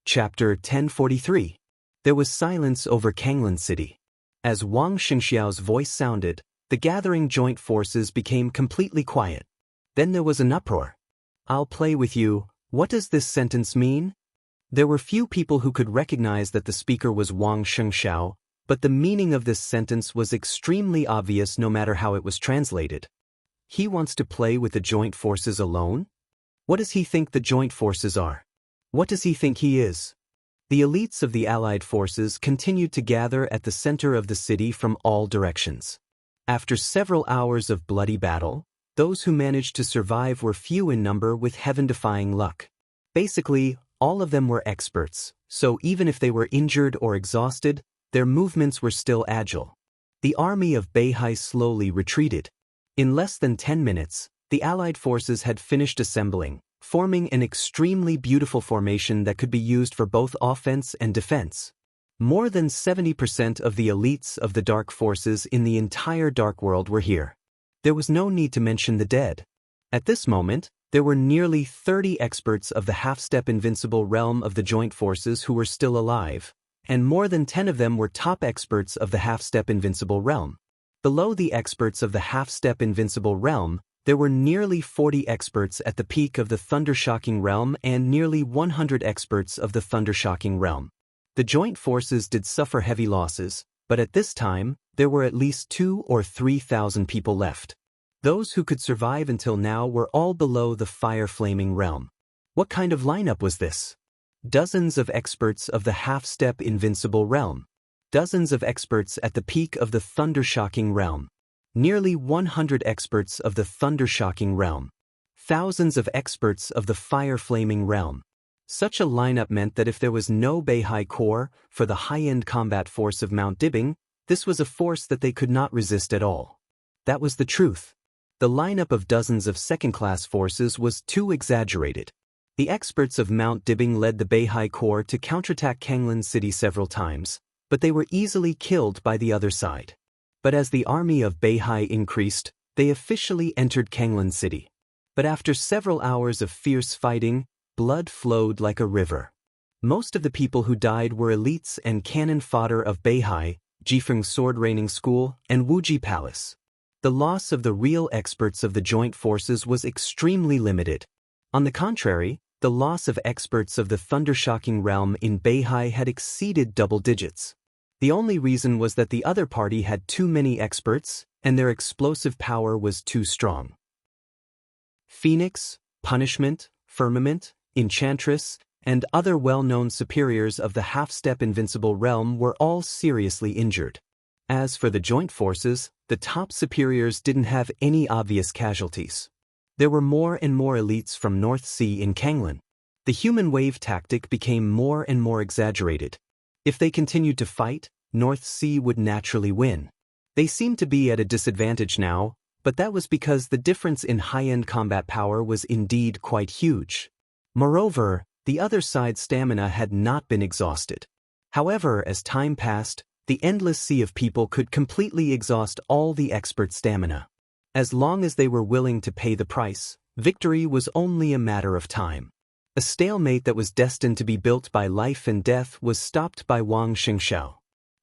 Chapter 1043. There was silence over Kanglin City. As Wang Xianxiao's voice sounded, the gathering joint forces became completely quiet. Then there was an uproar. "I'll play with you. What does this sentence mean?" There were few people who could recognize that the speaker was Wang Xianxiao, but the meaning of this sentence was extremely obvious no matter how it was translated. He wants to play with the joint forces alone? What does he think the joint forces are? What does he think he is? The elites of the Allied forces continued to gather at the center of the city from all directions. After several hours of bloody battle, those who managed to survive were few in number with heaven-defying luck. Basically, all of them were experts, so even if they were injured or exhausted, their movements were still agile. The army of Beihai slowly retreated. In less than 10 minutes, the Allied forces had finished assembling, forming an extremely beautiful formation that could be used for both offense and defense. More than 70% of the elites of the dark forces in the entire dark world were here. There was no need to mention the dead. At this moment, there were nearly 30 experts of the half-step invincible realm of the joint forces who were still alive, and more than 10 of them were top experts of the half-step invincible realm. Below the experts of the half-step invincible realm, there were nearly 40 experts at the peak of the thunder-shocking realm and nearly 100 experts of the thunder-shocking realm. The joint forces did suffer heavy losses, but at this time, there were at least 2,000 or 3,000 people left. Those who could survive until now were all below the fire-flaming realm. What kind of lineup was this? Dozens of experts of the half-step invincible realm. Dozens of experts at the peak of the thunder-shocking realm. Nearly 100 experts of the thunder-shocking realm. Thousands of experts of the fire-flaming realm. Such a lineup meant that if there was no Beihai Corps for the high-end combat force of Mount Dibing, this was a force that they could not resist at all. That was the truth. The lineup of dozens of second-class forces was too exaggerated. The experts of Mount Dibing led the Beihai Corps to counterattack Kanglin City several times, but they were easily killed by the other side. But as the army of Beihai increased, they officially entered Kanglin City. But after several hours of fierce fighting, blood flowed like a river. Most of the people who died were elites and cannon fodder of Beihai, Jifeng Sword Raining School, and Wuji Palace. The loss of the real experts of the joint forces was extremely limited. On the contrary, the loss of experts of the thunder-shocking realm in Beihai had exceeded double digits. The only reason was that the other party had too many experts, and their explosive power was too strong. Phoenix, Punishment, Firmament, Enchantress, and other well-known superiors of the half-step invincible realm were all seriously injured. As for the joint forces, the top superiors didn't have any obvious casualties. There were more and more elites from North Sea in Kanglin. The human wave tactic became more and more exaggerated. If they continued to fight, North Sea would naturally win. They seemed to be at a disadvantage now, but that was because the difference in high-end combat power was indeed quite huge. Moreover, the other side's stamina had not been exhausted. However, as time passed, the endless sea of people could completely exhaust all the expert stamina. As long as they were willing to pay the price, victory was only a matter of time. A stalemate that was destined to be built by life and death was stopped by Wang Xianxiao.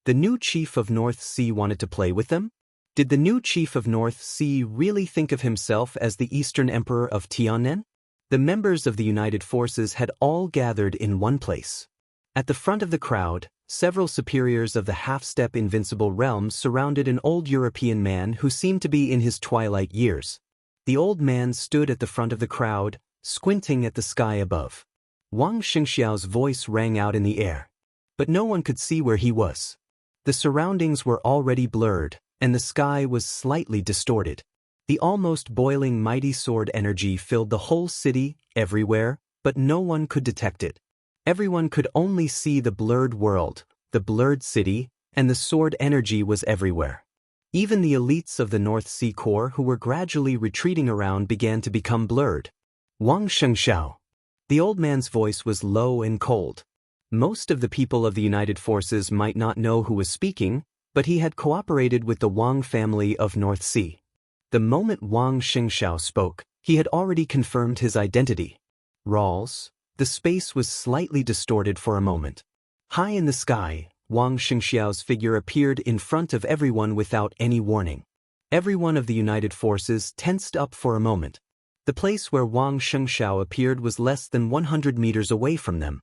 The new chief of North Sea wanted to play with them? Did the new chief of North Sea really think of himself as the Eastern Emperor of Tiannan? The members of the United Forces had all gathered in one place. At the front of the crowd, several superiors of the half-step invincible realm surrounded an old European man who seemed to be in his twilight years. The old man stood at the front of the crowd, squinting at the sky above. Wang Xianxiao's voice rang out in the air. But no one could see where he was. The surroundings were already blurred, and the sky was slightly distorted. The almost boiling mighty sword energy filled the whole city, everywhere, but no one could detect it. Everyone could only see the blurred world, the blurred city, and the sword energy was everywhere. Even the elites of the North Sea Corps who were gradually retreating around began to become blurred. Wang Xianxiao. The old man's voice was low and cold. Most of the people of the United Forces might not know who was speaking, but he had cooperated with the Wang family of North Sea. The moment Wang Xianxiao spoke, he had already confirmed his identity. Rawls, the space was slightly distorted for a moment. High in the sky, Wang Xianxiao's figure appeared in front of everyone without any warning. Everyone of the united forces tensed up for a moment. The place where Wang Xianxiao appeared was less than 100 meters away from them.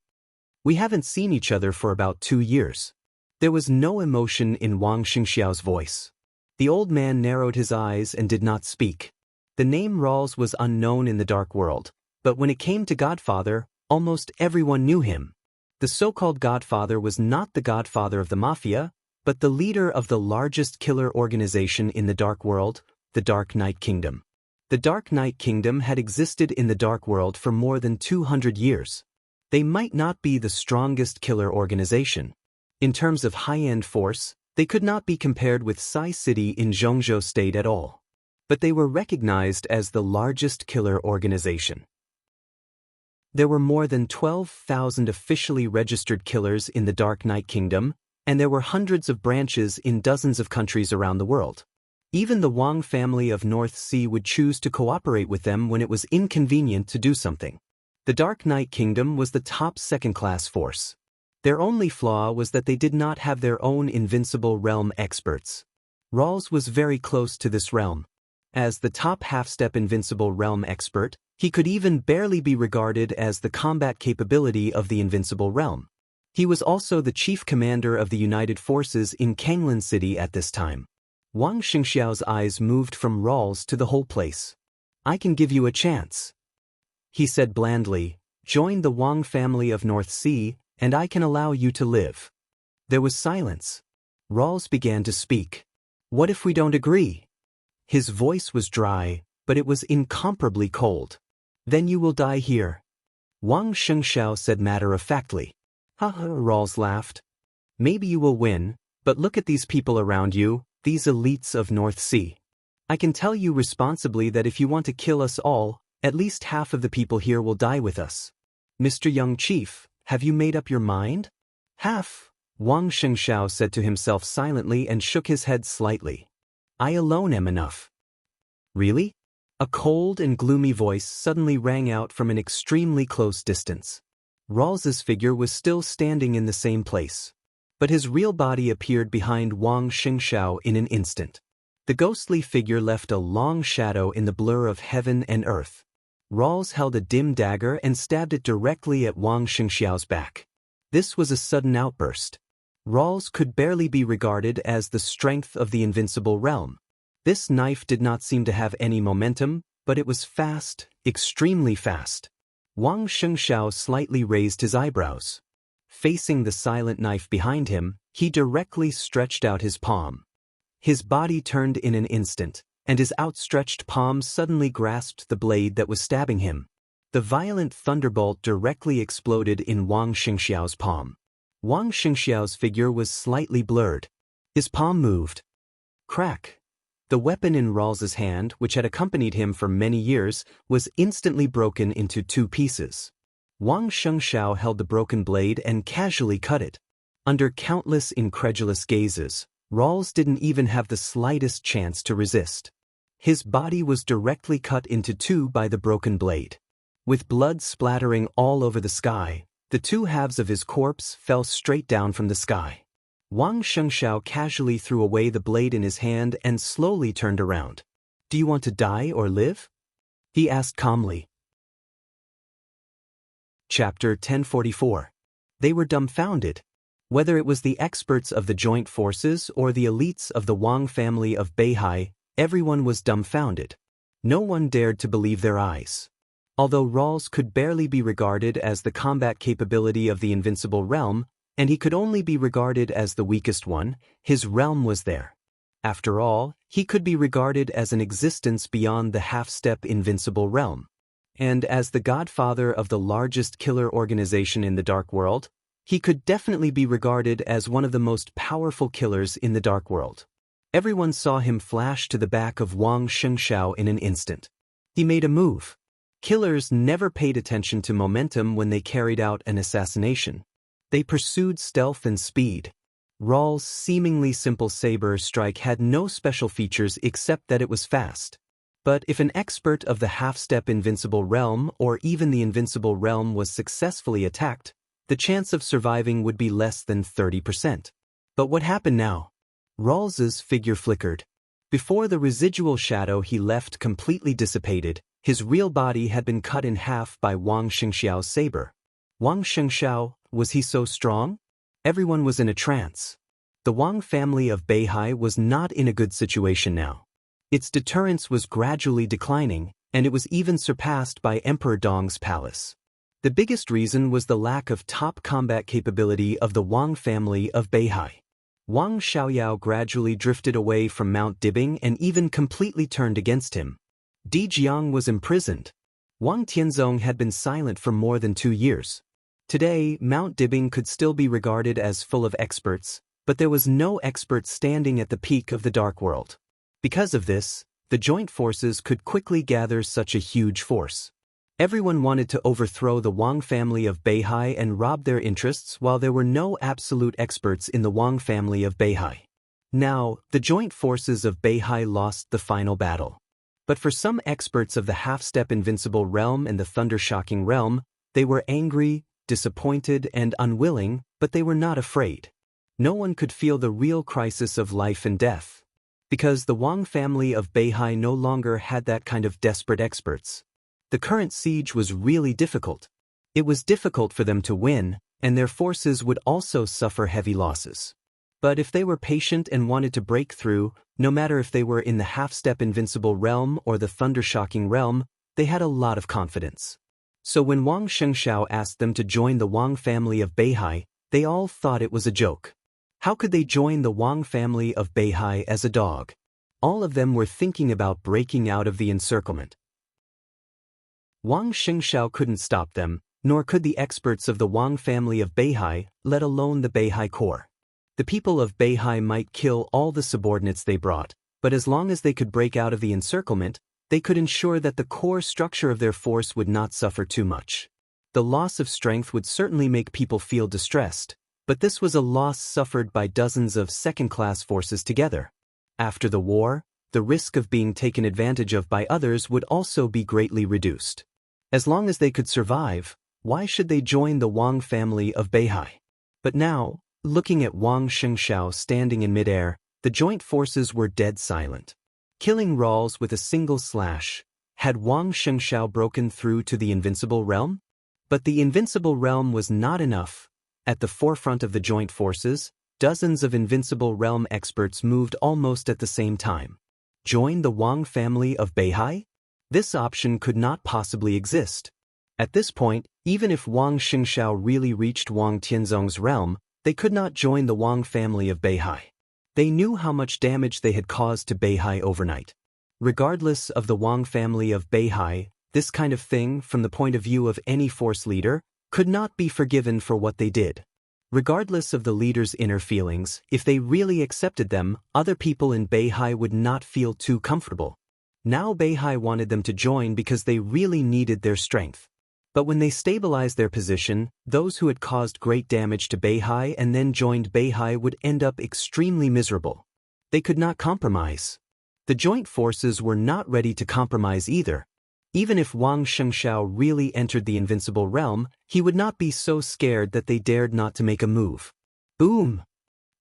We haven't seen each other for about 2 years. There was no emotion in Wang Xianxiao's voice. The old man narrowed his eyes and did not speak. The name Rawls was unknown in the dark world, but when it came to Godfather, almost everyone knew him. The so-called Godfather was not the Godfather of the Mafia, but the leader of the largest killer organization in the dark world, the Dark Knight Kingdom. The Dark Knight Kingdom had existed in the dark world for more than 200 years. They might not be the strongest killer organization. In terms of high-end force, they could not be compared with Sai City in Zhongzhou State at all. But they were recognized as the largest killer organization. There were more than 12,000 officially registered killers in the Dark Knight Kingdom, and there were hundreds of branches in dozens of countries around the world. Even the Wang family of North Sea would choose to cooperate with them when it was inconvenient to do something. The Dark Knight Kingdom was the top second-class force. Their only flaw was that they did not have their own invincible realm experts. Rawls was very close to this realm. As the top half-step invincible realm expert, he could even barely be regarded as the combat capability of the invincible realm. He was also the chief commander of the United Forces in Kanglin City at this time. Wang Xianxiao's eyes moved from Rawls to the whole place. "I can give you a chance," he said blandly. "Join the Wang family of North Sea, and I can allow you to live." There was silence. Rawls began to speak. "What if we don't agree?" His voice was dry, but it was incomparably cold. "Then you will die here," Wang Xianxiao said matter-of-factly. "Haha," Rawls laughed. "Maybe you will win, but look at these people around you, these elites of North Sea. I can tell you responsibly that if you want to kill us all, at least half of the people here will die with us. Mr. Young Chief, have you made up your mind?" "Half," Wang Xianxiao said to himself silently and shook his head slightly. "I alone am enough." "Really?" A cold and gloomy voice suddenly rang out from an extremely close distance. Rawls's figure was still standing in the same place, but his real body appeared behind Wang Xianxiao in an instant. The ghostly figure left a long shadow in the blur of heaven and earth. Rawls held a dim dagger and stabbed it directly at Wang Xianxiao's back. This was a sudden outburst. Rawls could barely be regarded as the strength of the invincible realm. This knife did not seem to have any momentum, but it was fast, extremely fast. Wang Xianxiao slightly raised his eyebrows. Facing the silent knife behind him, he directly stretched out his palm. His body turned in an instant, and his outstretched palm suddenly grasped the blade that was stabbing him. The violent thunderbolt directly exploded in Wang Xianxiao's palm. Wang Xianxiao's figure was slightly blurred. His palm moved. Crack! The weapon in Rawls's hand, which had accompanied him for many years, was instantly broken into 2 pieces. Wang Xianxiao held the broken blade and casually cut it. Under countless incredulous gazes, Rawls didn't even have the slightest chance to resist. His body was directly cut into 2 by the broken blade. With blood splattering all over the sky, the 2 halves of his corpse fell straight down from the sky. Wang Xianxiao casually threw away the blade in his hand and slowly turned around. "Do you want to die or live?" he asked calmly. Chapter 1044. They were dumbfounded. Whether it was the experts of the joint forces or the elites of the Wang family of Beihai, everyone was dumbfounded. No one dared to believe their eyes. Although Rawls could barely be regarded as the combat capability of the invincible realm, and he could only be regarded as the weakest one, his realm was there. After all, he could be regarded as an existence beyond the half-step invincible realm. And as the godfather of the largest killer organization in the dark world, he could definitely be regarded as one of the most powerful killers in the dark world. Everyone saw him flash to the back of Wang Xianxiao in an instant. He made a move. Killers never paid attention to momentum when they carried out an assassination. They pursued stealth and speed. Rawls' seemingly simple saber strike had no special features except that it was fast. But if an expert of the half-step invincible realm or even the invincible realm was successfully attacked, the chance of surviving would be less than 30%. But what happened now? Rawls's figure flickered. Before the residual shadow he left completely dissipated, his real body had been cut in half by Wang Xianxiao's saber. Wang Xianxia, was he so strong? Everyone was in a trance. The Wang family of Beihai was not in a good situation now. Its deterrence was gradually declining, and it was even surpassed by Emperor Dong's palace. The biggest reason was the lack of top combat capability of the Wang family of Beihai. Wang Xiaoyao gradually drifted away from Mount Dibing and even completely turned against him. Di Jiang was imprisoned. Wang Tianzong had been silent for more than 2 years. Today, Mount Dibing could still be regarded as full of experts, but there was no expert standing at the peak of the Dark World. Because of this, the joint forces could quickly gather such a huge force. Everyone wanted to overthrow the Wang family of Beihai and rob their interests while there were no absolute experts in the Wang family of Beihai. Now, the joint forces of Beihai lost the final battle. But for some experts of the half-step invincible realm and the thunder-shocking realm, they were angry, disappointed, and unwilling, but they were not afraid. No one could feel the real crisis of life and death. Because the Wang family of Beihai no longer had that kind of desperate experts. The current siege was really difficult. It was difficult for them to win, and their forces would also suffer heavy losses. But if they were patient and wanted to break through, no matter if they were in the half-step invincible realm or the thunder-shocking realm, they had a lot of confidence. So when Wang Xianxiao asked them to join the Wang family of Beihai, they all thought it was a joke. How could they join the Wang family of Beihai as a dog? All of them were thinking about breaking out of the encirclement. Wang Xianxiao couldn't stop them, nor could the experts of the Wang family of Beihai, let alone the Beihai core. The people of Beihai might kill all the subordinates they brought, but as long as they could break out of the encirclement, they could ensure that the core structure of their force would not suffer too much. The loss of strength would certainly make people feel distressed, but this was a loss suffered by dozens of second-class forces together. After the war, the risk of being taken advantage of by others would also be greatly reduced. As long as they could survive, why should they join the Wang family of Beihai? But now, looking at Wang Xianxiao standing in midair, the joint forces were dead silent. Killing Rawls with a single slash, had Wang Xianxiao broken through to the invincible realm? But the invincible realm was not enough. At the forefront of the joint forces, dozens of invincible realm experts moved almost at the same time. Join the Wang family of Beihai? This option could not possibly exist. At this point, even if Wang Xianxiao really reached Wang Tianzong's realm, they could not join the Wang family of Beihai. They knew how much damage they had caused to Beihai overnight. Regardless of the Wang family of Beihai, this kind of thing, from the point of view of any force leader, could not be forgiven for what they did. Regardless of the leader's inner feelings, if they really accepted them, other people in Beihai would not feel too comfortable. Now Beihai wanted them to join because they really needed their strength. But when they stabilized their position, those who had caused great damage to Beihai and then joined Beihai would end up extremely miserable. They could not compromise. The joint forces were not ready to compromise either. Even if Wang Xianxiao really entered the invincible realm, he would not be so scared that they dared not to make a move. Boom!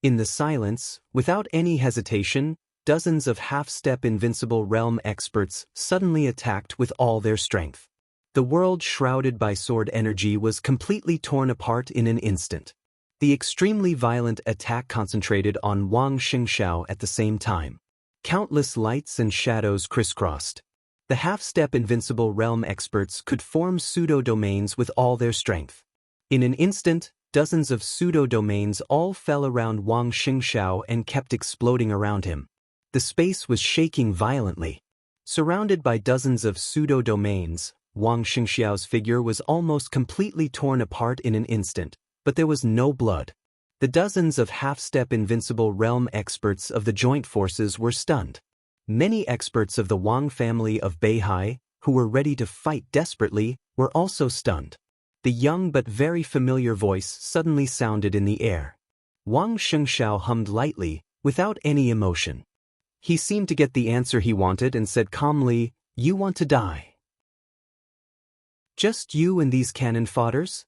In the silence, without any hesitation, dozens of half-step invincible realm experts suddenly attacked with all their strength. The world shrouded by sword energy was completely torn apart in an instant. The extremely violent attack concentrated on Wang Xianxiao at the same time. Countless lights and shadows crisscrossed. The half-step invincible realm experts could form pseudo-domains with all their strength. In an instant, dozens of pseudo-domains all fell around Wang Xianxiao and kept exploding around him. The space was shaking violently. Surrounded by dozens of pseudo-domains, Wang Xianxiao's figure was almost completely torn apart in an instant, but there was no blood. The dozens of half-step invincible realm experts of the joint forces were stunned. Many experts of the Wang family of Beihai, who were ready to fight desperately, were also stunned. The young but very familiar voice suddenly sounded in the air. Wang Xianxiao hummed lightly, without any emotion. He seemed to get the answer he wanted and said calmly, "You want to die? Just you and these cannon fodders?"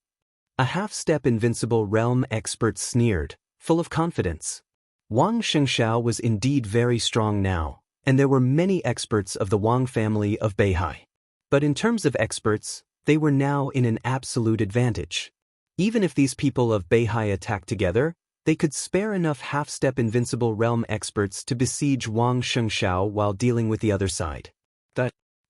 A half-step invincible realm expert sneered, full of confidence. Wang Xianxia was indeed very strong now, and there were many experts of the Wang family of Beihai. But in terms of experts, they were now in an absolute advantage. Even if these people of Beihai attacked together, they could spare enough half-step invincible realm experts to besiege Wang Xianxia while dealing with the other side.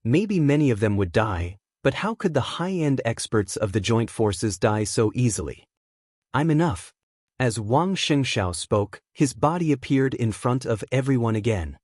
Maybe many of them would die, but how could the high-end experts of the joint forces die so easily? "I'm enough." As Wang Xianxia spoke, his body appeared in front of everyone again.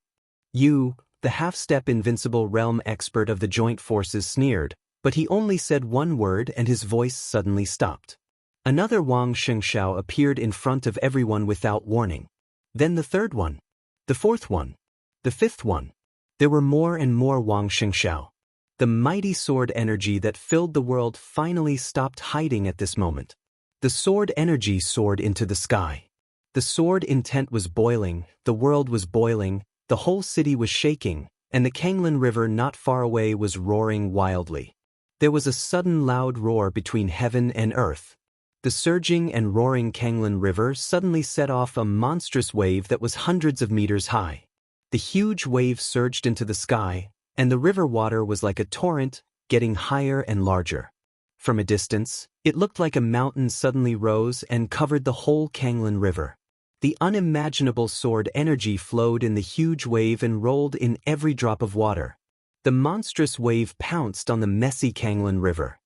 "You, the half-step invincible realm expert of the joint forces," sneered, but he only said one word and his voice suddenly stopped. Another Wang Xianxia appeared in front of everyone without warning. Then the third one. The fourth one. The fifth one. There were more and more Wang Xianxia. The mighty sword energy that filled the world finally stopped hiding at this moment. The sword energy soared into the sky. The sword intent was boiling, the world was boiling, the whole city was shaking, and the Kanglin River not far away was roaring wildly. There was a sudden loud roar between heaven and earth. The surging and roaring Kanglin River suddenly set off a monstrous wave that was hundreds of meters high. The huge wave surged into the sky, and the river water was like a torrent, getting higher and larger. From a distance, it looked like a mountain suddenly rose and covered the whole Kanglin River. The unimaginable sword energy flowed in the huge wave and rolled in every drop of water. The monstrous wave pounced on the messy Kanglin River.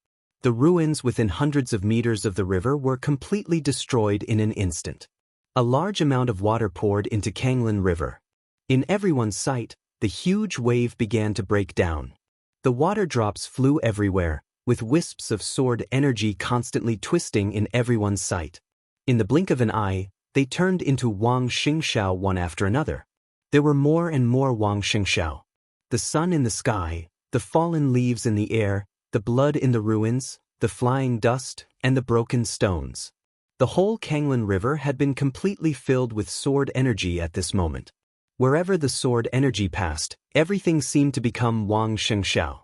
The ruins within hundreds of meters of the river were completely destroyed in an instant. A large amount of water poured into Kanglin River. In everyone's sight, the huge wave began to break down. The water drops flew everywhere, with wisps of sword energy constantly twisting in everyone's sight. In the blink of an eye, they turned into Wang Xianxia one after another. There were more and more Wang Xianxia. The sun in the sky, the fallen leaves in the air, the blood in the ruins, the flying dust, and the broken stones. The whole Kanglin River had been completely filled with sword energy at this moment. Wherever the sword energy passed, everything seemed to become Wang Xianxia.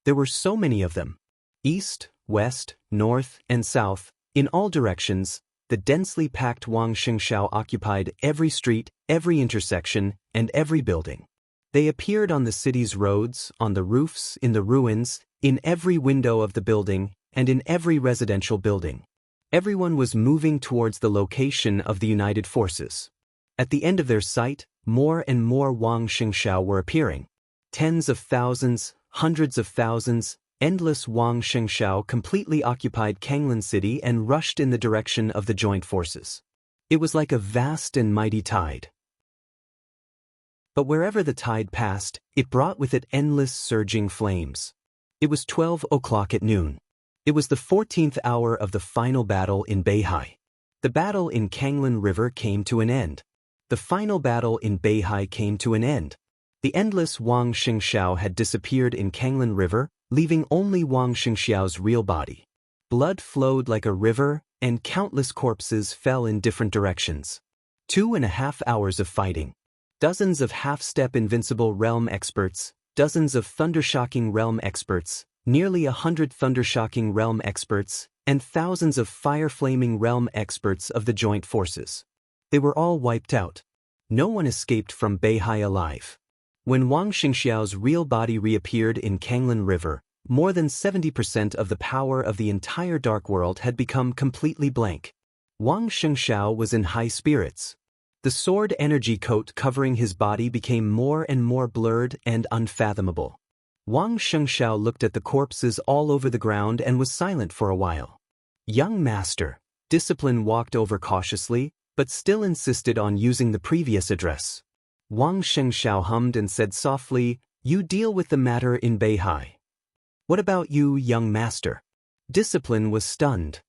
There were so many of them. East, west, north, and south, in all directions, the densely packed Wang Xianxia occupied every street, every intersection, and every building. They appeared on the city's roads, on the roofs, in the ruins, in every window of the building, and in every residential building. Everyone was moving towards the location of the united forces. At the end of their sight, more and more Wang Xianxia were appearing. Tens of thousands, hundreds of thousands, endless Wang Xianxia completely occupied Kanglin City and rushed in the direction of the joint forces. It was like a vast and mighty tide. But wherever the tide passed, it brought with it endless surging flames. It was 12 o'clock at noon. It was the 14th hour of the final battle in Beihai. The battle in Kanglin River came to an end. The final battle in Beihai came to an end. The endless Wang Xianxia had disappeared in Kanglin River, leaving only Wang Xianxiao's real body. Blood flowed like a river, and countless corpses fell in different directions. 2.5 hours of fighting. Dozens of half-step invincible realm experts, dozens of thundershocking realm experts, nearly 100 thundershocking realm experts, and thousands of fire-flaming realm experts of the joint forces. They were all wiped out. No one escaped from Beihai alive. When Wang Xianxiao's real body reappeared in Kanglin River, more than 70% of the power of the entire dark world had become completely blank. Wang Xianxia was in high spirits. The sword energy coat covering his body became more and more blurred and unfathomable. Wang Xianxia looked at the corpses all over the ground and was silent for a while. "Young master," Discipline walked over cautiously, but still insisted on using the previous address. Wang Xianxia hummed and said softly, "You deal with the matter in Beihai. What about you, young master?" Discipline was stunned.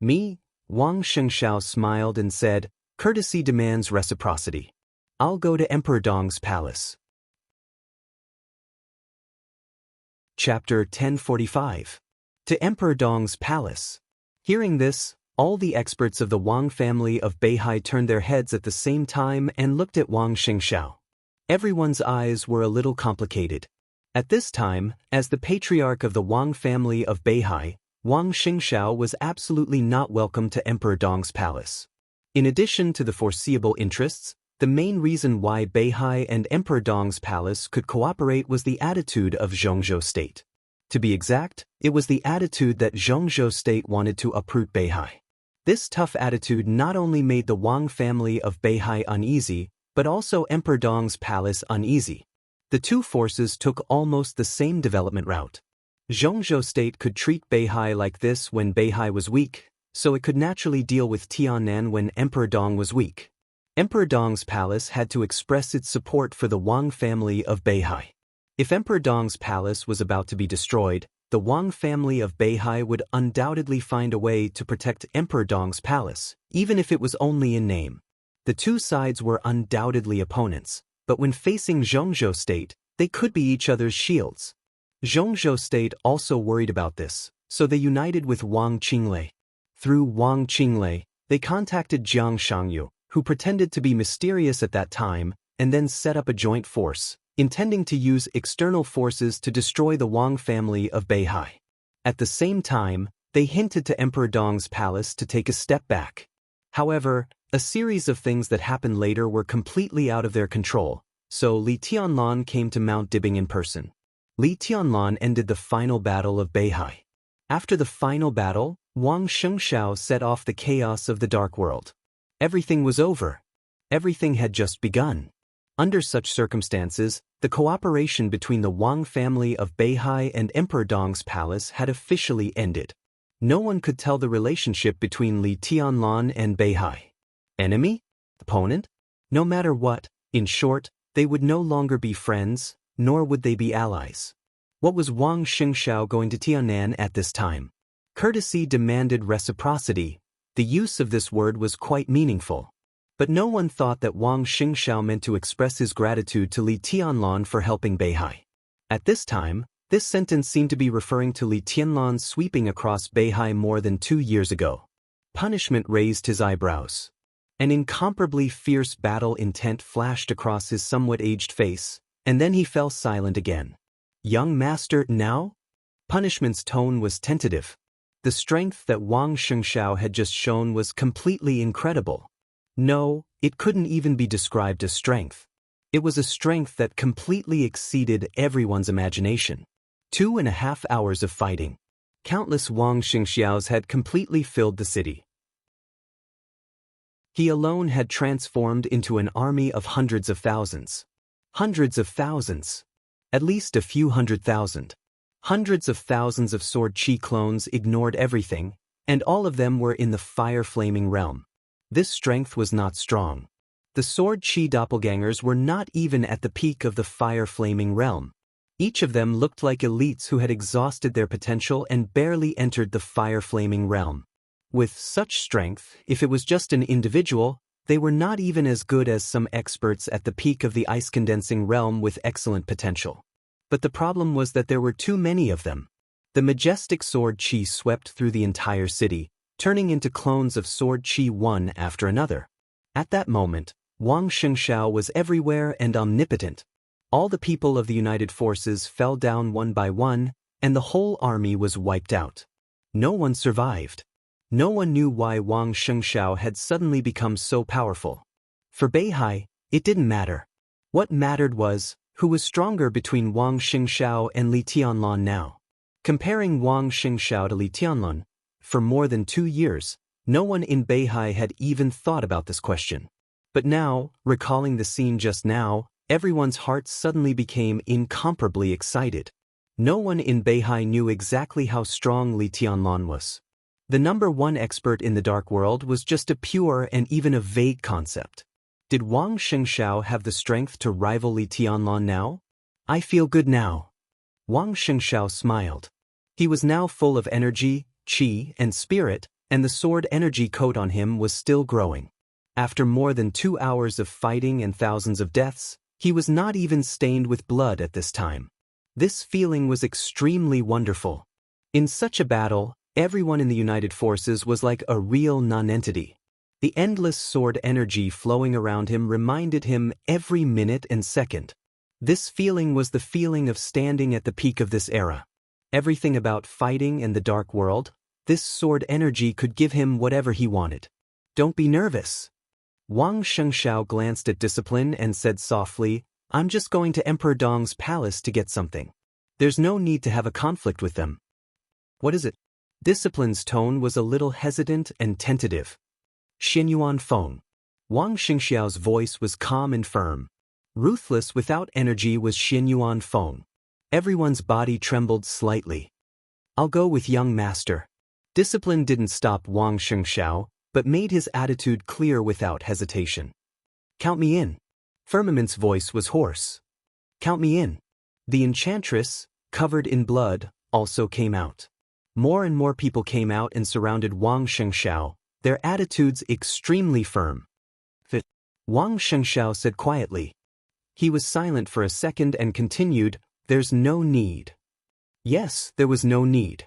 "Me?" Wang Xianxia smiled and said, "Courtesy demands reciprocity. I'll go to Emperor Dong's palace." Chapter 1045. To Emperor Dong's palace. Hearing this, all the experts of the Wang family of Beihai turned their heads at the same time and looked at Wang Xianxia. Everyone's eyes were a little complicated. At this time, as the patriarch of the Wang family of Beihai, Wang Xianxia was absolutely not welcome to Emperor Dong's palace. In addition to the foreseeable interests, the main reason why Beihai and Emperor Dong's palace could cooperate was the attitude of Zhongzhou state. To be exact, it was the attitude that Zhongzhou state wanted to uproot Beihai. This tough attitude not only made the Wang family of Beihai uneasy, but also Emperor Dong's palace uneasy. The two forces took almost the same development route. Zhongzhou state could treat Beihai like this when Beihai was weak, so it could naturally deal with Tiannan when Emperor Dong was weak. Emperor Dong's palace had to express its support for the Wang family of Beihai. If Emperor Dong's palace was about to be destroyed, the Wang family of Beihai would undoubtedly find a way to protect Emperor Dong's palace, even if it was only in name. The two sides were undoubtedly opponents, but when facing Zhongzhou state, they could be each other's shields. Zhongzhou state also worried about this, so they united with Wang Qinglei. Through Wang Qinglei, they contacted Jiang Shangyu, who pretended to be mysterious at that time, and then set up a joint force, intending to use external forces to destroy the Wang family of Beihai. At the same time, they hinted to Emperor Dong's palace to take a step back. However, a series of things that happened later were completely out of their control, so Li Tianlan came to Mount Dibing in person. Li Tianlan ended the final battle of Beihai. After the final battle, Wang Xianxia set off the chaos of the Dark World. Everything was over. Everything had just begun. Under such circumstances, the cooperation between the Wang family of Beihai and Emperor Dong's palace had officially ended. No one could tell the relationship between Li Tianlan and Beihai. Enemy? Opponent? No matter what, in short, they would no longer be friends, nor would they be allies. What was Wang Xianxia going to Tiannan at this time? Courtesy demanded reciprocity. The use of this word was quite meaningful. But no one thought that Wang Xianxia meant to express his gratitude to Li Tianlan for helping Beihai. At this time, this sentence seemed to be referring to Li Tianlan sweeping across Beihai more than 2 years ago. Punishment raised his eyebrows. An incomparably fierce battle intent flashed across his somewhat aged face, and then he fell silent again. Young master, now? Punishment's tone was tentative. The strength that Wang Xianxia had just shown was completely incredible. No, it couldn't even be described as strength. It was a strength that completely exceeded everyone's imagination. 2.5 hours of fighting. Countless Wang Xianxiaos had completely filled the city. He alone had transformed into an army of hundreds of thousands. Hundreds of thousands. At least a few 100,000. Hundreds of thousands of sword chi clones ignored everything, and all of them were in the fire-flaming realm. This strength was not strong. The sword chi doppelgangers were not even at the peak of the fire-flaming realm. Each of them looked like elites who had exhausted their potential and barely entered the fire-flaming realm. With such strength, if it was just an individual, they were not even as good as some experts at the peak of the ice-condensing realm with excellent potential. But the problem was that there were too many of them. The majestic sword chi swept through the entire city, turning into clones of sword chi one after another. At that moment, Wang Xianxia was everywhere and omnipotent. All the people of the united forces fell down one by one, and the whole army was wiped out. No one survived. No one knew why Wang Xianxia had suddenly become so powerful. For Beihai, it didn't matter. What mattered was, who was stronger between Wang Xianxia and Li Tianlan now. Comparing Wang Xianxia to Li Tianlan, for more than 2 years, no one in Beihai had even thought about this question. But now, recalling the scene just now, everyone's hearts suddenly became incomparably excited. No one in Beihai knew exactly how strong Li Tianlan was. The #1 expert in the Dark World was just a pure and even a vague concept. Did Wang Xianxia have the strength to rival Li Tianlan now? I feel good now. Wang Xianxia smiled. He was now full of energy, qi, and spirit, and the sword energy coat on him was still growing. After more than 2 hours of fighting and thousands of deaths, he was not even stained with blood at this time. This feeling was extremely wonderful. In such a battle, everyone in the united forces was like a real non-entity. The endless sword energy flowing around him reminded him every minute and second. This feeling was the feeling of standing at the peak of this era. Everything about fighting and the dark world, this sword energy could give him whatever he wanted. Don't be nervous. Wang Xianxia glanced at Discipline and said softly, I'm just going to Emperor Dong's palace to get something. There's no need to have a conflict with them. What is it? Discipline's tone was a little hesitant and tentative. Xianyuan Feng. Wang Xianxiao's voice was calm and firm. Ruthless without energy was Xianyuan Feng. Everyone's body trembled slightly. I'll go with young master. Discipline didn't stop Wang Xianxiao, but made his attitude clear without hesitation. Count me in. Firmament's voice was hoarse. Count me in. The enchantress, covered in blood, also came out. More and more people came out and surrounded Wang Xianxiao, their attitudes extremely firm. Fit. Wang Xianxiao said quietly. He was silent for a second and continued, There's no need. Yes, there was no need.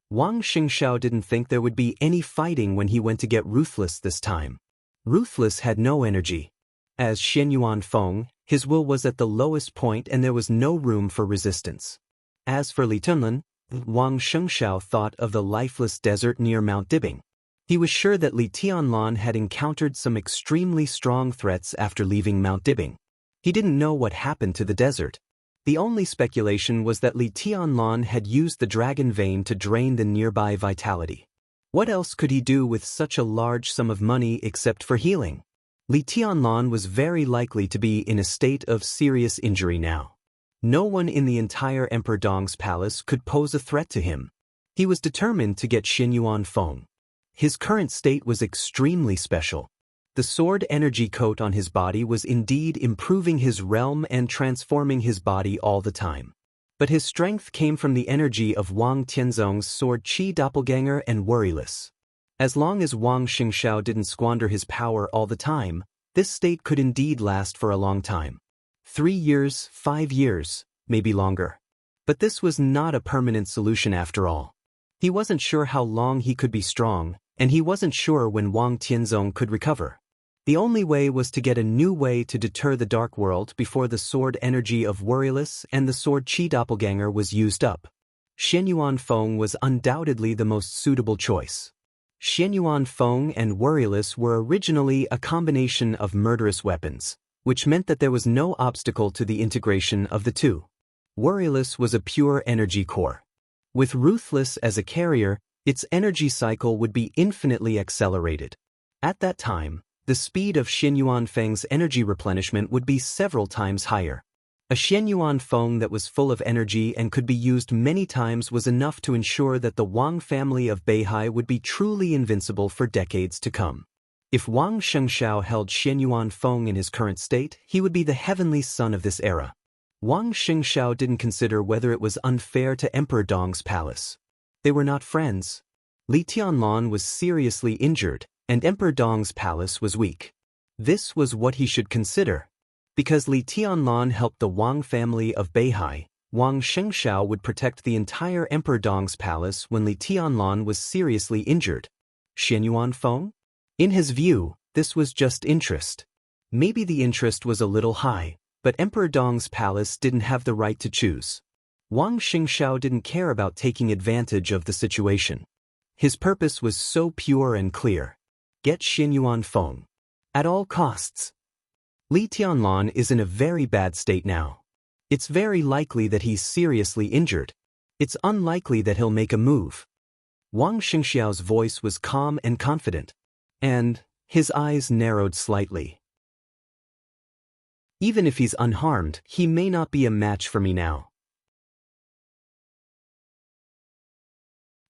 Wang Xianxiao didn't think there would be any fighting when he went to get Ruthless this time. Ruthless had no energy. As Xianyuan Feng, his will was at the lowest point and there was no room for resistance. As for Li Tunlin, Wang Xianxiao thought of the lifeless desert near Mount Dibing. He was sure that Li Tianlan had encountered some extremely strong threats after leaving Mount Dibing. He didn't know what happened to the desert. The only speculation was that Li Tianlan had used the dragon vein to drain the nearby vitality. What else could he do with such a large sum of money except for healing? Li Tianlan was very likely to be in a state of serious injury now. No one in the entire Emperor Dong's palace could pose a threat to him. He was determined to get Xianyuan Feng. His current state was extremely special. The sword energy coat on his body was indeed improving his realm and transforming his body all the time. But his strength came from the energy of Wang Tianzong's sword Qi doppelganger and worryless. As long as Wang Xianxiao didn't squander his power all the time, this state could indeed last for a long time. 3 years, 5 years, maybe longer. But this was not a permanent solution after all. He wasn't sure how long he could be strong, and he wasn't sure when Wang Tianzong could recover. The only way was to get a new way to deter the dark world before the sword energy of worryless and the sword Qi doppelganger was used up. Xianyuan Feng was undoubtedly the most suitable choice. Xianyuan Feng and worryless were originally a combination of murderous weapons, which meant that there was no obstacle to the integration of the two. Worryless was a pure energy core. With Ruthless as a carrier, its energy cycle would be infinitely accelerated. At that time, the speed of Xianyuan Feng's energy replenishment would be several times higher. A Xianyuan Feng that was full of energy and could be used many times was enough to ensure that the Wang family of Beihai would be truly invincible for decades to come. If Wang Xianxiao held Xianyuan Feng in his current state, he would be the heavenly son of this era. Wang Xianxiao didn't consider whether it was unfair to Emperor Dong's palace. They were not friends. Li Tianlan was seriously injured, and Emperor Dong's palace was weak. This was what he should consider. Because Li Tianlan helped the Wang family of Beihai, Wang Xianxiao would protect the entire Emperor Dong's palace when Li Tianlan was seriously injured. Xianyuan Feng? In his view, this was just interest. Maybe the interest was a little high, but Emperor Dong's palace didn't have the right to choose. Wang Xianxiao didn't care about taking advantage of the situation. His purpose was so pure and clear. Get Xianyuan Feng. At all costs. Li Tianlan is in a very bad state now. It's very likely that he's seriously injured. It's unlikely that he'll make a move. Wang Xianxiao's voice was calm and confident. And his eyes narrowed slightly. Even if he's unharmed, he may not be a match for me now.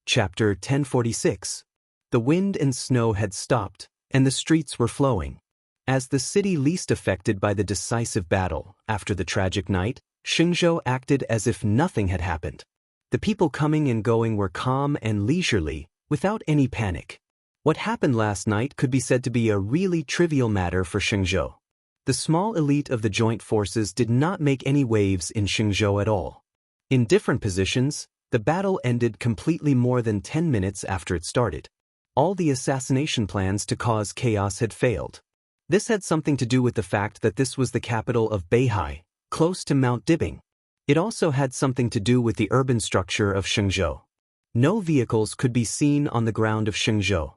Chapter 1046. The wind and snow had stopped, and the streets were flowing. As the city least affected by the decisive battle, after the tragic night, Shenzhou acted as if nothing had happened. The people coming and going were calm and leisurely, without any panic. What happened last night could be said to be a really trivial matter for Shenzhou. The small elite of the joint forces did not make any waves in Shenzhou at all. In different positions, the battle ended completely more than 10 minutes after it started. All the assassination plans to cause chaos had failed. This had something to do with the fact that this was the capital of Beihai, close to Mount Dibing. It also had something to do with the urban structure of Shenzhou. No vehicles could be seen on the ground of Shenzhou.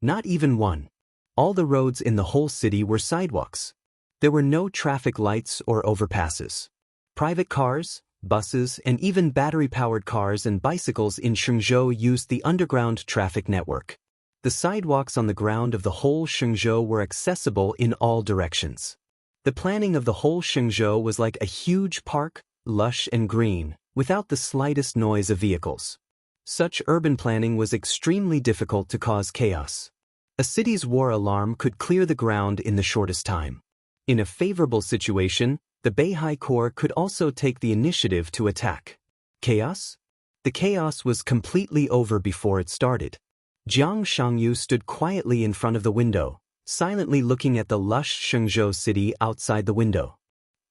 Not even one. All the roads in the whole city were sidewalks. There were no traffic lights or overpasses. Private cars, buses, and even battery-powered cars and bicycles in Shenzhou used the underground traffic network. The sidewalks on the ground of the whole Shenzhou were accessible in all directions. The planning of the whole Shenzhou was like a huge park, lush and green, without the slightest noise of vehicles. Such urban planning was extremely difficult to cause chaos. A city's war alarm could clear the ground in the shortest time. In a favorable situation, the Beihai Corps could also take the initiative to attack. Chaos? The chaos was completely over before it started. Jiang Shangyu stood quietly in front of the window, silently looking at the lush Shenzhou city outside the window.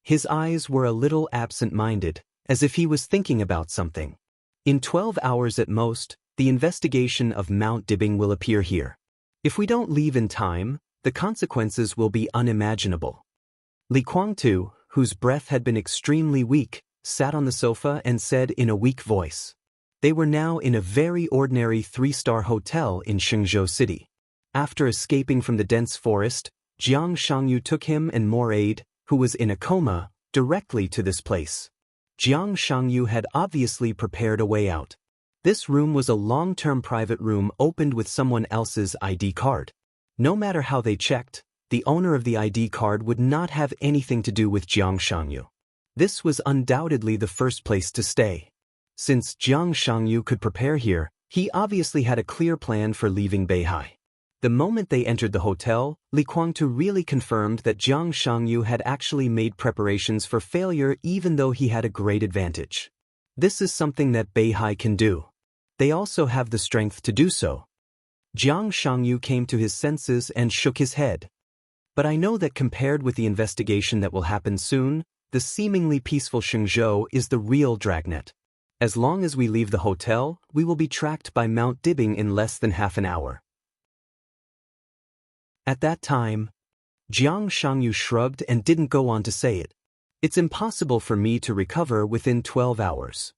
His eyes were a little absent-minded, as if he was thinking about something. In 12 hours at most, the investigation of Mount Dibing will appear here. If we don't leave in time, the consequences will be unimaginable. Li Guangtu, whose breath had been extremely weak, sat on the sofa and said in a weak voice. They were now in a very ordinary 3-star hotel in Shenzhou City. After escaping from the dense forest, Jiang Shangyu took him and Moraid, who was in a coma, directly to this place. Jiang Shangyu had obviously prepared a way out. This room was a long-term private room opened with someone else's ID card. No matter how they checked, the owner of the ID card would not have anything to do with Jiang Shangyu. This was undoubtedly the first place to stay. Since Jiang Shangyu could prepare here, he obviously had a clear plan for leaving Beihai. The moment they entered the hotel, Li Guangtu really confirmed that Jiang Shangyu had actually made preparations for failure even though he had a great advantage. This is something that Beihai can do. They also have the strength to do so. Jiang Shangyu came to his senses and shook his head. But I know that compared with the investigation that will happen soon, the seemingly peaceful Shenzhou is the real dragnet. As long as we leave the hotel, we will be tracked by Mount Dibing in less than half an hour. At that time, Jiang Shangyu shrugged and didn't go on to say it. It's impossible for me to recover within 12 hours.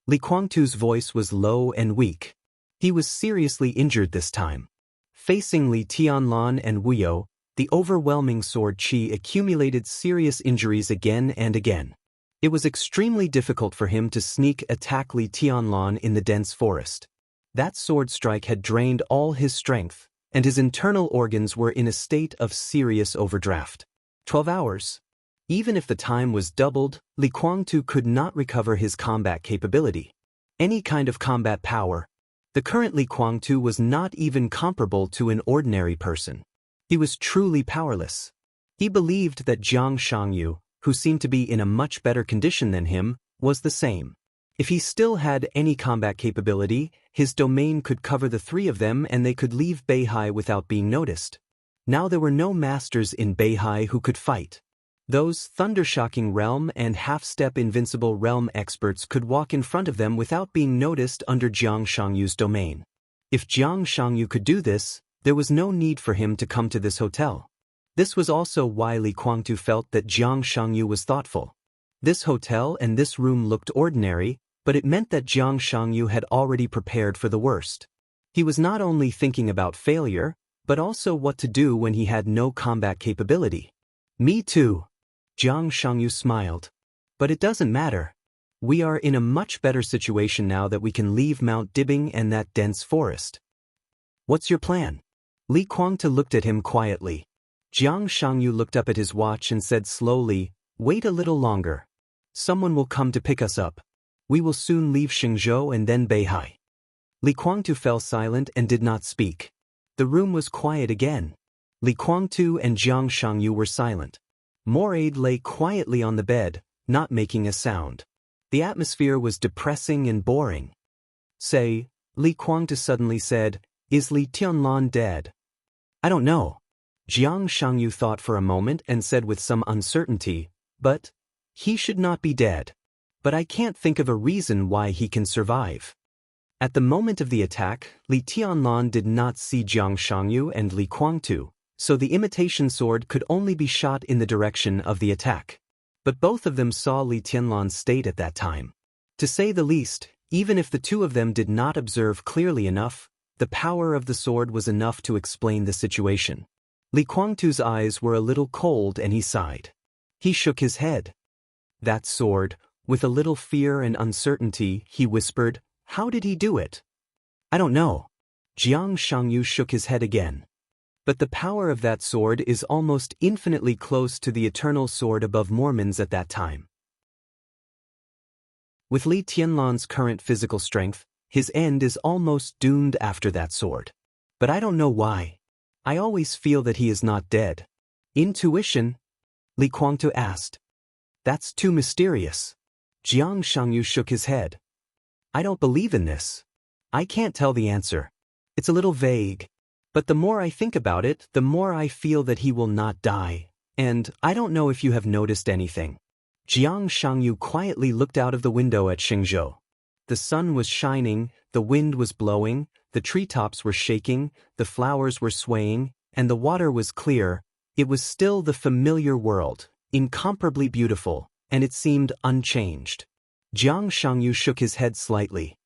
Li Guangtu's voice was low and weak. He was seriously injured this time. Facing Li Tianlan and Wu You, the overwhelming sword qi accumulated serious injuries again and again. It was extremely difficult for him to sneak attack Li Tianlan in the dense forest. That sword strike had drained all his strength, and his internal organs were in a state of serious overdraft. 12 hours. Even if the time was doubled, Li Guangtu could not recover his combat capability. Any kind of combat power. The current Li Guangtu was not even comparable to an ordinary person. He was truly powerless. He believed that Jiang Shangyu, who seemed to be in a much better condition than him, was the same. If he still had any combat capability, his domain could cover the three of them and they could leave Beihai without being noticed. Now there were no masters in Beihai who could fight. Those thundershocking realm and half-step invincible realm experts could walk in front of them without being noticed under Jiang Shangyu's domain. If Jiang Shangyu could do this, there was no need for him to come to this hotel. This was also why Li Guangtu felt that Jiang Shangyu was thoughtful. This hotel and this room looked ordinary, but it meant that Jiang Shangyu had already prepared for the worst. He was not only thinking about failure, but also what to do when he had no combat capability. Me too. Jiang Shangyu smiled. But it doesn't matter. We are in a much better situation now that we can leave Mount Dibing and that dense forest. What's your plan? Li Guangtu looked at him quietly. Jiang Shangyu looked up at his watch and said slowly, "Wait a little longer. Someone will come to pick us up. We will soon leave Shenzhou and then Beihai." Li Guangtu fell silent and did not speak. The room was quiet again. Li Guangtu and Jiang Shangyu were silent. Moraid lay quietly on the bed, not making a sound. The atmosphere was depressing and boring. "Say," Li Guangtu suddenly said, "is Li Tianlan dead?" "I don't know." Jiang Shangyu thought for a moment and said with some uncertainty, "But he should not be dead. But I can't think of a reason why he can survive." At the moment of the attack, Li Tianlan did not see Jiang Shangyu and Li Guangtu, so the imitation sword could only be shot in the direction of the attack. But both of them saw Li Tianlan's state at that time. To say the least, even if the two of them did not observe clearly enough, the power of the sword was enough to explain the situation. Li Guangtu's eyes were a little cold and he sighed. He shook his head. That sword, with a little fear and uncertainty, he whispered, "How did he do it?" "I don't know." Jiang Shangyu shook his head again. "But the power of that sword is almost infinitely close to the eternal sword above Mormons at that time. With Li Tianlan's current physical strength, his end is almost doomed after that sword. But I don't know why. I always feel that he is not dead." "Intuition?" Li Guangtu asked. "That's too mysterious." Jiang Shangyu shook his head. "I don't believe in this. I can't tell the answer. It's a little vague. But the more I think about it, the more I feel that he will not die. And I don't know if you have noticed anything." Jiang Shangyu quietly looked out of the window at Xingzhou. The sun was shining, the wind was blowing, the treetops were shaking, the flowers were swaying, and the water was clear. It was still the familiar world, incomparably beautiful, and it seemed unchanged. Jiang Shangyu shook his head slightly.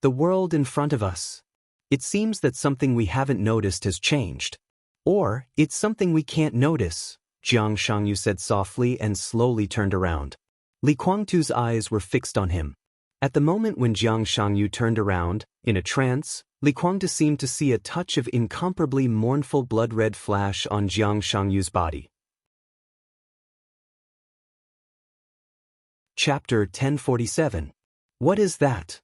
"The world in front of us. It seems that something we haven't noticed has changed. Or, it's something we can't notice," Jiang Shangyu said softly and slowly turned around. Li Guangtu's eyes were fixed on him. At the moment when Jiang Shangyu turned around, in a trance, Li Guangtu seemed to see a touch of incomparably mournful blood-red flash on Jiang Shangyu's body. Chapter 1047. What is that?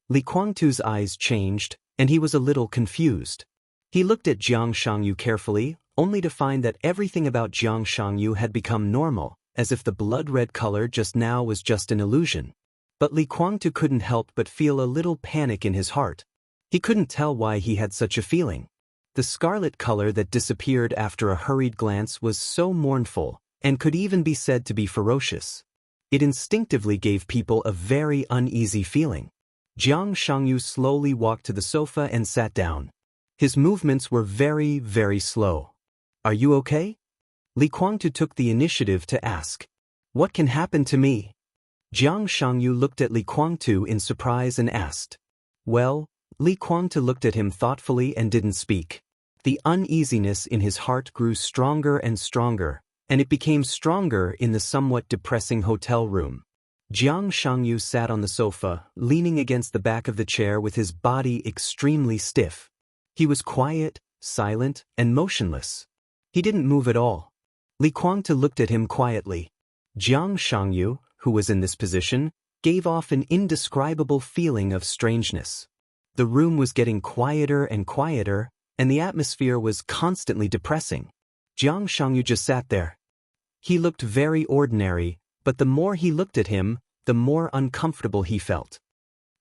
Li Guangtu's eyes changed, and he was a little confused. He looked at Jiang Shangyu carefully, only to find that everything about Jiang Shangyu had become normal, as if the blood-red color just now was just an illusion. But Li Guangtu couldn't help but feel a little panic in his heart. He couldn't tell why he had such a feeling. The scarlet color that disappeared after a hurried glance was so mournful, and could even be said to be ferocious. It instinctively gave people a very uneasy feeling. Jiang Shangyu slowly walked to the sofa and sat down. His movements were very, very slow. "Are you okay?" Li Guangtu took the initiative to ask. "What can happen to me?" Jiang Shangyu looked at Li Guangtu in surprise and asked. "Well," Li Guangtu looked at him thoughtfully and didn't speak. The uneasiness in his heart grew stronger and stronger, and it became stronger in the somewhat depressing hotel room. Jiang Shangyu sat on the sofa, leaning against the back of the chair with his body extremely stiff. He was quiet, silent, and motionless. He didn't move at all. Li Guangtu looked at him quietly. Jiang Shangyu, who was in this position, gave off an indescribable feeling of strangeness. The room was getting quieter and quieter, and the atmosphere was constantly depressing. Jiang Shangyu just sat there. He looked very ordinary, but the more he looked at him, the more uncomfortable he felt.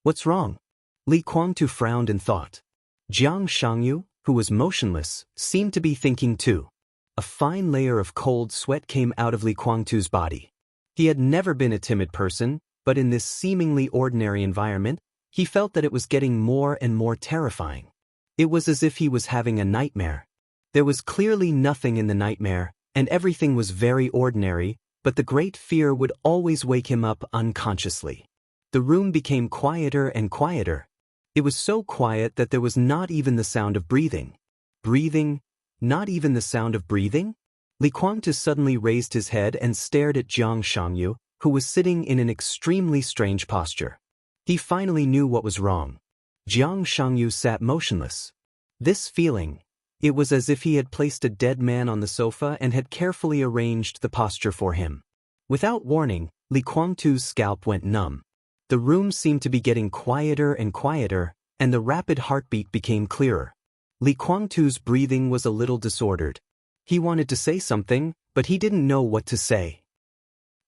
"What's wrong?" Li Guangtu frowned and thought. Jiang Shangyu, who was motionless, seemed to be thinking too. A fine layer of cold sweat came out of Li Guangtu's body. He had never been a timid person, but in this seemingly ordinary environment, he felt that it was getting more and more terrifying. It was as if he was having a nightmare. There was clearly nothing in the nightmare, and everything was very ordinary, but the great fear would always wake him up unconsciously. The room became quieter and quieter. It was so quiet that there was not even the sound of breathing. Breathing? Not even the sound of breathing? Li Guangtu suddenly raised his head and stared at Jiang Shangyu, who was sitting in an extremely strange posture. He finally knew what was wrong. Jiang Shangyu sat motionless. This feeling, it was as if he had placed a dead man on the sofa and had carefully arranged the posture for him. Without warning, Li Guangtu's scalp went numb. The room seemed to be getting quieter and quieter, and the rapid heartbeat became clearer. Li Guangtu's breathing was a little disordered. He wanted to say something, but he didn't know what to say.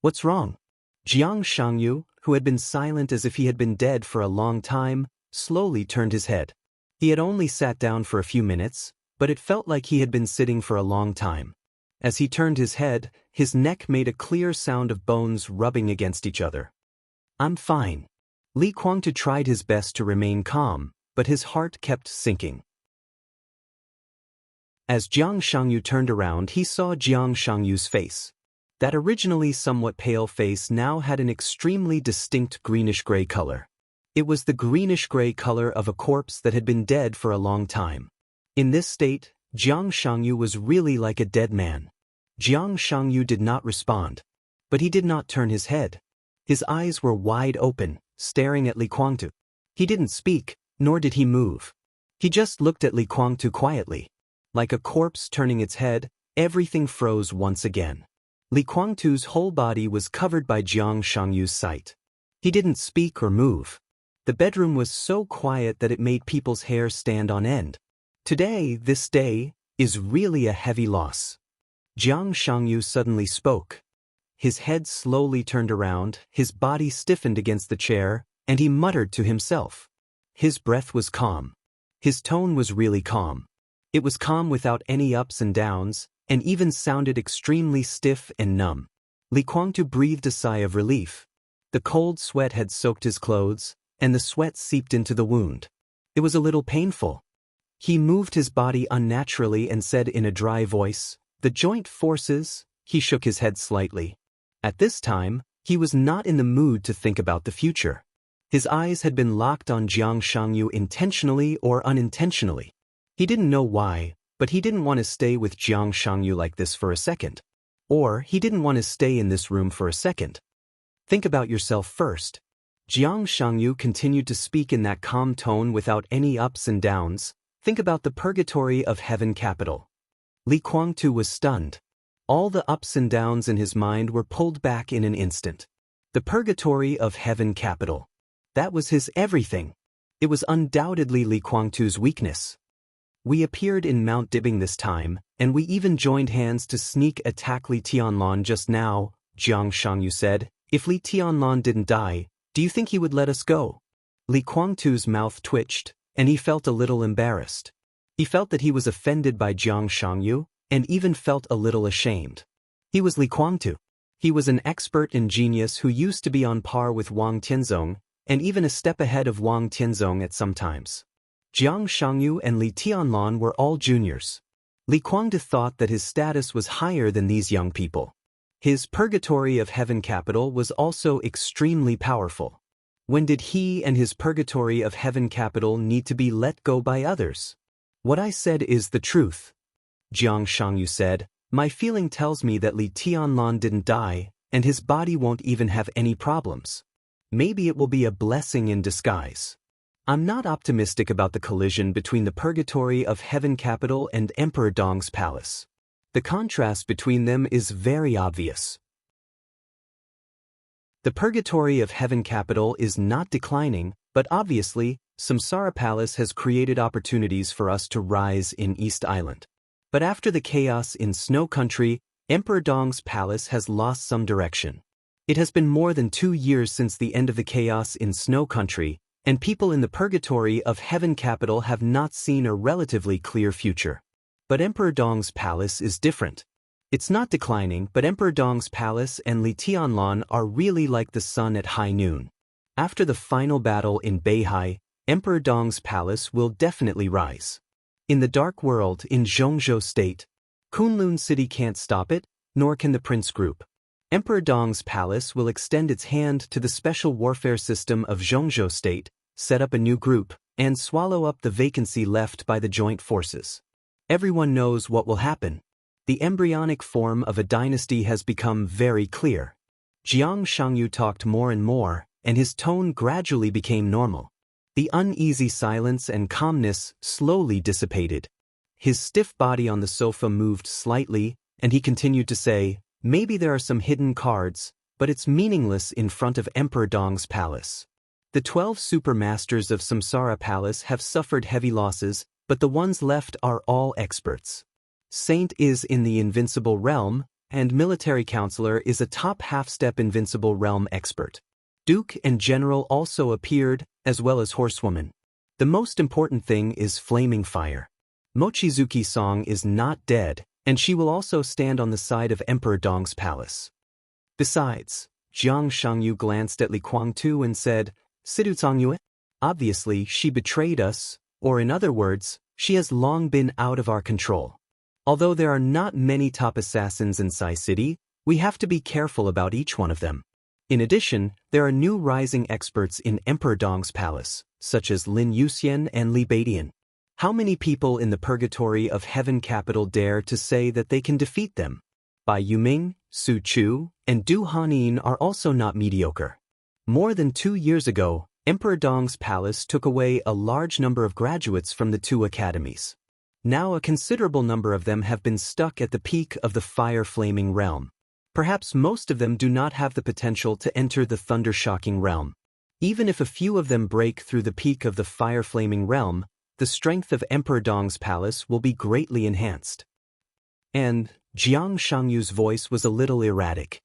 "What's wrong?" Jiang Shangyu, who had been silent as if he had been dead for a long time, slowly turned his head. He had only sat down for a few minutes, but it felt like he had been sitting for a long time. As he turned his head, his neck made a clear sound of bones rubbing against each other. "I'm fine." Li Kuangtu tried his best to remain calm, but his heart kept sinking. As Jiang Shangyu turned around, he saw Jiang Shangyu's face. That originally somewhat pale face now had an extremely distinct greenish-gray color. It was the greenish-gray color of a corpse that had been dead for a long time. In this state, Jiang Shangyu was really like a dead man. Jiang Shangyu did not respond. But he did not turn his head. His eyes were wide open, staring at Li Kuangtu. He didn't speak, nor did he move. He just looked at Li Kuangtu quietly. Like a corpse turning its head, everything froze once again. Li Kuangtu's whole body was covered by Jiang Shangyu's sight. He didn't speak or move. The bedroom was so quiet that it made people's hair stand on end. Today, this day, is really a heavy loss. Jiang Shangyu suddenly spoke. His head slowly turned around, his body stiffened against the chair, and he muttered to himself. His breath was calm. His tone was really calm. It was calm without any ups and downs, and even sounded extremely stiff and numb. Li Kuangtu breathed a sigh of relief. The cold sweat had soaked his clothes, and the sweat seeped into the wound. It was a little painful. He moved his body unnaturally and said in a dry voice, "The joint forces." He shook his head slightly. At this time, he was not in the mood to think about the future. His eyes had been locked on Jiang Shangyu intentionally or unintentionally. He didn't know why, but he didn't want to stay with Jiang Shangyu like this for a second. Or he didn't want to stay in this room for a second. Think about yourself first. Jiang Shangyu continued to speak in that calm tone without any ups and downs. Think about the purgatory of heaven capital. Li Kuangtu was stunned. All the ups and downs in his mind were pulled back in an instant. The purgatory of heaven capital. That was his everything. It was undoubtedly Li Kuangtu's weakness. We appeared in Mount Dibing this time, and we even joined hands to sneak attack Li Tianlan just now, Jiang Shangyu said. If Li Tianlan didn't die, do you think he would let us go? Li Kuangtu's mouth twitched, and he felt a little embarrassed. He felt that he was offended by Jiang Shangyu, and even felt a little ashamed. He was Li Kuangtu. He was an expert in genius who used to be on par with Wang Tianzong, and even a step ahead of Wang Tianzong at some times. Jiang Shangyu and Li Tianlan were all juniors. Li Kuangtu thought that his status was higher than these young people. His purgatory of heaven capital was also extremely powerful. When did he and his purgatory of heaven capital need to be let go by others? What I said is the truth. Jiang Shangyu said, my feeling tells me that Li Tianlan didn't die, and his body won't even have any problems. Maybe it will be a blessing in disguise. I'm not optimistic about the collision between the purgatory of heaven capital and Emperor Dong's palace. The contrast between them is very obvious. The purgatory of heaven capital is not declining, but obviously, Samsara Palace has created opportunities for us to rise in East Island. But after the chaos in Snow Country, Emperor Dong's palace has lost some direction. It has been more than 2 years since the end of the chaos in Snow Country, and people in the purgatory of heaven capital have not seen a relatively clear future. But Emperor Dong's palace is different. It's not declining, but Emperor Dong's palace and Li Tianlan are really like the sun at high noon. After the final battle in Beihai, Emperor Dong's palace will definitely rise. In the Dark World in Zhongzhou State, Kunlun City can't stop it, nor can the Prince Group. Emperor Dong's palace will extend its hand to the special warfare system of Zhongzhou State, set up a new group, and swallow up the vacancy left by the joint forces. Everyone knows what will happen. The embryonic form of a dynasty has become very clear. Jiang Shangyu talked more and more, and his tone gradually became normal. The uneasy silence and calmness slowly dissipated. His stiff body on the sofa moved slightly, and he continued to say, maybe there are some hidden cards, but it's meaningless in front of Emperor Dong's palace. The 12 super masters of Samsara Palace have suffered heavy losses, but the ones left are all experts. Saint is in the invincible realm, and military counselor is a top half-step invincible realm expert. Duke and General also appeared, as well as Horsewoman. The most important thing is Flaming Fire. Mochizuki Song is not dead, and she will also stand on the side of Emperor Dong's palace. Besides, Jiang Shangyu glanced at Li Kuangtu and said, Siducangyue? Obviously, she betrayed us, or in other words, she has long been out of our control. Although there are not many top assassins in Sai City, we have to be careful about each one of them. In addition, there are new rising experts in Emperor Dong's palace, such as Lin Yuxian and Li Beidian. How many people in the Purgatory of Heaven capital dare to say that they can defeat them? Bai Yuming, Su Chu, and Du Hanyin are also not mediocre. More than 2 years ago, Emperor Dong's palace took away a large number of graduates from the 2 academies. Now a considerable number of them have been stuck at the peak of the fire-flaming realm. Perhaps most of them do not have the potential to enter the thunder-shocking realm. Even if a few of them break through the peak of the fire-flaming realm, the strength of Emperor Dong's palace will be greatly enhanced. And Jiang Shangyu's voice was a little erratic.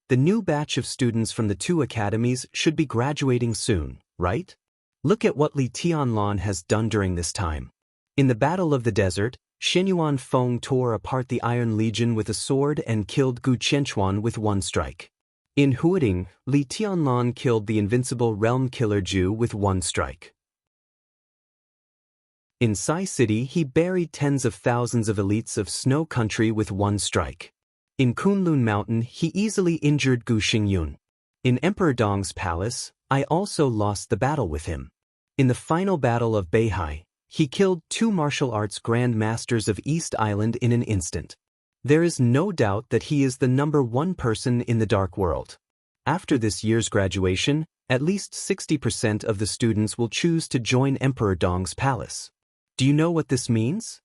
The new batch of students from the 2 academies should be graduating soon, right? Look at what Li Tianlan has done during this time. In the Battle of the Desert, Xinyuan Feng tore apart the Iron Legion with a sword and killed Gu Qianchuan with 1 strike. In Huading, Li Tianlan killed the invincible Realm Killer Ju with 1 strike. In Sai City, he buried tens of thousands of elites of Snow Country with 1 strike. In Kunlun Mountain, he easily injured Gu Xingyun. In Emperor Dong's palace, I also lost the battle with him. In the final battle of Beihai, he killed 2 martial arts Grand Masters of East Island in an instant. There is no doubt that he is the #1 person in the Dark World. After this year's graduation, at least 60% of the students will choose to join Emperor Dong's palace. Do you know what this means?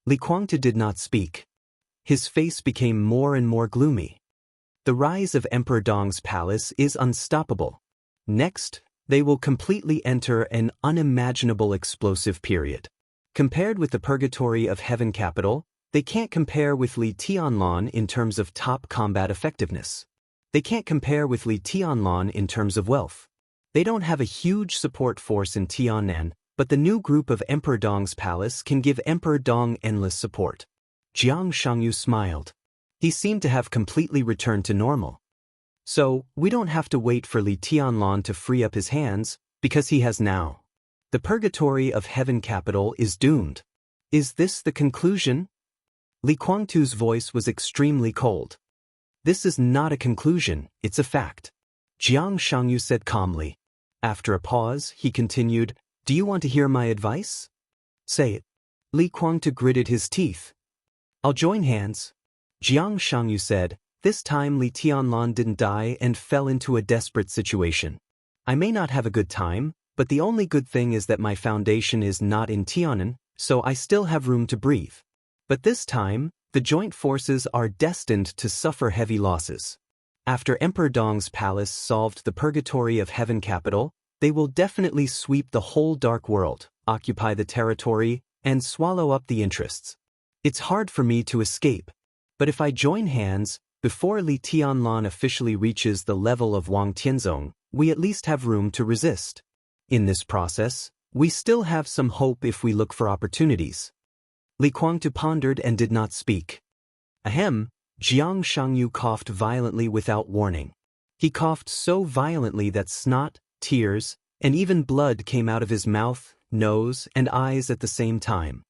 Li Kuangtu did not speak. His face became more and more gloomy. The rise of Emperor Dong's palace is unstoppable. Next, they will completely enter an unimaginable explosive period. Compared with the Purgatory of Heaven capital, they can't compare with Li Tianlan in terms of top combat effectiveness. They can't compare with Li Tianlan in terms of wealth. They don't have a huge support force in Tiannan, but the new group of Emperor Dong's palace can give Emperor Dong endless support. Jiang Shangyu smiled. He seemed to have completely returned to normal. So, we don't have to wait for Li Tianlan to free up his hands, because he has now. The Purgatory of Heaven capital is doomed. Is this the conclusion? Li Kuangtu's voice was extremely cold. This is not a conclusion, it's a fact. Jiang Shangyu said calmly. After a pause, he continued, "Do you want to hear my advice?" "Say it." Li Kuangtu gritted his teeth. "I'll join hands." Jiang Shangyu said, "This time Li Tianlan didn't die and fell into a desperate situation. I may not have a good time, but the only good thing is that my foundation is not in Tiannan, so I still have room to breathe. But this time, the joint forces are destined to suffer heavy losses. After Emperor Dong's palace solved the Purgatory of Heaven capital, they will definitely sweep the whole Dark World, occupy the territory, and swallow up the interests. It's hard for me to escape. But if I join hands, before Li Tianlan officially reaches the level of Wang Tianzong, we at least have room to resist. In this process, we still have some hope if we look for opportunities." Li Kuangtu pondered and did not speak. Ahem, Jiang Shangyu coughed violently without warning. He coughed so violently that snot, tears, and even blood came out of his mouth, nose, and eyes at the same time.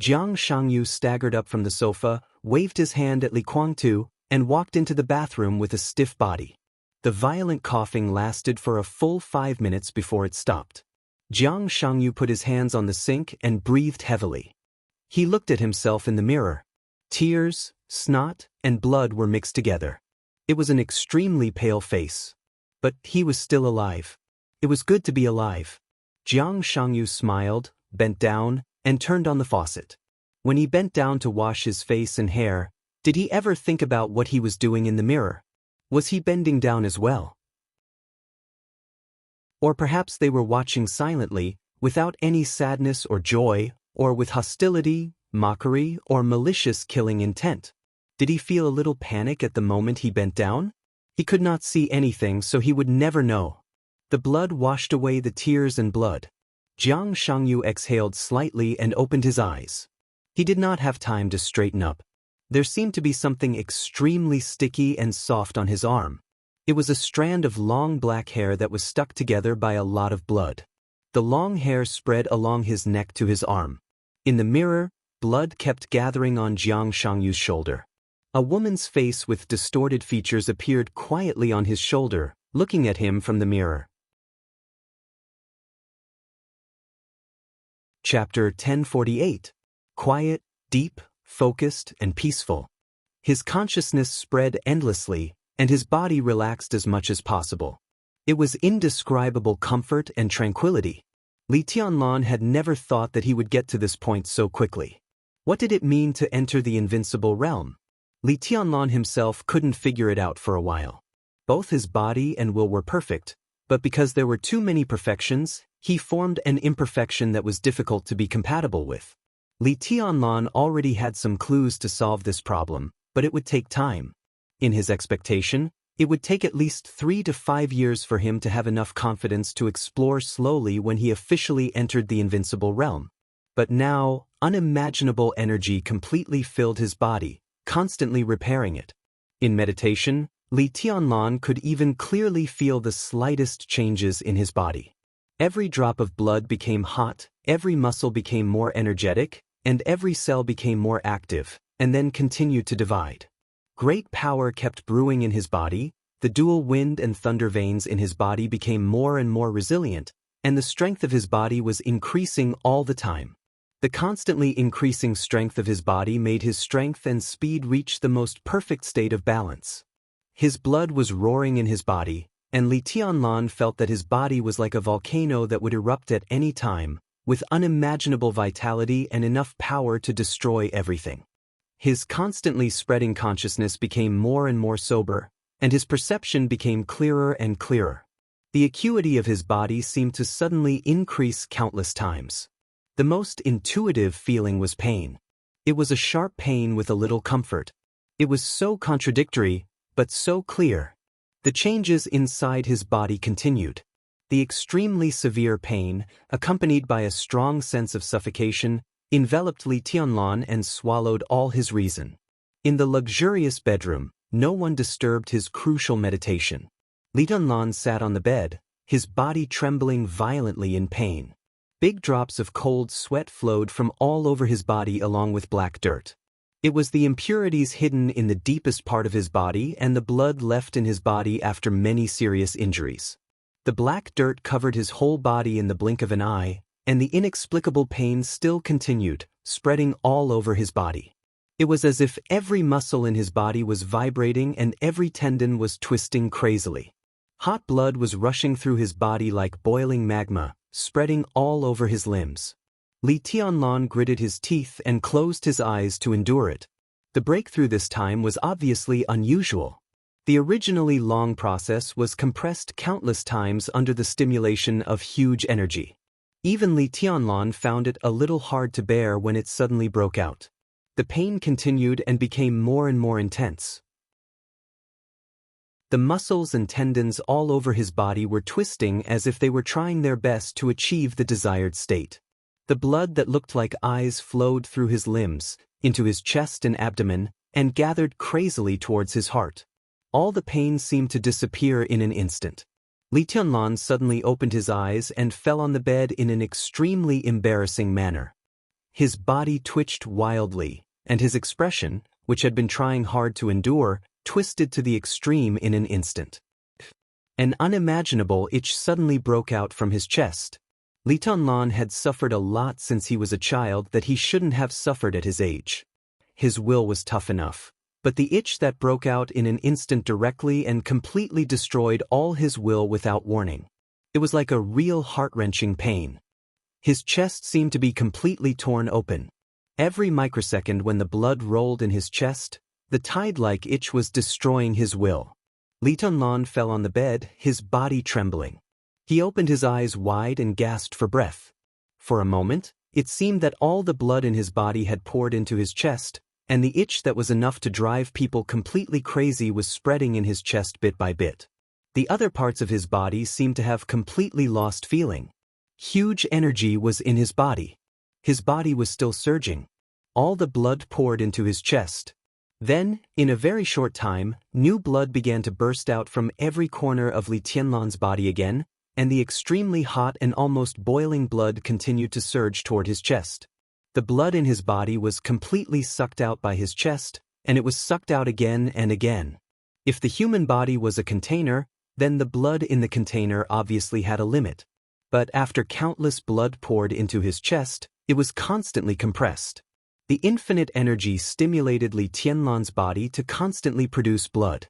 Jiang Shangyu staggered up from the sofa, waved his hand at Li Kuangtu, and walked into the bathroom with a stiff body. The violent coughing lasted for a full 5 minutes before it stopped. Jiang Shangyu put his hands on the sink and breathed heavily. He looked at himself in the mirror. Tears, snot, and blood were mixed together. It was an extremely pale face. But he was still alive. It was good to be alive. Jiang Shangyu smiled, bent down, and turned on the faucet. When he bent down to wash his face and hair, did he ever think about what he was doing in the mirror? Was he bending down as well? Or perhaps they were watching silently, without any sadness or joy, or with hostility, mockery, or malicious killing intent. Did he feel a little panic at the moment he bent down? He could not see anything, so he would never know. The blood washed away the tears and blood. Jiang Shangyu exhaled slightly and opened his eyes. He did not have time to straighten up. There seemed to be something extremely sticky and soft on his arm. It was a strand of long black hair that was stuck together by a lot of blood. The long hair spread along his neck to his arm. In the mirror, blood kept gathering on Jiang Shangyu's shoulder. A woman's face with distorted features appeared quietly on his shoulder, looking at him from the mirror. Chapter 1048. Quiet, deep, focused, and peaceful. His consciousness spread endlessly, and his body relaxed as much as possible. It was indescribable comfort and tranquility. Li Tianlan had never thought that he would get to this point so quickly. What did it mean to enter the invincible realm? Li Tianlan himself couldn't figure it out for a while. Both his body and will were perfect, but because there were too many perfections, he formed an imperfection that was difficult to be compatible with. Li Tianlan already had some clues to solve this problem, but it would take time. In his expectation, it would take at least 3 to 5 years for him to have enough confidence to explore slowly when he officially entered the invincible realm. But now, unimaginable energy completely filled his body, constantly repairing it. In meditation, Li Tianlan could even clearly feel the slightest changes in his body. Every drop of blood became hot, every muscle became more energetic, and every cell became more active, and then continued to divide. Great power kept brewing in his body, the dual wind and thunder veins in his body became more and more resilient, and the strength of his body was increasing all the time. The constantly increasing strength of his body made his strength and speed reach the most perfect state of balance. His blood was roaring in his body, and Li Tianlan felt that his body was like a volcano that would erupt at any time, with unimaginable vitality and enough power to destroy everything. His constantly spreading consciousness became more and more sober, and his perception became clearer and clearer. The acuity of his body seemed to suddenly increase countless times. The most intuitive feeling was pain. It was a sharp pain with a little comfort. It was so contradictory, but so clear. The changes inside his body continued. The extremely severe pain, accompanied by a strong sense of suffocation, enveloped Li Tianlan and swallowed all his reason. In the luxurious bedroom, no one disturbed his crucial meditation. Li Tianlan sat on the bed, his body trembling violently in pain. Big drops of cold sweat flowed from all over his body along with black dirt. It was the impurities hidden in the deepest part of his body and the blood left in his body after many serious injuries. The black dirt covered his whole body in the blink of an eye, and the inexplicable pain still continued, spreading all over his body. It was as if every muscle in his body was vibrating and every tendon was twisting crazily. Hot blood was rushing through his body like boiling magma, spreading all over his limbs. Li Tianlan gritted his teeth and closed his eyes to endure it. The breakthrough this time was obviously unusual. The originally long process was compressed countless times under the stimulation of huge energy. Even Li Tianlan found it a little hard to bear when it suddenly broke out. The pain continued and became more and more intense. The muscles and tendons all over his body were twisting as if they were trying their best to achieve the desired state. The blood that looked like eyes flowed through his limbs, into his chest and abdomen, and gathered crazily towards his heart. All the pain seemed to disappear in an instant. Li Tianlan suddenly opened his eyes and fell on the bed in an extremely embarrassing manner. His body twitched wildly, and his expression, which had been trying hard to endure, twisted to the extreme in an instant. An unimaginable itch suddenly broke out from his chest. Li Tianlan had suffered a lot since he was a child that he shouldn't have suffered at his age. His will was tough enough, but the itch that broke out in an instant directly and completely destroyed all his will without warning. It was like a real heart-wrenching pain. His chest seemed to be completely torn open. Every microsecond when the blood rolled in his chest, the tide-like itch was destroying his will. Li Tianlan fell on the bed, his body trembling. He opened his eyes wide and gasped for breath. For a moment, it seemed that all the blood in his body had poured into his chest, and the itch that was enough to drive people completely crazy was spreading in his chest bit by bit. The other parts of his body seemed to have completely lost feeling. Huge energy was in his body. His body was still surging. All the blood poured into his chest. Then, in a very short time, new blood began to burst out from every corner of Li Tianlan's body again, and the extremely hot and almost boiling blood continued to surge toward his chest. The blood in his body was completely sucked out by his chest, and it was sucked out again and again. If the human body was a container, then the blood in the container obviously had a limit. But after countless blood poured into his chest, it was constantly compressed. The infinite energy stimulated Li Tianlan's body to constantly produce blood.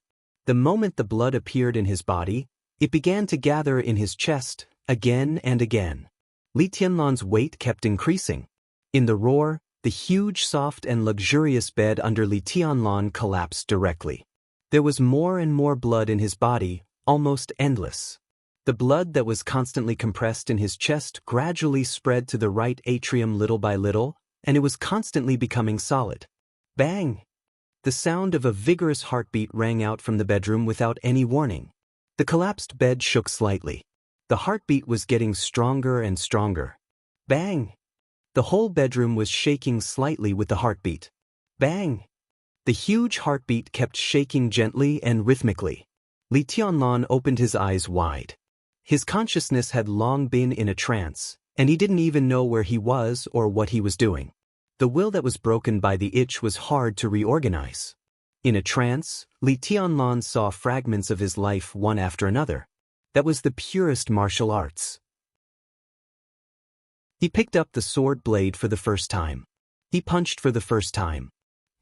The moment the blood appeared in his body, it began to gather in his chest, again and again. Li Tianlan's weight kept increasing. In the roar, the huge, soft and luxurious bed under Li Tianlan collapsed directly. There was more and more blood in his body, almost endless. The blood that was constantly compressed in his chest gradually spread to the right atrium little by little, and it was constantly becoming solid. Bang! The sound of a vigorous heartbeat rang out from the bedroom without any warning. The collapsed bed shook slightly. The heartbeat was getting stronger and stronger. Bang! The whole bedroom was shaking slightly with the heartbeat. Bang! The huge heartbeat kept shaking gently and rhythmically. Li Tianlan opened his eyes wide. His consciousness had long been in a trance, and he didn't even know where he was or what he was doing. The will that was broken by the itch was hard to reorganize. In a trance, Li Tianlan saw fragments of his life one after another. That was the purest martial arts. He picked up the sword blade for the first time. He punched for the first time.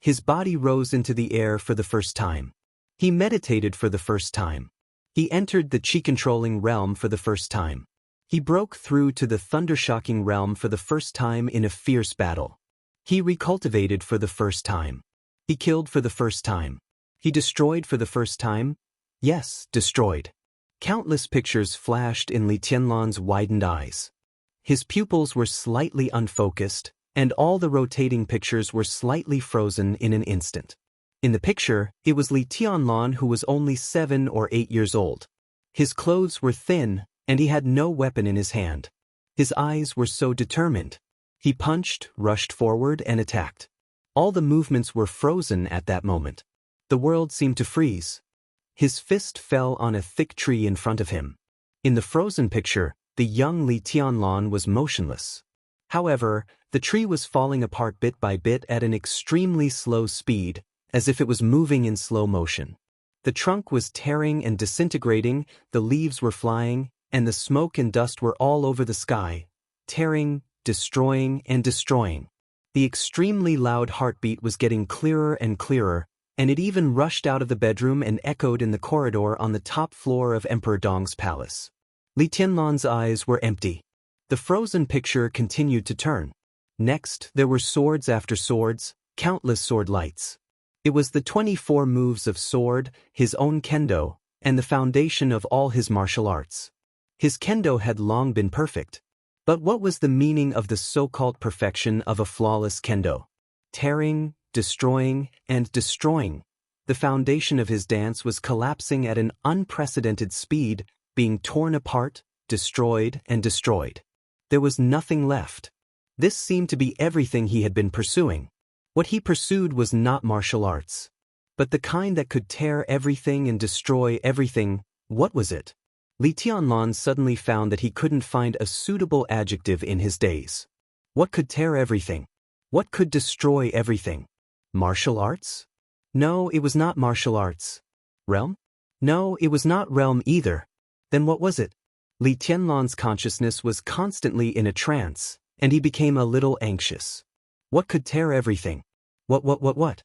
His body rose into the air for the first time. He meditated for the first time. He entered the chi-controlling realm for the first time. He broke through to the thunder-shocking realm for the first time in a fierce battle. He recultivated for the first time. He killed for the first time. He destroyed for the first time. Yes, destroyed. Countless pictures flashed in Li Tianlan's widened eyes. His pupils were slightly unfocused, and all the rotating pictures were slightly frozen in an instant. In the picture, it was Li Tianlan who was only 7 or 8 years old. His clothes were thin, and he had no weapon in his hand. His eyes were so determined. He punched, rushed forward, and attacked. All the movements were frozen at that moment. The world seemed to freeze. His fist fell on a thick tree in front of him. In the frozen picture, the young Li Tianlan was motionless. However, the tree was falling apart bit by bit at an extremely slow speed, as if it was moving in slow motion. The trunk was tearing and disintegrating, the leaves were flying, and the smoke and dust were all over the sky, tearing, destroying, and destroying. The extremely loud heartbeat was getting clearer and clearer, and it even rushed out of the bedroom and echoed in the corridor on the top floor of Emperor Dong's palace. Li Tianlan's eyes were empty. The frozen picture continued to turn. Next, there were swords after swords, countless sword lights. It was the 24 moves of sword, his own kendo, and the foundation of all his martial arts. His kendo had long been perfect. But what was the meaning of the so-called perfection of a flawless kendo? Tearing, destroying, and destroying. The foundation of his dance was collapsing at an unprecedented speed, being torn apart, destroyed, and destroyed. There was nothing left. This seemed to be everything he had been pursuing. What he pursued was not martial arts. But the kind that could tear everything and destroy everything, what was it? Li Tianlan suddenly found that he couldn't find a suitable adjective in his days. What could tear everything? What could destroy everything? Martial arts? No, it was not martial arts. Realm? No, it was not realm either. Then what was it? Li Tianlan's consciousness was constantly in a trance, and he became a little anxious. What could tear everything? What?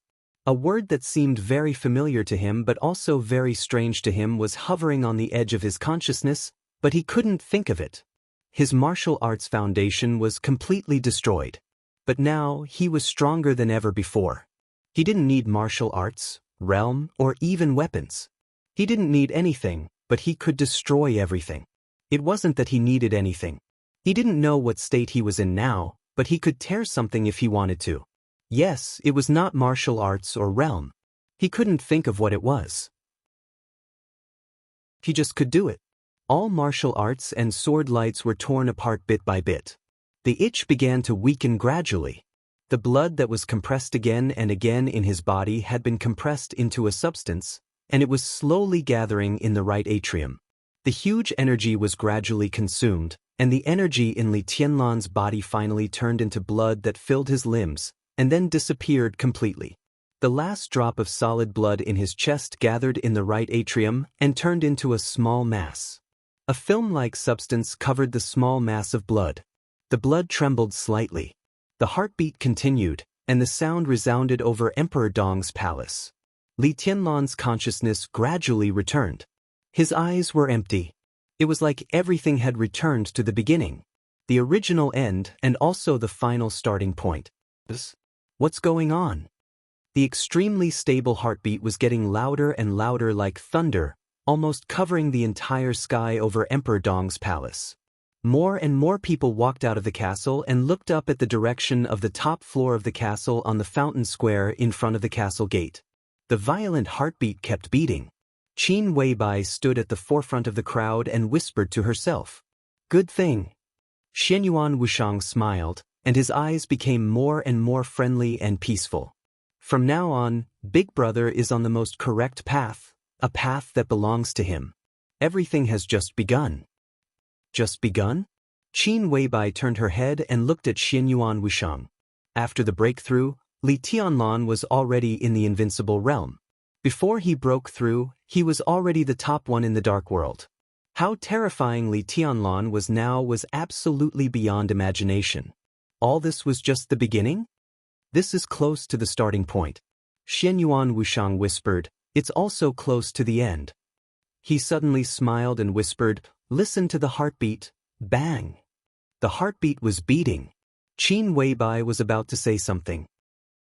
A word that seemed very familiar to him but also very strange to him was hovering on the edge of his consciousness, but he couldn't think of it. His martial arts foundation was completely destroyed. But now he was stronger than ever before. He didn't need martial arts, realm, or even weapons. He didn't need anything, but he could destroy everything. It wasn't that he needed anything. He didn't know what state he was in now, but he could tear something if he wanted to. Yes, it was not martial arts or realm. He couldn't think of what it was. He just could do it. All martial arts and sword lights were torn apart bit by bit. The itch began to weaken gradually. The blood that was compressed again and again in his body had been compressed into a substance, and it was slowly gathering in the right atrium. The huge energy was gradually consumed, and the energy in Li Tianlan's body finally turned into blood that filled his limbs, and then disappeared completely. The last drop of solid blood in his chest gathered in the right atrium and turned into a small mass. A film-like substance covered the small mass of blood. The blood trembled slightly. The heartbeat continued, and the sound resounded over Emperor Dong's palace. Li Tianlan's consciousness gradually returned. His eyes were empty. It was like everything had returned to the beginning, the original end and also the final starting point. What's going on? The extremely stable heartbeat was getting louder and louder like thunder, almost covering the entire sky over Emperor Dong's palace. More and more people walked out of the castle and looked up at the direction of the top floor of the castle on the fountain square in front of the castle gate. The violent heartbeat kept beating. Qin Weibai stood at the forefront of the crowd and whispered to herself, "Good thing." Xianyuan Wuxiang smiled, and his eyes became more and more friendly and peaceful. From now on, Big Brother is on the most correct path, a path that belongs to him. Everything has just begun. Just begun? Qin Weibai turned her head and looked at Xianyuan Wuxiang. After the breakthrough, Li Tianlan was already in the invincible realm. Before he broke through, he was already the top one in the dark world. How terrifying Li Tianlan was now was absolutely beyond imagination. All this was just the beginning? This is close to the starting point. Xianyuan Wuxiang whispered, "It's also close to the end." He suddenly smiled and whispered, "Listen to the heartbeat." Bang! The heartbeat was beating. Qin Weibai was about to say something.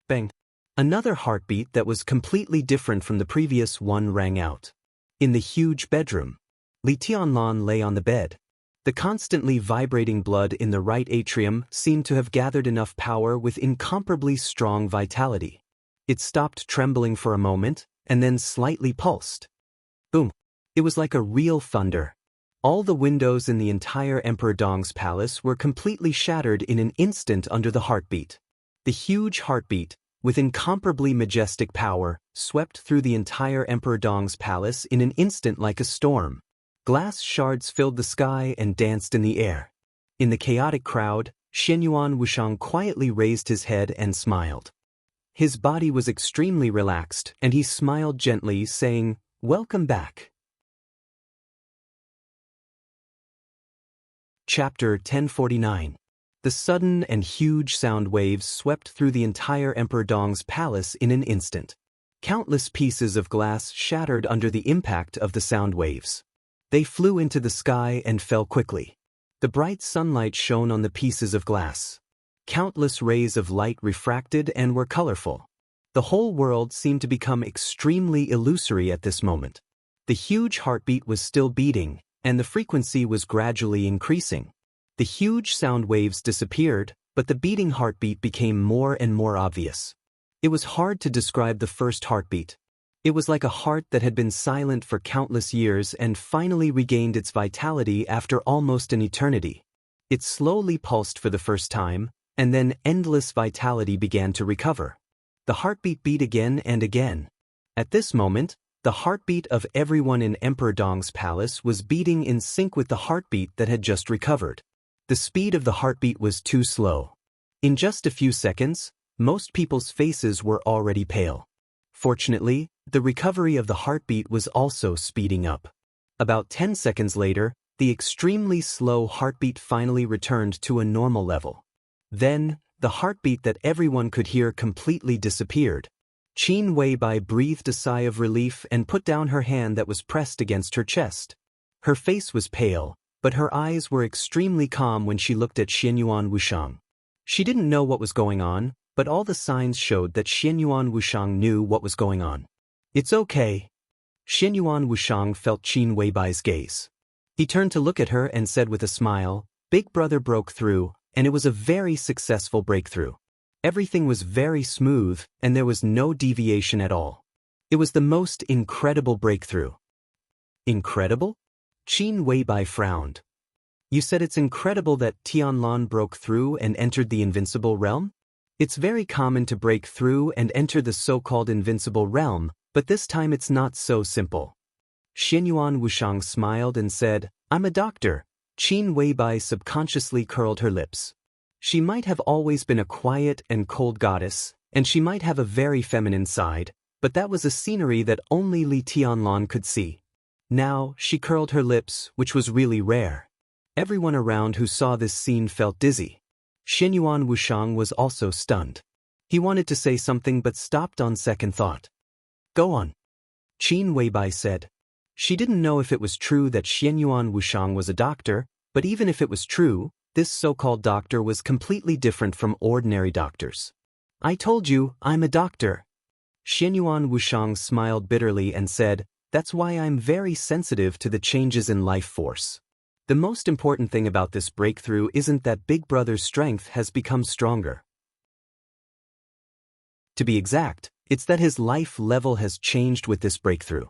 Bang! Another heartbeat that was completely different from the previous one rang out. In the huge bedroom, Li Tianlan lay on the bed. The constantly vibrating blood in the right atrium seemed to have gathered enough power with incomparably strong vitality. It stopped trembling for a moment, and then slightly pulsed. Boom! It was like a real thunder. All the windows in the entire Emperor Dong's palace were completely shattered in an instant under the heartbeat. The huge heartbeat, with incomparably majestic power, swept through the entire Emperor Dong's palace in an instant like a storm. Glass shards filled the sky and danced in the air. In the chaotic crowd, Xianyuan Wuxiang quietly raised his head and smiled. His body was extremely relaxed, and he smiled gently, saying, "Welcome back." Chapter 1049. The sudden and huge sound waves swept through the entire Emperor Dong's palace in an instant. Countless pieces of glass shattered under the impact of the sound waves. They flew into the sky and fell quickly. The bright sunlight shone on the pieces of glass. Countless rays of light refracted and were colorful. The whole world seemed to become extremely illusory at this moment. The huge heartbeat was still beating, and the frequency was gradually increasing. The huge sound waves disappeared, but the beating heartbeat became more and more obvious. It was hard to describe the first heartbeat. It was like a heart that had been silent for countless years and finally regained its vitality after almost an eternity. It slowly pulsed for the first time, and then endless vitality began to recover. The heartbeat beat again and again. At this moment, the heartbeat of everyone in Emperor Dong's palace was beating in sync with the heartbeat that had just recovered. The speed of the heartbeat was too slow. In just a few seconds, most people's faces were already pale. Fortunately, the recovery of the heartbeat was also speeding up. About 10 seconds later, the extremely slow heartbeat finally returned to a normal level. Then, the heartbeat that everyone could hear completely disappeared. Qin Weibai breathed a sigh of relief and put down her hand that was pressed against her chest. Her face was pale, but her eyes were extremely calm when she looked at Xianyuan Wuxiang. She didn't know what was going on, but all the signs showed that Xianyuan Wuxiang knew what was going on. "It's okay." Xianyuan Wuxiang felt Qin Weibai's gaze. He turned to look at her and said with a smile, "Big Brother broke through, and it was a very successful breakthrough. Everything was very smooth, and there was no deviation at all. It was the most incredible breakthrough." Incredible? Qin Weibai frowned. "You said it's incredible that Tianlan broke through and entered the invincible realm?" It's very common to break through and enter the so-called invincible realm, but this time it's not so simple. Xianyuan Wushang smiled and said, I'm a doctor. Qin Weibai subconsciously curled her lips. She might have always been a quiet and cold goddess, and she might have a very feminine side, but that was a scenery that only Li Tianlan could see. Now, she curled her lips, which was really rare. Everyone around who saw this scene felt dizzy. Xianyuan Wushang was also stunned. He wanted to say something but stopped on second thought. Go on. Qin Weibai said. She didn't know if it was true that Xianyuan Wushang was a doctor, but even if it was true, this so-called doctor was completely different from ordinary doctors. I told you, I'm a doctor. Xianyuan Wushang smiled bitterly and said, that's why I'm very sensitive to the changes in life force. The most important thing about this breakthrough isn't that Big Brother's strength has become stronger. To be exact, it's that his life level has changed with this breakthrough.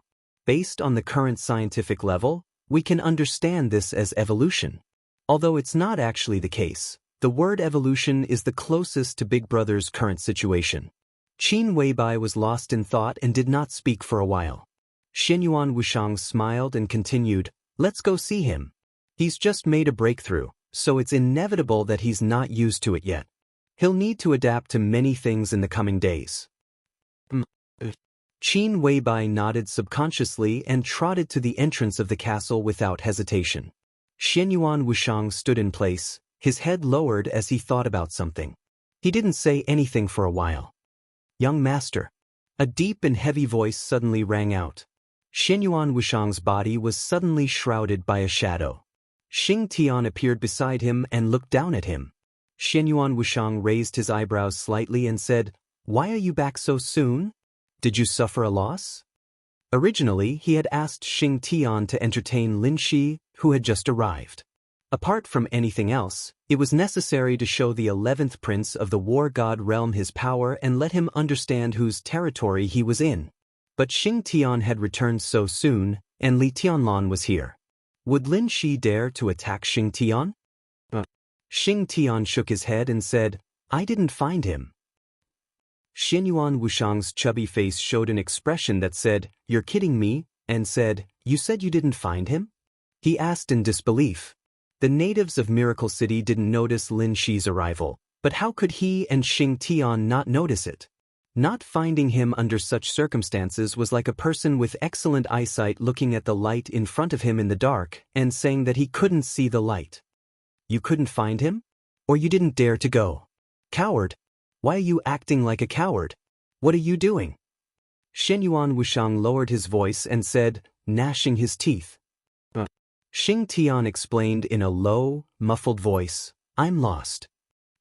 Based on the current scientific level, we can understand this as evolution. Although it's not actually the case, the word evolution is the closest to Big Brother's current situation. Qin Weibai was lost in thought and did not speak for a while. Xianyuan Wushang smiled and continued, let's go see him. He's just made a breakthrough, so it's inevitable that he's not used to it yet. He'll need to adapt to many things in the coming days. Qin Weibai nodded subconsciously and trotted to the entrance of the castle without hesitation. Xianyuan Wushang stood in place, his head lowered as he thought about something. He didn't say anything for a while. Young master. A deep and heavy voice suddenly rang out. Xianyuan Wushang's body was suddenly shrouded by a shadow. Xing Tian appeared beside him and looked down at him. Xianyuan Wushang raised his eyebrows slightly and said, Why are you back so soon? Did you suffer a loss? Originally, he had asked Xing Tian to entertain Lin Shi, who had just arrived. Apart from anything else, it was necessary to show the 11th prince of the war god realm his power and let him understand whose territory he was in. But Xing Tian had returned so soon, and Li Tianlan was here. Would Lin Shi dare to attack Xing Tian? Xing Tian shook his head and said, I didn't find him. Xianyuan Wushang's chubby face showed an expression that said, You're kidding me, and said, You said you didn't find him? He asked in disbelief. The natives of Miracle City didn't notice Lin Shi's arrival, but how could he and Xing Tian not notice it? Not finding him under such circumstances was like a person with excellent eyesight looking at the light in front of him in the dark and saying that he couldn't see the light. You couldn't find him? Or you didn't dare to go? Coward! Why are you acting like a coward? What are you doing? Xianyuan Wushang lowered his voice and said, gnashing his teeth. Xing Tian explained in a low, muffled voice, I'm lost.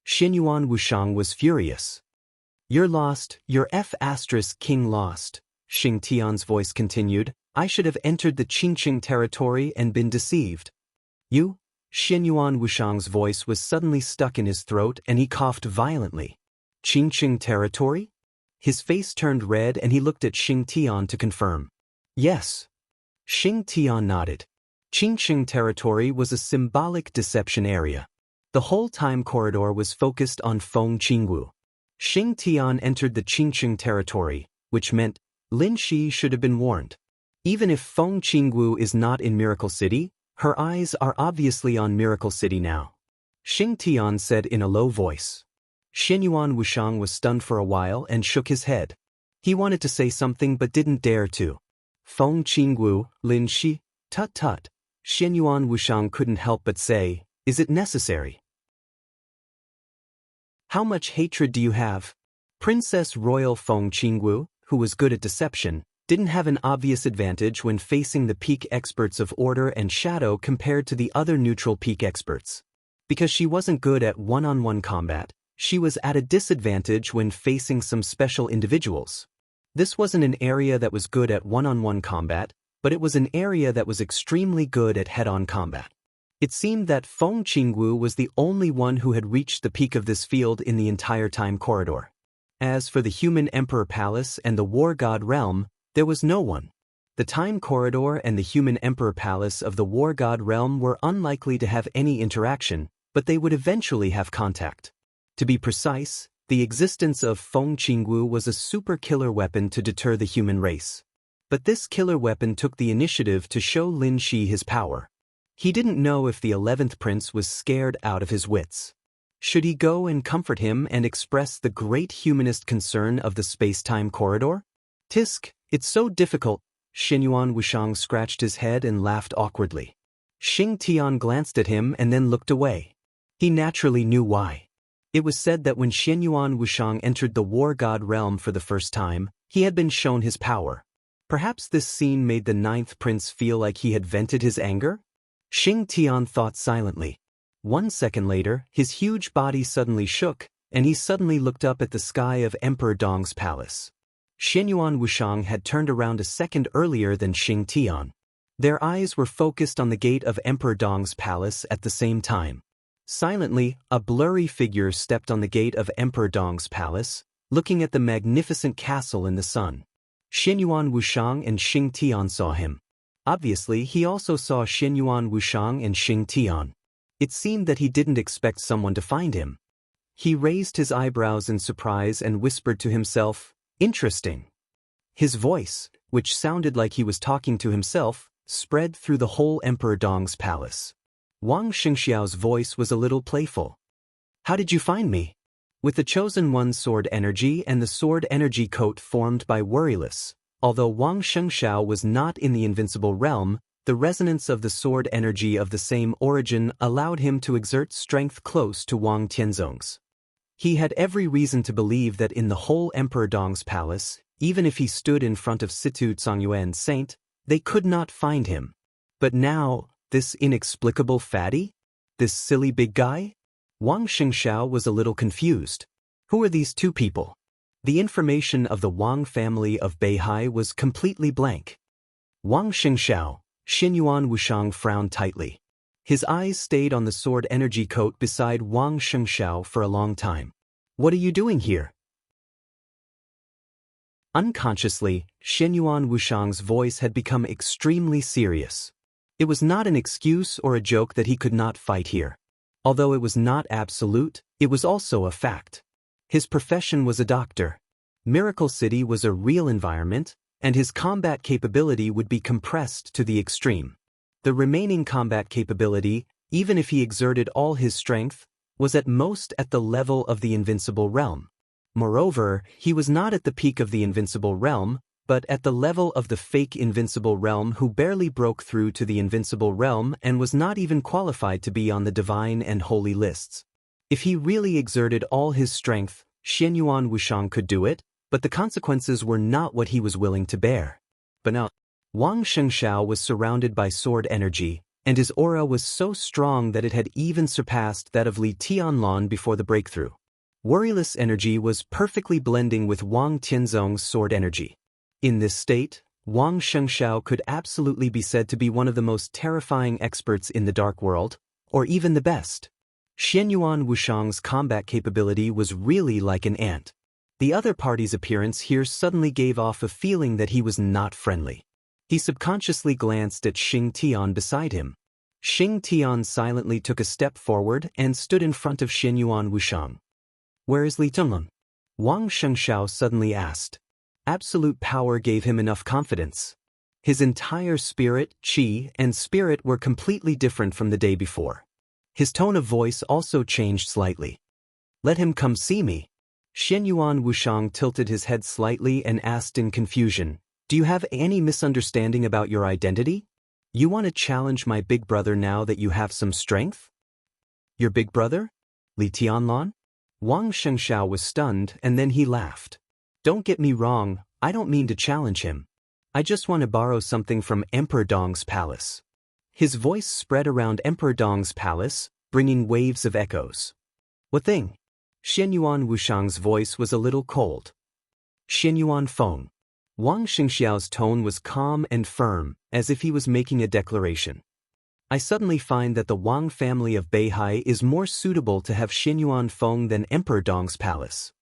Xianyuan Wushang was furious. You're lost, you're King lost. Xing Tian's voice continued, I should have entered the Qingqing territory and been deceived. You? Xianyuan Wushang's voice was suddenly stuck in his throat and he coughed violently. Qingqing territory? His face turned red and he looked at Xing Tian to confirm. Yes. Xing Tian nodded. Qingqing territory was a symbolic deception area. The whole time corridor was focused on Feng Qingwu. Xing Tian entered the Qingqing territory, which meant Lin Shi should have been warned. Even if Feng Qingwu is not in Miracle City, her eyes are obviously on Miracle City now. Xing Tian said in a low voice. Xianyuan Wushang was stunned for a while and shook his head. He wanted to say something but didn't dare to. Feng Qingwu, Lin Shi, tut. Xianyuan Wushang couldn't help but say, is it necessary? How much hatred do you have? Princess Royal Feng Qingwu, who was good at deception, didn't have an obvious advantage when facing the peak experts of Order and Shadow compared to the other neutral peak experts. Because she wasn't good at one-on-one combat, she was at a disadvantage when facing some special individuals. This wasn't an area that was good at one-on-one combat, but it was an area that was extremely good at head-on combat. It seemed that Feng Qingwu was the only one who had reached the peak of this field in the entire time corridor. As for the Human Emperor Palace and the War God Realm, there was no one. The Time Corridor and the Human Emperor Palace of the War God Realm were unlikely to have any interaction, but they would eventually have contact. To be precise, The existence of Feng Qingwu was a super killer weapon to deter the human race. But this killer weapon took the initiative to show Lin Shi his power. He didn't know if the 11th prince was scared out of his wits. Should he go and comfort him and express the great humanist concern of the space-time corridor? Tisk, it's so difficult. Xinyuan Wushang scratched his head and laughed awkwardly. Xing Tian glanced at him and then looked away. He naturally knew why. It was said that when Xinyuan Wushang entered the war god realm for the first time, he had been shown his power. Perhaps this scene made the 9th prince feel like he had vented his anger? Xing Tian thought silently. 1 second later, his huge body suddenly shook, and he suddenly looked up at the sky of Emperor Dong's palace. Xinyuan Wushang had turned around a second earlier than Xing Tian. Their eyes were focused on the gate of Emperor Dong's palace at the same time. Silently, a blurry figure stepped on the gate of Emperor Dong's palace, looking at the magnificent castle in the sun. Xinyuan Wushang and Xing Tian saw him. Obviously, he also saw Xinyuan Wushang and Xing Tian. It seemed that he didn't expect someone to find him. He raised his eyebrows in surprise and whispered to himself, "Interesting." His voice, which sounded like he was talking to himself, spread through the whole Emperor Dong's palace. Wang Xianxiao's voice was a little playful. "How did you find me?" With the Chosen One's sword energy and the sword energy coat formed by Worryless, although Wang Xianxiao was not in the invincible realm, the resonance of the sword energy of the same origin allowed him to exert strength close to Wang Tianzong's. He had every reason to believe that in the whole Emperor Dong's palace, even if he stood in front of Situ Zongyuan Saint, they could not find him. But now, this inexplicable fatty? This silly big guy? Wang Xianxiao was a little confused. Who are these two people? The information of the Wang family of Beihai was completely blank. Wang Xianxiao, Xinyuan Wushang frowned tightly. His eyes stayed on the sword energy coat beside Wang Xianxiao for a long time. "What are you doing here?" Unconsciously, Xinyuan Wushang's voice had become extremely serious. It was not an excuse or a joke that he could not fight here. Although it was not absolute, it was also a fact. His profession was a doctor. Miracle City was a real environment, and his combat capability would be compressed to the extreme. The remaining combat capability, even if he exerted all his strength, was at most at the level of the invincible realm. Moreover, he was not at the peak of the invincible realm, but at the level of the fake invincible realm who barely broke through to the invincible realm and was not even qualified to be on the divine and holy lists. If he really exerted all his strength, Xinyuan Wushang could do it, but the consequences were not what he was willing to bear. But now, Wang Xianxiao was surrounded by sword energy, and his aura was so strong that it had even surpassed that of Li Tianlan before the breakthrough. Worryless energy was perfectly blending with Wang Tianzong's sword energy. In this state, Wang Xianxiao could absolutely be said to be one of the most terrifying experts in the dark world, or even the best. Xinyuan Wushang's combat capability was really like an ant. The other party's appearance here suddenly gave off a feeling that he was not friendly. He subconsciously glanced at Xing Tian beside him. Xing Tian silently took a step forward and stood in front of Xinyuan Wushang. "Where is Li Tenglan?" Wang Xianxiao suddenly asked. Absolute power gave him enough confidence. His entire spirit, qi, and spirit were completely different from the day before. His tone of voice also changed slightly. "Let him come see me." Xinyuan Wushang tilted his head slightly and asked in confusion, "Do you have any misunderstanding about your identity? You want to challenge my big brother now that you have some strength?" "Your big brother? Li Tianlan?" Wang Xianxiao was stunned and then he laughed. "Don't get me wrong, I don't mean to challenge him. I just want to borrow something from Emperor Dong's palace." His voice spread around Emperor Dong's palace, bringing waves of echoes. "What thing?" Xinyuan Wushang's voice was a little cold. "Xinyuan Feng." Wang Xianxiao's tone was calm and firm, as if he was making a declaration. "I suddenly find that the Wang family of Beihai is more suitable to have Xinyuan Feng than Emperor Dong's palace."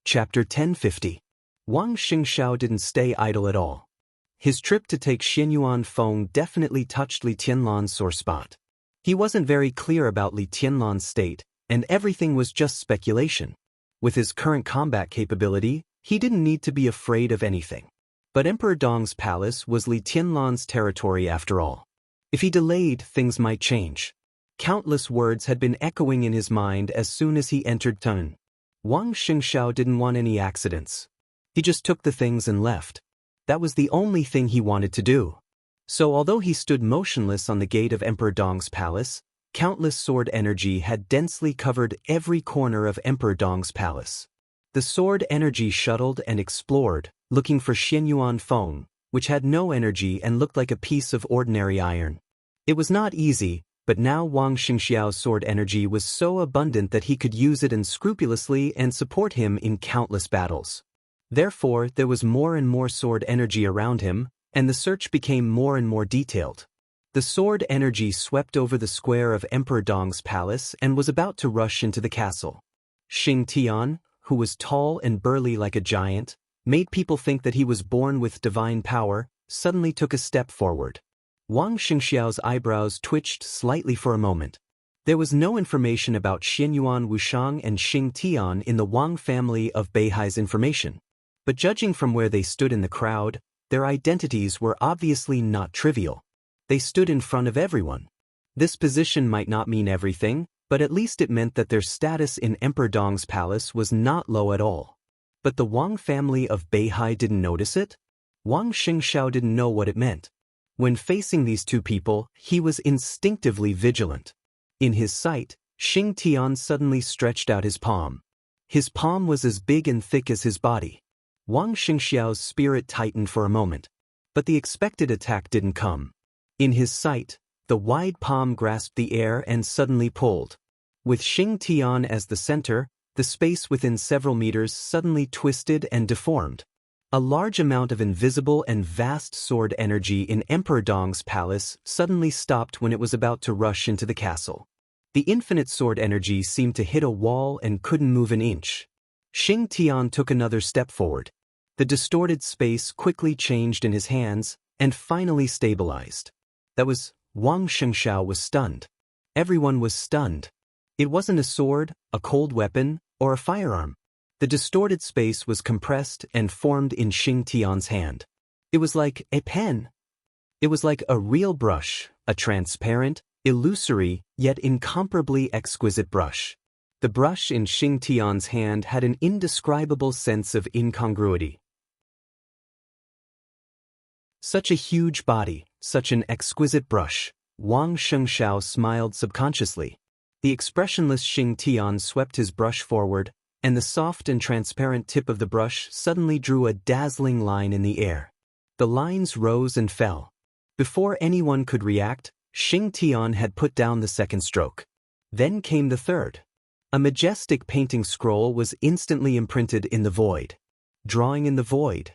Chapter 1050. Wang Xianxiao didn't stay idle at all. His trip to take Xinyuan Feng definitely touched Li Tianlan's sore spot. He wasn't very clear about Li Tianlan's state, and everything was just speculation. With his current combat capability, he didn't need to be afraid of anything. But Emperor Dong's palace was Li Tianlan's territory after all. If he delayed, things might change. Countless words had been echoing in his mind as soon as he entered Tun. Wang Xianxia didn't want any accidents. He just took the things and left. That was the only thing he wanted to do. So although he stood motionless on the gate of Emperor Dong's palace, countless sword energy had densely covered every corner of Emperor Dong's palace. The sword energy shuttled and explored, looking for Xianyuan Feng, which had no energy and looked like a piece of ordinary iron. It was not easy, but now Wang Xianxiao's sword energy was so abundant that he could use it unscrupulously and support him in countless battles. Therefore, there was more and more sword energy around him, and the search became more and more detailed. The sword energy swept over the square of Emperor Dong's palace and was about to rush into the castle. Xing Tian, who was tall and burly like a giant, made people think that he was born with divine power, suddenly took a step forward. Wang Xianxiao's eyebrows twitched slightly for a moment. There was no information about Xianyuan Wuxiang and Xing Tian in the Wang family of Beihai's information. But judging from where they stood in the crowd, their identities were obviously not trivial. They stood in front of everyone. This position might not mean everything, but at least it meant that their status in Emperor Dong's palace was not low at all. But the Wang family of Beihai didn't notice it? Wang Xianxiao didn't know what it meant. When facing these two people, he was instinctively vigilant. In his sight, Xing Tian suddenly stretched out his palm. His palm was as big and thick as his body. Wang Xianxiao's spirit tightened for a moment. But the expected attack didn't come. In his sight, the wide palm grasped the air and suddenly pulled. With Xing Tian as the center, the space within several meters suddenly twisted and deformed. A large amount of invisible and vast sword energy in Emperor Dong's palace suddenly stopped when it was about to rush into the castle. The infinite sword energy seemed to hit a wall and couldn't move an inch. Xing Tian took another step forward. The distorted space quickly changed in his hands and finally stabilized. Wang Xianxiao was stunned. Everyone was stunned. It wasn't a sword, a cold weapon, or a firearm. The distorted space was compressed and formed in Xing Tian's hand. It was like a pen. It was like a real brush, a transparent, illusory, yet incomparably exquisite brush. The brush in Xing Tian's hand had an indescribable sense of incongruity. Such a huge body, such an exquisite brush. Wang Xianxiao smiled subconsciously. The expressionless Xing Tian swept his brush forward, and the soft and transparent tip of the brush suddenly drew a dazzling line in the air. The lines rose and fell. Before anyone could react, Xing Tian had put down the second stroke. Then came the third. A majestic painting scroll was instantly imprinted in the void. Drawing in the void.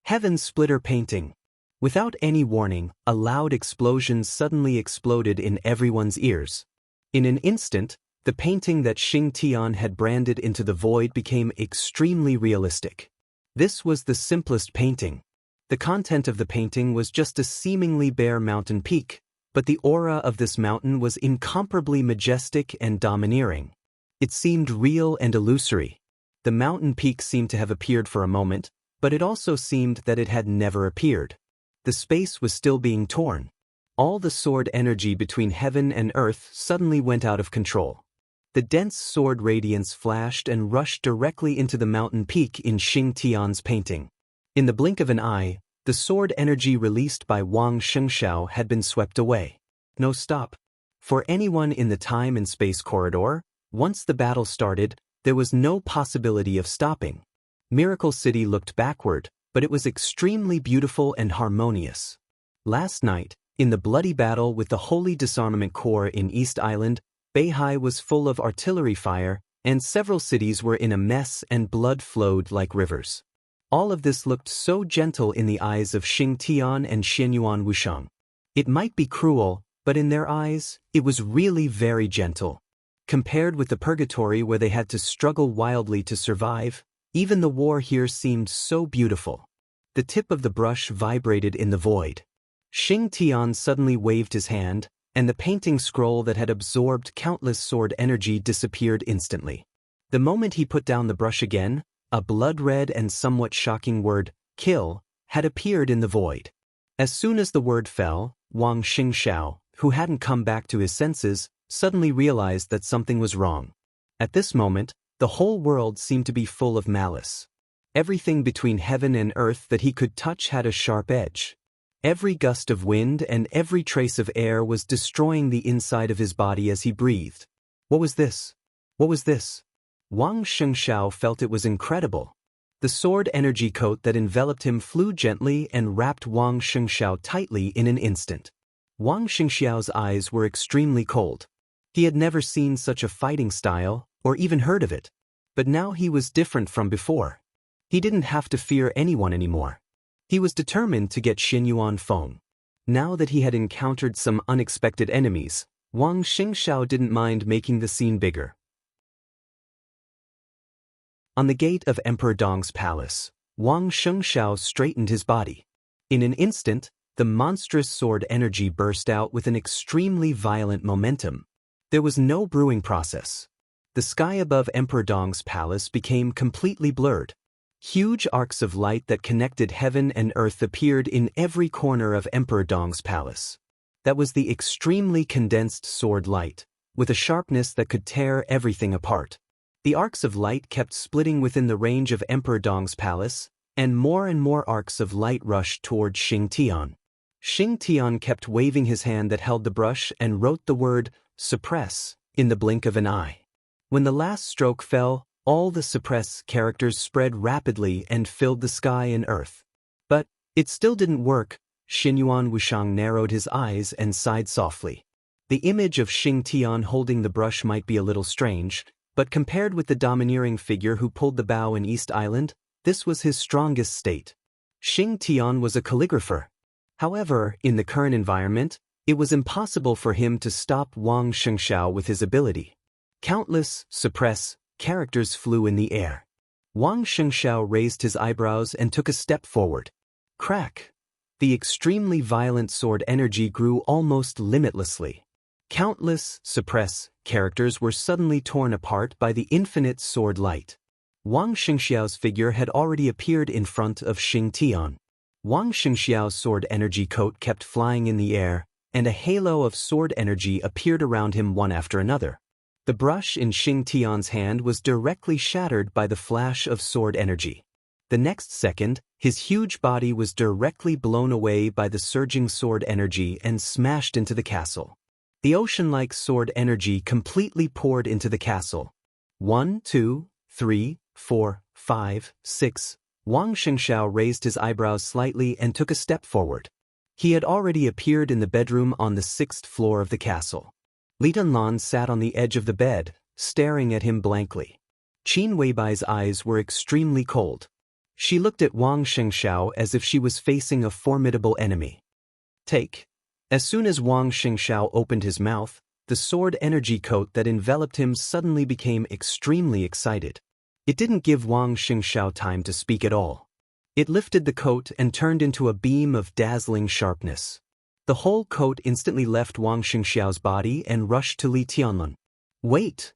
Heaven's Splitter painting. Without any warning, a loud explosion suddenly exploded in everyone's ears. In an instant, the painting that Xing Tian had branded into the void became extremely realistic. This was the simplest painting. The content of the painting was just a seemingly bare mountain peak, but the aura of this mountain was incomparably majestic and domineering. It seemed real and illusory. The mountain peak seemed to have appeared for a moment, but it also seemed that it had never appeared. The space was still being torn. All the sword energy between heaven and earth suddenly went out of control. The dense sword radiance flashed and rushed directly into the mountain peak in Xing Tian's painting. In the blink of an eye, the sword energy released by Wang Xianxiao had been swept away. No stop. For anyone in the time and space corridor, once the battle started, there was no possibility of stopping. Miracle City looked backward, but it was extremely beautiful and harmonious. Last night, in the bloody battle with the Holy Disarmament Corps in East Island, Beihai was full of artillery fire, and several cities were in a mess and blood flowed like rivers. All of this looked so gentle in the eyes of Xing Tian and Xianyuan Wuxiang. It might be cruel, but in their eyes, it was really very gentle. Compared with the purgatory where they had to struggle wildly to survive, even the war here seemed so beautiful. The tip of the brush vibrated in the void. Xing Tian suddenly waved his hand, and the painting scroll that had absorbed countless sword energy disappeared instantly. The moment he put down the brush again, a blood-red and somewhat shocking word, kill, had appeared in the void. As soon as the word fell, Wang Xianxia, who hadn't come back to his senses, suddenly realized that something was wrong. At this moment, the whole world seemed to be full of malice. Everything between heaven and earth that he could touch had a sharp edge. Every gust of wind and every trace of air was destroying the inside of his body as he breathed. What was this? What was this? Wang Xianxia felt it was incredible. The sword energy coat that enveloped him flew gently and wrapped Wang Xianxia tightly in an instant. Wang Xianxiao's eyes were extremely cold. He had never seen such a fighting style, or even heard of it. But now he was different from before. He didn't have to fear anyone anymore. He was determined to get Xinyuan Feng. Now that he had encountered some unexpected enemies, Wang Xianxia didn't mind making the scene bigger. On the gate of Emperor Dong's palace, Wang Xianxia straightened his body. In an instant, the monstrous sword energy burst out with an extremely violent momentum. There was no brewing process. The sky above Emperor Dong's palace became completely blurred. Huge arcs of light that connected heaven and earth appeared in every corner of Emperor Dong's palace. That was the extremely condensed sword light, with a sharpness that could tear everything apart. The arcs of light kept splitting within the range of Emperor Dong's palace, and more arcs of light rushed toward Xingtian. Xingtian kept waving his hand that held the brush and wrote the word, suppress, in the blink of an eye. When the last stroke fell, all the suppress characters spread rapidly and filled the sky and earth. But it still didn't work. Xinyuan Wushang narrowed his eyes and sighed softly. The image of Xingtian holding the brush might be a little strange, but compared with the domineering figure who pulled the bow in East Island, this was his strongest state. Xingtian was a calligrapher. However, in the current environment, it was impossible for him to stop Wang Xianxia with his ability. Countless suppress characters flew in the air. Wang Xianxia raised his eyebrows and took a step forward. Crack! The extremely violent sword energy grew almost limitlessly. Countless suppress characters were suddenly torn apart by the infinite sword light. Wang Xianxiao's figure had already appeared in front of Xingtian. Wang Xianxiao's sword energy coat kept flying in the air, and a halo of sword energy appeared around him one after another. The brush in Xingtian's hand was directly shattered by the flash of sword energy. The next second, his huge body was directly blown away by the surging sword energy and smashed into the castle. The ocean-like sword energy completely poured into the castle. 1, 2, 3, 4, 5, 6. Wang Xianxia raised his eyebrows slightly and took a step forward. He had already appeared in the bedroom on the 6th floor of the castle. Li Dunlan sat on the edge of the bed, staring at him blankly. Qin Weibai's eyes were extremely cold. She looked at Wang Xianxia as if she was facing a formidable enemy. Take. As soon as Wang Xianxia opened his mouth, the sword energy coat that enveloped him suddenly became extremely excited. It didn't give Wang Xianxia time to speak at all. It lifted the coat and turned into a beam of dazzling sharpness. The whole coat instantly left Wang Xianxiao's body and rushed to Li Tianlun. Wait!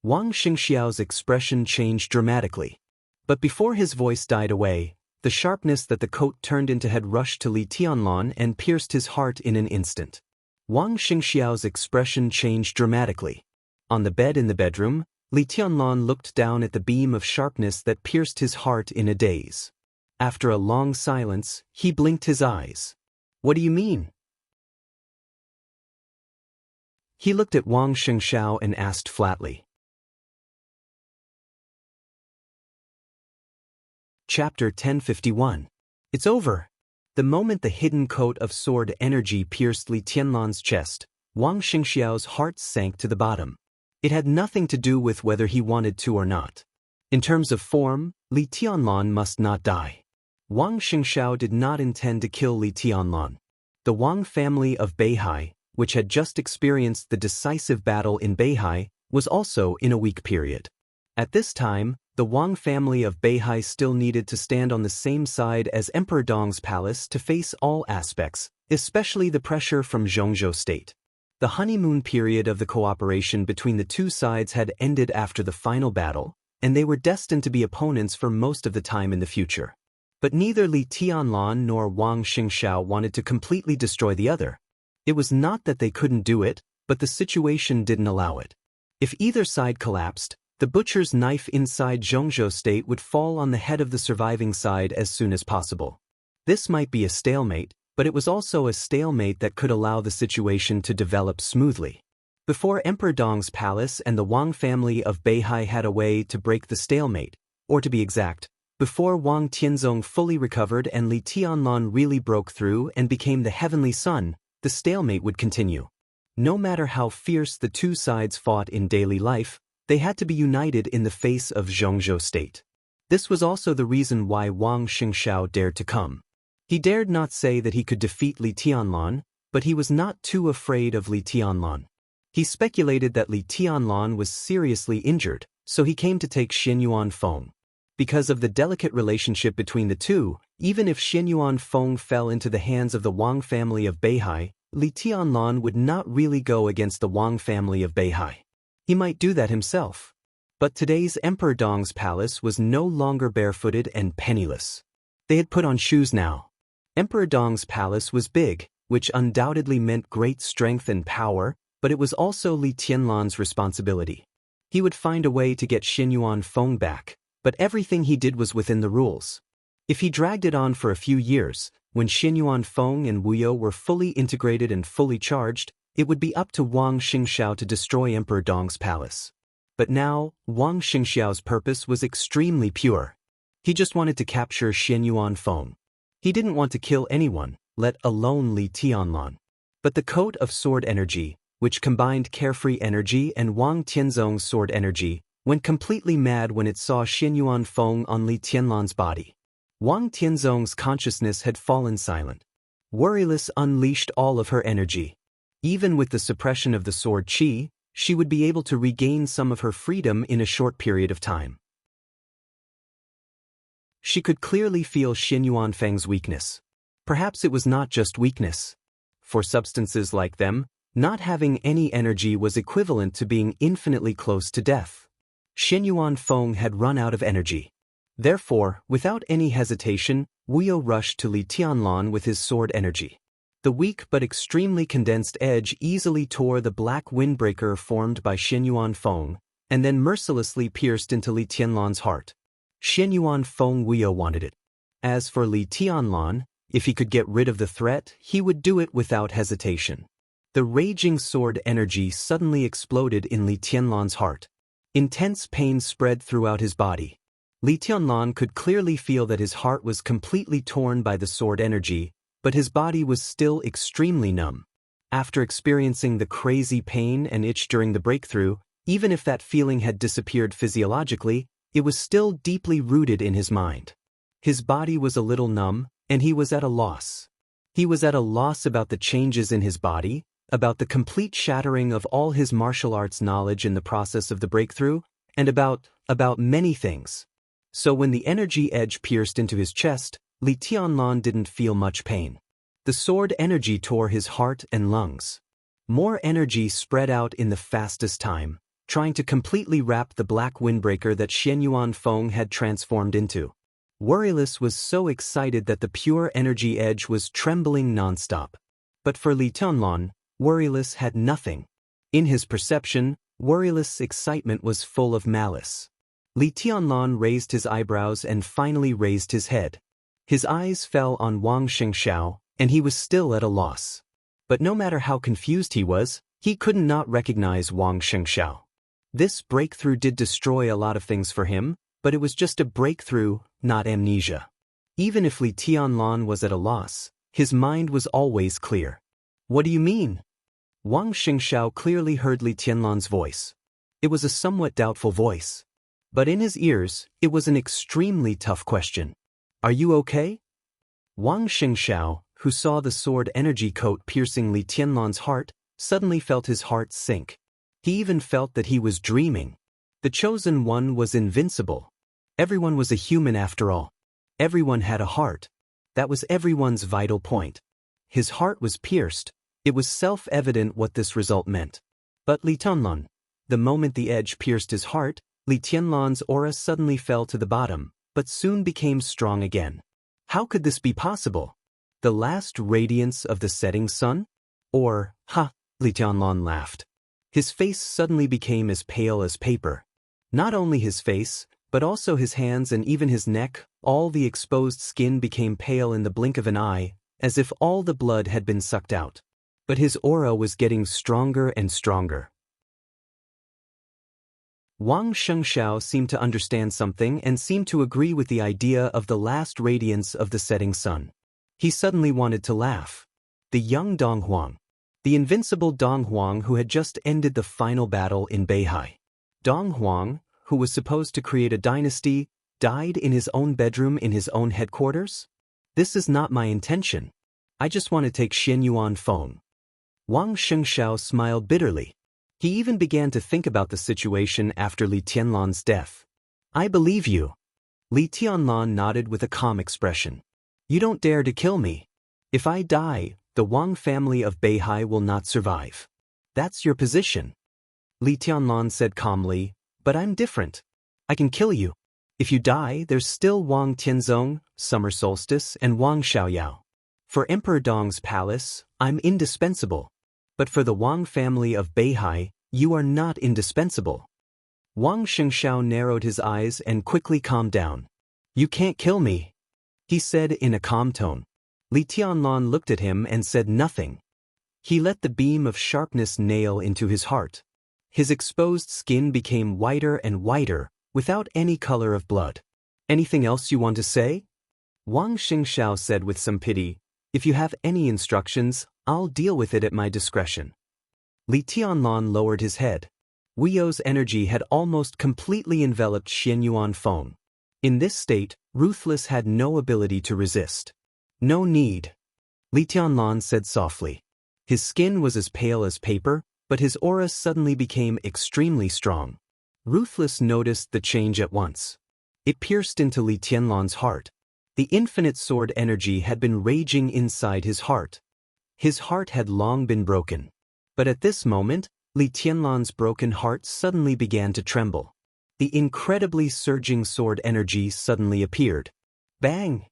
Wang Xianxiao's expression changed dramatically. But before his voice died away, the sharpness that the coat turned into had rushed to Li Tianlun and pierced his heart in an instant. Wang Xianxiao's expression changed dramatically. On the bed in the bedroom, Li Tianlun looked down at the beam of sharpness that pierced his heart in a daze. After a long silence, he blinked his eyes. What do you mean? He looked at Wang Xianxia and asked flatly. Chapter 1051. It's over. The moment the hidden coat of sword energy pierced Li Tianlan's chest, Wang Xianxiao's heart sank to the bottom. It had nothing to do with whether he wanted to or not. In terms of form, Li Tianlan must not die. Wang Xianxia did not intend to kill Li Tianlan. The Wang family of Beihai, which had just experienced the decisive battle in Beihai, was also in a weak period. At this time, the Wang family of Beihai still needed to stand on the same side as Emperor Dong's palace to face all aspects, especially the pressure from Zhongzhou state. The honeymoon period of the cooperation between the two sides had ended after the final battle, and they were destined to be opponents for most of the time in the future. But neither Li Tianlan nor Wang Xianxia wanted to completely destroy the other. It was not that they couldn't do it, but the situation didn't allow it. If either side collapsed, the butcher's knife inside Zhongzhou state would fall on the head of the surviving side as soon as possible. This might be a stalemate, but it was also a stalemate that could allow the situation to develop smoothly. Before Emperor Dong's palace and the Wang family of Beihai had a way to break the stalemate, or to be exact, before Wang Tianzong fully recovered and Li Tianlan really broke through and became the heavenly sun, the stalemate would continue. No matter how fierce the two sides fought in daily life, they had to be united in the face of Zhongzhou state. This was also the reason why Wang Xianxia dared to come. He dared not say that he could defeat Li Tianlan, but he was not too afraid of Li Tianlan. He speculated that Li Tianlan was seriously injured, so he came to take Xianyuan Feng. Because of the delicate relationship between the two, even if Xianyuan Feng fell into the hands of the Wang family of Beihai, Li Tianlan would not really go against the Wang family of Beihai. He might do that himself. But today's Emperor Dong's palace was no longer barefooted and penniless. They had put on shoes now. Emperor Dong's palace was big, which undoubtedly meant great strength and power, but it was also Li Tianlan's responsibility. He would find a way to get Xianyuan Feng back, but everything he did was within the rules. If he dragged it on for a few years, when Xianyuan Feng and Wuyo were fully integrated and fully charged, it would be up to Wang Xianxia to destroy Emperor Dong's palace. But now, Wang Xianxiao's purpose was extremely pure. He just wanted to capture Xianyuan Feng. He didn't want to kill anyone, let alone Li Tianlan. But the coat of sword energy, which combined carefree energy and Wang Tianzong's sword energy, went completely mad when it saw Xianyuan Feng on Li Tianlan's body. Wang Tianzong's consciousness had fallen silent. Worryless unleashed all of her energy. Even with the suppression of the sword qi, she would be able to regain some of her freedom in a short period of time. She could clearly feel Xianyuan Feng's weakness. Perhaps it was not just weakness. For substances like them, not having any energy was equivalent to being infinitely close to death. Xianyuan Feng had run out of energy. Therefore, without any hesitation, Wuyo rushed to Li Tianlan with his sword energy. The weak but extremely condensed edge easily tore the black windbreaker formed by Xianyuan Feng, and then mercilessly pierced into Li Tianlan's heart. Xianyuan Feng Wuyo wanted it. As for Li Tianlan, if he could get rid of the threat, he would do it without hesitation. The raging sword energy suddenly exploded in Li Tianlan's heart. Intense pain spread throughout his body. Li Tianlan could clearly feel that his heart was completely torn by the sword energy, but his body was still extremely numb. After experiencing the crazy pain and itch during the breakthrough, even if that feeling had disappeared physiologically, it was still deeply rooted in his mind. His body was a little numb, and he was at a loss. He was at a loss about the changes in his body, about the complete shattering of all his martial arts knowledge in the process of the breakthrough, and about many things. So when the energy edge pierced into his chest, Li Tianlan didn't feel much pain. The sword energy tore his heart and lungs. More energy spread out in the fastest time, trying to completely wrap the black windbreaker that Xianyuan Feng had transformed into. Worryless was so excited that the pure energy edge was trembling nonstop. But for Li Tianlan, Worryless had nothing. In his perception, Worryless' excitement was full of malice. Li Tianlan raised his eyebrows and finally raised his head. His eyes fell on Wang Xianxia, and he was still at a loss. But no matter how confused he was, he could not recognize Wang Xianxia. This breakthrough did destroy a lot of things for him, but it was just a breakthrough, not amnesia. Even if Li Tianlan was at a loss, his mind was always clear. What do you mean? Wang Xianxia clearly heard Li Tianlan's voice. It was a somewhat doubtful voice. But in his ears, it was an extremely tough question. Are you okay? Wang Xianxia, who saw the sword energy coat piercing Li Tianlan's heart, suddenly felt his heart sink. He even felt that he was dreaming. The chosen one was invincible. Everyone was a human after all. Everyone had a heart. That was everyone's vital point. His heart was pierced, It was self-evident what this result meant. But Li Tianlan, the moment the edge pierced his heart, Li Tianlan's aura suddenly fell to the bottom, but soon became strong again. How could this be possible? The last radiance of the setting sun? Or, Li Tianlan laughed. His face suddenly became as pale as paper. Not only his face, but also his hands and even his neck, all the exposed skin became pale in the blink of an eye, as if all the blood had been sucked out. But his aura was getting stronger and stronger. Wang Xianxia seemed to understand something and seemed to agree with the idea of the last radiance of the setting sun. He suddenly wanted to laugh. The young Dong Huang. The invincible Dong Huang who had just ended the final battle in Beihai. Dong Huang, who was supposed to create a dynasty, died in his own bedroom in his own headquarters? This is not my intention. I just want to take Xianyuan phone. Wang Xianxia smiled bitterly. He even began to think about the situation after Li Tianlan's death. I believe you. Li Tianlan nodded with a calm expression. You don't dare to kill me. If I die, the Wang family of Beihai will not survive. That's your position. Li Tianlan said calmly, but I'm different. I can kill you. If you die, there's still Wang Tianzong, Summer Solstice, and Wang Xiaoyao. For Emperor Dong's palace, I'm indispensable. But for the Wang family of Beihai, you are not indispensable. Wang Xianxia narrowed his eyes and quickly calmed down. You can't kill me, he said in a calm tone. Li Tianlan looked at him and said nothing. He let the beam of sharpness nail into his heart. His exposed skin became whiter and whiter, without any color of blood. Anything else you want to say? Wang Xianxia said with some pity. If you have any instructions, I'll deal with it at my discretion. Li Tianlan lowered his head. Wuyo's energy had almost completely enveloped Xianyuan phone. In this state, Ruthless had no ability to resist. No need. Li Tianlan said softly. His skin was as pale as paper, but his aura suddenly became extremely strong. Ruthless noticed the change at once. It pierced into Li Tianlan's heart. The infinite sword energy had been raging inside his heart. His heart had long been broken. But at this moment, Li Tianlan's broken heart suddenly began to tremble. The incredibly surging sword energy suddenly appeared. Bang!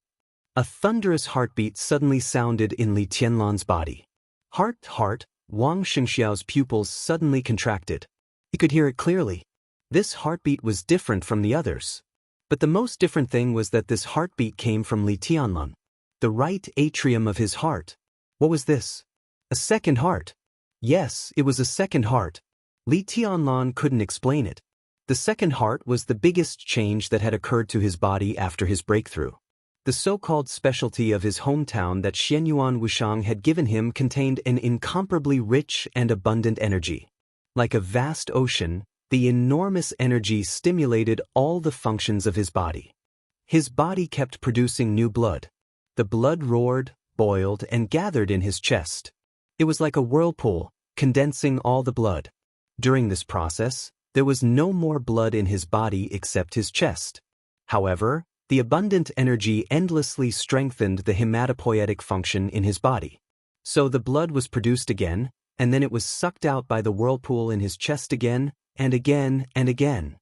A thunderous heartbeat suddenly sounded in Li Tianlan's body. Heart, Wang Xianxiao's pupils suddenly contracted. He could hear it clearly. This heartbeat was different from the others. But the most different thing was that this heartbeat came from Li Tianlan. The right atrium of his heart. What was this? A second heart. Yes, it was a second heart. Li Tianlan couldn't explain it. The second heart was the biggest change that had occurred to his body after his breakthrough. The so-called specialty of his hometown that Xianyuan Wushang had given him contained an incomparably rich and abundant energy. Like a vast ocean, the enormous energy stimulated all the functions of his body. His body kept producing new blood. The blood roared, boiled, and gathered in his chest. It was like a whirlpool, condensing all the blood. During this process, there was no more blood in his body except his chest. However, the abundant energy endlessly strengthened the hematopoietic function in his body. So the blood was produced again, and then it was sucked out by the whirlpool in his chest again, and again, and again.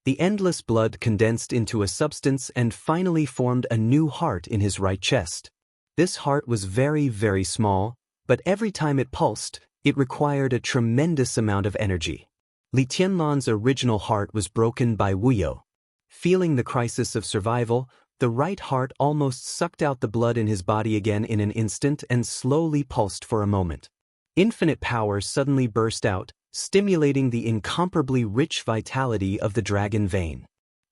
The endless blood condensed into a substance and finally formed a new heart in his right chest. This heart was very, very small, but every time it pulsed, it required a tremendous amount of energy. Li Tianlan's original heart was broken by Wuyo. Feeling the crisis of survival, the right heart almost sucked out the blood in his body again in an instant and slowly pulsed for a moment. Infinite power suddenly burst out, stimulating the incomparably rich vitality of the dragon vein.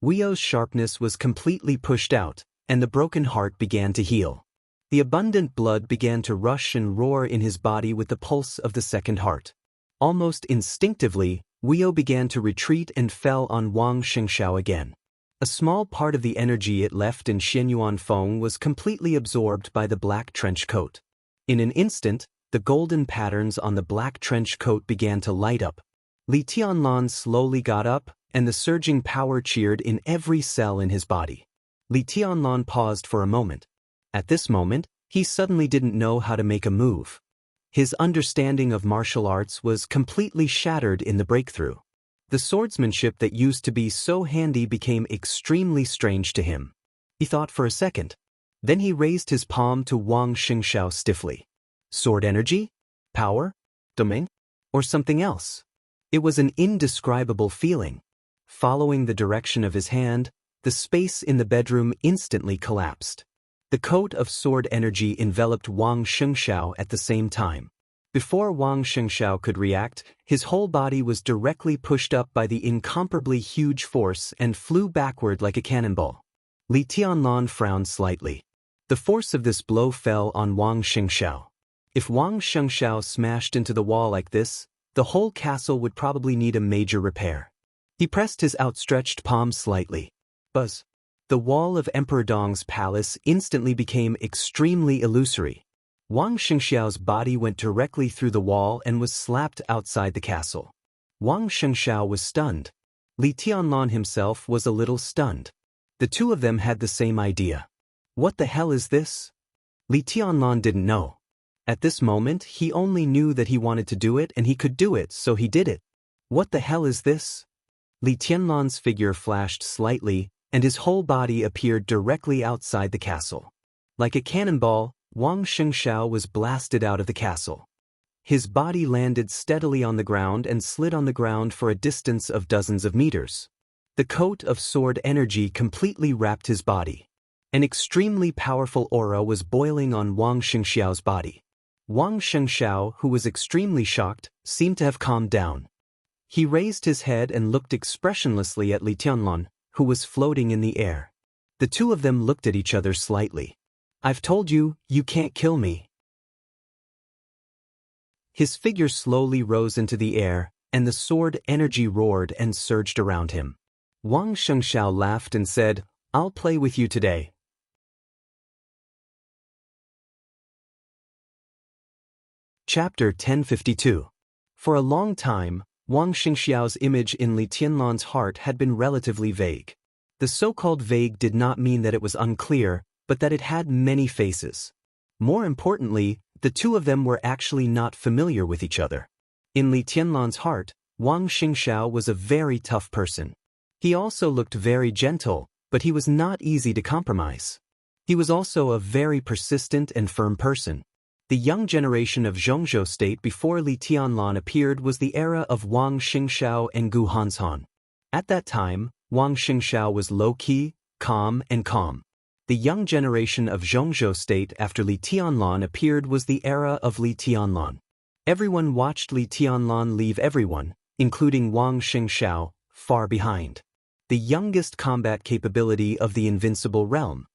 Wuyo's sharpness was completely pushed out, and the broken heart began to heal. The abundant blood began to rush and roar in his body with the pulse of the second heart. Almost instinctively, Wuyo began to retreat and fell on Wang Xianxia again. A small part of the energy it left in Xianyuan Feng was completely absorbed by the black trench coat. In an instant, the golden patterns on the black trench coat began to light up. Li Tianlan slowly got up, and the surging power cheered in every cell in his body. Li Tianlan paused for a moment. At this moment, He suddenly didn't know how to make a move. His understanding of martial arts was completely shattered in the breakthrough. The swordsmanship that used to be so handy became extremely strange to him. He thought for a second. Then he raised his palm to Wang Xianxia stiffly. Sword energy? Power? Domain? Or something else? It was an indescribable feeling. Following the direction of his hand, the space in the bedroom instantly collapsed. The coat of sword energy enveloped Wang Xianxia at the same time. Before Wang Xianxia could react, his whole body was directly pushed up by the incomparably huge force and flew backward like a cannonball. Li Tianlan frowned slightly. The force of this blow fell on Wang Xianxia. If Wang Xianxia smashed into the wall like this, the whole castle would probably need a major repair. He pressed his outstretched palm slightly. Buzz. The wall of Emperor Dong's palace instantly became extremely illusory. Wang Xianxiao's body went directly through the wall and was slapped outside the castle. Wang Xianxia was stunned. Li Tianlan himself was a little stunned. The two of them had the same idea. What the hell is this? Li Tianlan didn't know. At this moment, he only knew that he wanted to do it and he could do it, so he did it. What the hell is this? Li Tianlan's figure flashed slightly, and his whole body appeared directly outside the castle. Like a cannonball, Wang Xianxia was blasted out of the castle. His body landed steadily on the ground and slid on the ground for a distance of dozens of meters. The coat of sword energy completely wrapped his body. An extremely powerful aura was boiling on Wang Xianxiao's body. Wang Xianxia, who was extremely shocked, seemed to have calmed down. He raised his head and looked expressionlessly at Li Tianlan, who was floating in the air. The two of them looked at each other slightly. I've told you, you can't kill me. His figure slowly rose into the air, and the sword energy roared and surged around him. Wang Xianxia laughed and said, I'll play with you today. Chapter 1052. For a long time, Wang Xianxiao's image in Li Tianlan's heart had been relatively vague. The so-called vague did not mean that it was unclear, but that it had many faces. More importantly, the two of them were actually not familiar with each other. In Li Tianlan's heart, Wang Xianxia was a very tough person. He also looked very gentle, but he was not easy to compromise. He was also a very persistent and firm person. The young generation of Zhongzhou state before Li Tianlan appeared was the era of Wang Xingxiao and Gu Hanshan. At that time, Wang Xingxiao was low-key, calm, and calm. The young generation of Zhongzhou state after Li Tianlan appeared was the era of Li Tianlan. Everyone watched Li Tianlan leave everyone, including Wang Xingxiao, far behind. The youngest combat capability of the invincible realm.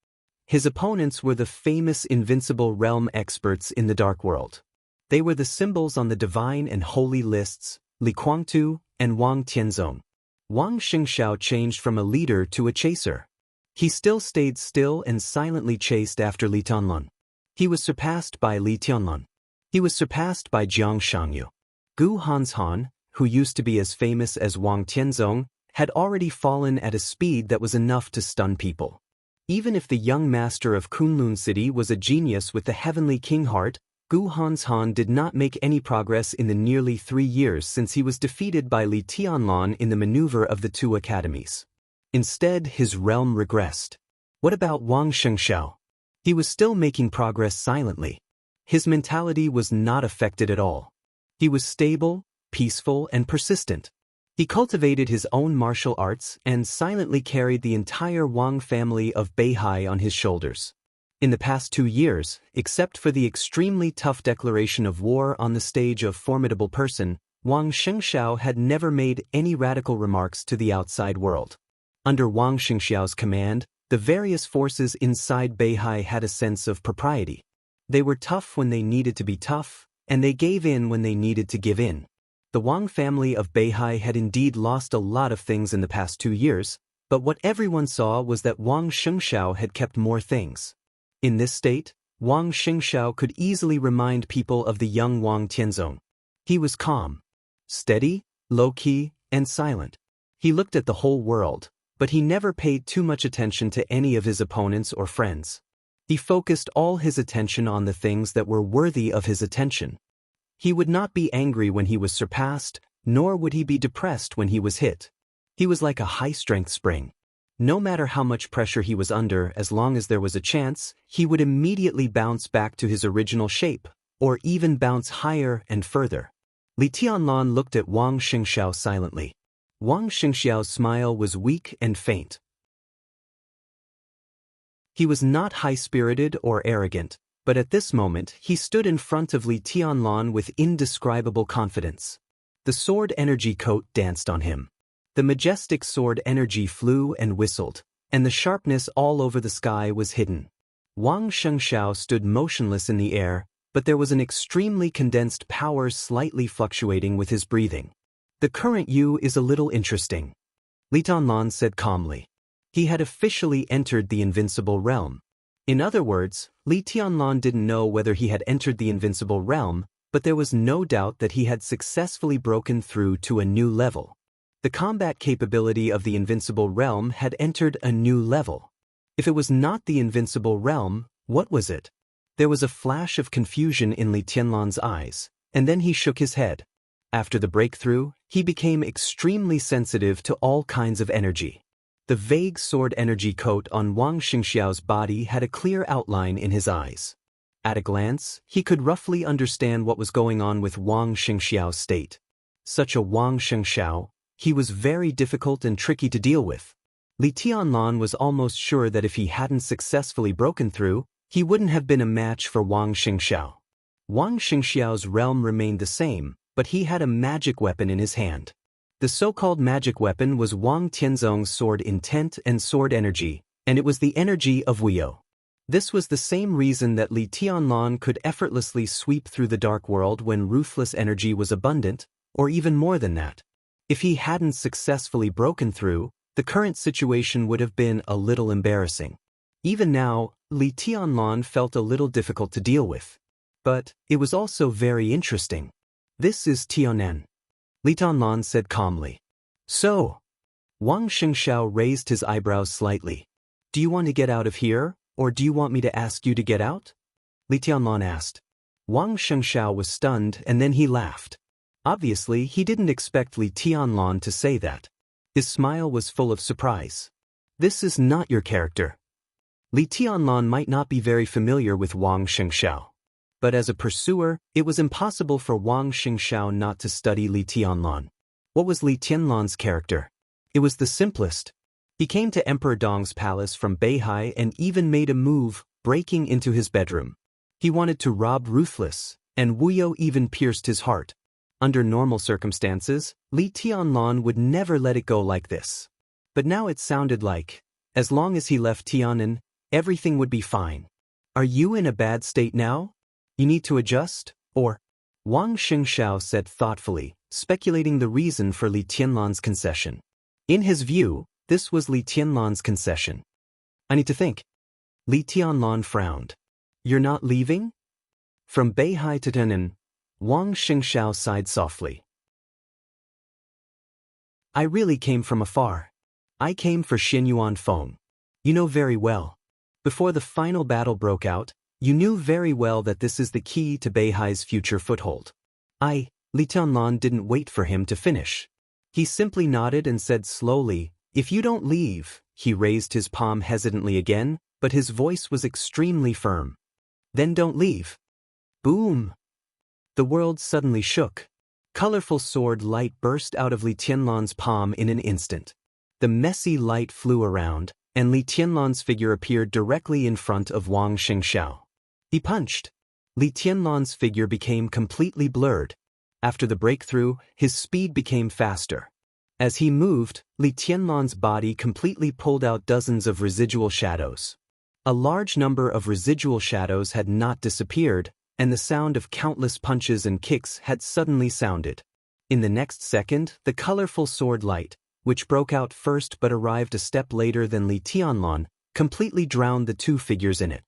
His opponents were the famous invincible realm experts in the Dark World. They were the symbols on the divine and holy lists, Li Guangtu and Wang Tianzong. Wang Xingxiao changed from a leader to a chaser. He still stayed still and silently chased after Li Tianlan. He was surpassed by Li Tianlan. He was surpassed by Jiang Shangyu. Gu Hanshan, who used to be as famous as Wang Tianzong, had already fallen at a speed that was enough to stun people. Even if the young master of Kunlun City was a genius with the heavenly king heart, Gu Hanshan did not make any progress in the nearly 3 years since he was defeated by Li Tianlan in the maneuver of the two academies. Instead, his realm regressed. What about Wang Xianxiao? He was still making progress silently. His mentality was not affected at all. He was stable, peaceful, and persistent. He cultivated his own martial arts and silently carried the entire Wang family of Beihai on his shoulders. In the past 2 years, except for the extremely tough declaration of war on the stage of Formidable Person, Wang Xianxiao had never made any radical remarks to the outside world. Under Wang Xingxiao's command, the various forces inside Beihai had a sense of propriety. They were tough when they needed to be tough, and they gave in when they needed to give in. The Wang family of Beihai had indeed lost a lot of things in the past 2 years, but what everyone saw was that Wang Xianxiao had kept more things. In this state, Wang Xingxiao could easily remind people of the young Wang Tianzong. He was calm, steady, low-key, and silent. He looked at the whole world, but he never paid too much attention to any of his opponents or friends. He focused all his attention on the things that were worthy of his attention. He would not be angry when he was surpassed, nor would he be depressed when he was hit. He was like a high-strength spring. No matter how much pressure he was under, as long as there was a chance, he would immediately bounce back to his original shape, or even bounce higher and further. Li Tianlan looked at Wang Xianxia silently. Wang Xianxia's smile was weak and faint. He was not high-spirited or arrogant, but at this moment he stood in front of Li Tianlan with indescribable confidence. The sword energy coat danced on him. The majestic sword energy flew and whistled, and the sharpness all over the sky was hidden. Wang Xianxia stood motionless in the air, but there was an extremely condensed power slightly fluctuating with his breathing. The current you is a little interesting, Li Tianlan said calmly. He had officially entered the invincible realm. In other words, Li Tianlan didn't know whether he had entered the invincible realm, but there was no doubt that he had successfully broken through to a new level. The combat capability of the invincible realm had entered a new level. If it was not the invincible realm, what was it? There was a flash of confusion in Li Tianlan's eyes, and then he shook his head. After the breakthrough, he became extremely sensitive to all kinds of energy. The vague sword energy coat on Wang Xianxia's body had a clear outline in his eyes. At a glance, he could roughly understand what was going on with Wang Xianxia's state. Such a Wang Xianxia, he was very difficult and tricky to deal with. Li Tianlan was almost sure that if he hadn't successfully broken through, he wouldn't have been a match for Wang Xianxia. Wang Xianxia's realm remained the same, but he had a magic weapon in his hand. The so-called magic weapon was Wang Tianzong's sword intent and sword energy, and it was the energy of Wuyo. This was the same reason that Li Tianlan could effortlessly sweep through the dark world when ruthless energy was abundant, or even more than that. If he hadn't successfully broken through, the current situation would have been a little embarrassing. Even now, Li Tianlan felt a little difficult to deal with. But it was also very interesting. This is Tianen, Li Tianlan said calmly. So, Wang Xianxia raised his eyebrows slightly. Do you want to get out of here, or do you want me to ask you to get out? Li Tianlan asked. Wang Xianxia was stunned and then he laughed. Obviously, he didn't expect Li Tianlan to say that. His smile was full of surprise. This is not your character. Li Tianlan might not be very familiar with Wang Xianxia. But as a pursuer, it was impossible for Wang Xianxia not to study Li Tianlan. What was Li Tianlan's character? It was the simplest. He came to Emperor Dong's palace from Beihai and even made a move, breaking into his bedroom. He wanted to rob Ruthless, and Wuyo even pierced his heart. Under normal circumstances, Li Tianlan would never let it go like this. But now it sounded like, as long as he left Tianan, everything would be fine. Are you in a bad state now? You need to adjust, or? Wang Xianxia said thoughtfully, speculating the reason for Li Tianlan's concession. In his view, this was Li Tianlan's concession. I need to think. Li Tianlan frowned. You're not leaving? From Beihai to Tianan, Wang Xianxia sighed softly. I really came from afar. I came for Xinyuan Feng. You know very well. Before the final battle broke out, you knew very well that this is the key to Beihai's future foothold. Li Tianlan didn't wait for him to finish. He simply nodded and said slowly, if you don't leave. He raised his palm hesitantly again, but his voice was extremely firm. Then don't leave. Boom! The world suddenly shook. Colorful sword light burst out of Li Tianlan's palm in an instant. The messy light flew around, and Li Tianlan's figure appeared directly in front of Wang Xianxia. He punched. Li Tianlan's figure became completely blurred. After the breakthrough, his speed became faster. As he moved, Li Tianlan's body completely pulled out dozens of residual shadows. A large number of residual shadows had not disappeared, and the sound of countless punches and kicks had suddenly sounded. In the next second, the colorful sword light, which broke out first but arrived a step later than Li Tianlan, completely drowned the two figures in it.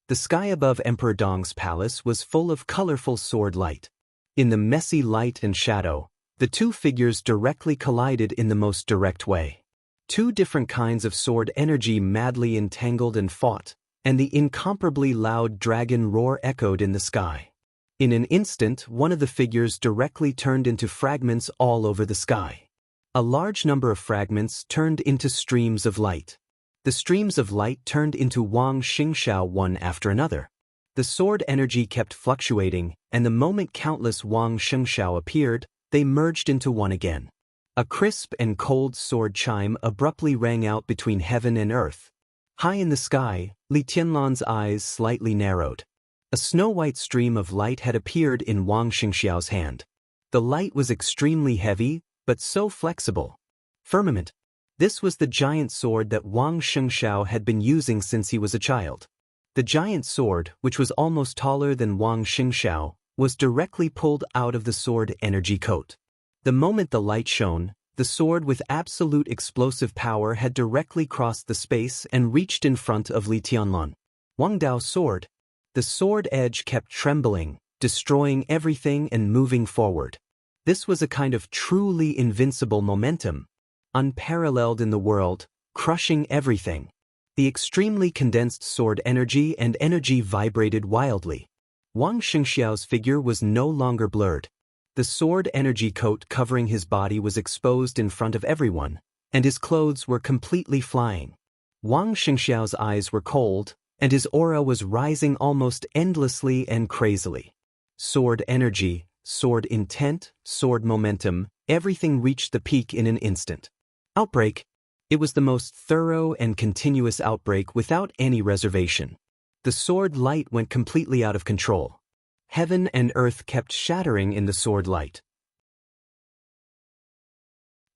The sky above Emperor Dong's palace was full of colorful sword light. In the messy light and shadow, the two figures directly collided in the most direct way. Two different kinds of sword energy madly entangled and fought, and the incomparably loud dragon roar echoed in the sky. In an instant, one of the figures directly turned into fragments all over the sky. A large number of fragments turned into streams of light. The streams of light turned into Wang Xianxia one after another. The sword energy kept fluctuating, and the moment countless Wang Xianxia appeared, they merged into one again. A crisp and cold sword chime abruptly rang out between heaven and earth. High in the sky, Li Tianlan's eyes slightly narrowed. A snow-white stream of light had appeared in Wang Xianxiao's hand. The light was extremely heavy, but so flexible. Firmament. This was the giant sword that Wang Xianxia had been using since he was a child. The giant sword, which was almost taller than Wang Xianxia, was directly pulled out of the sword energy coat. The moment the light shone, the sword with absolute explosive power had directly crossed the space and reached in front of Li Tianlan. Wang Dao's sword. The sword edge kept trembling, destroying everything and moving forward. This was a kind of truly invincible momentum, unparalleled in the world, crushing everything. The extremely condensed sword energy and energy vibrated wildly. Wang Xianxiao's figure was no longer blurred. The sword energy coat covering his body was exposed in front of everyone, and his clothes were completely flying. Wang Xianxiao's eyes were cold, and his aura was rising almost endlessly and crazily. Sword energy, sword intent, sword momentum, everything reached the peak in an instant. Outbreak. It was the most thorough and continuous outbreak without any reservation. The sword light went completely out of control. Heaven and earth kept shattering in the sword light.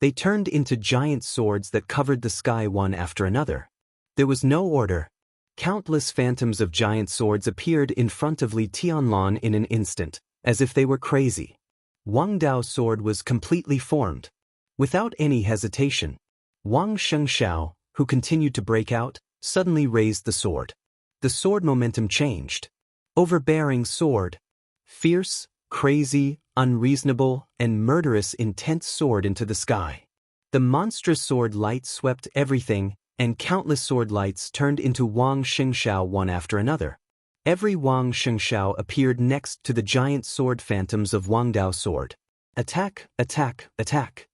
They turned into giant swords that covered the sky one after another. There was no order. Countless phantoms of giant swords appeared in front of Li Tianlan in an instant, as if they were crazy. Wang Dao's sword was completely formed. Without any hesitation, Wang Xianxia, who continued to break out, suddenly raised the sword. The sword momentum changed. Overbearing sword. Fierce, crazy, unreasonable, and murderous intense sword into the sky. The monstrous sword light swept everything, and countless sword lights turned into Wang Xianxia one after another. Every Wang Xianxia appeared next to the giant sword phantoms of Wang Dao's sword. Attack, attack, attack.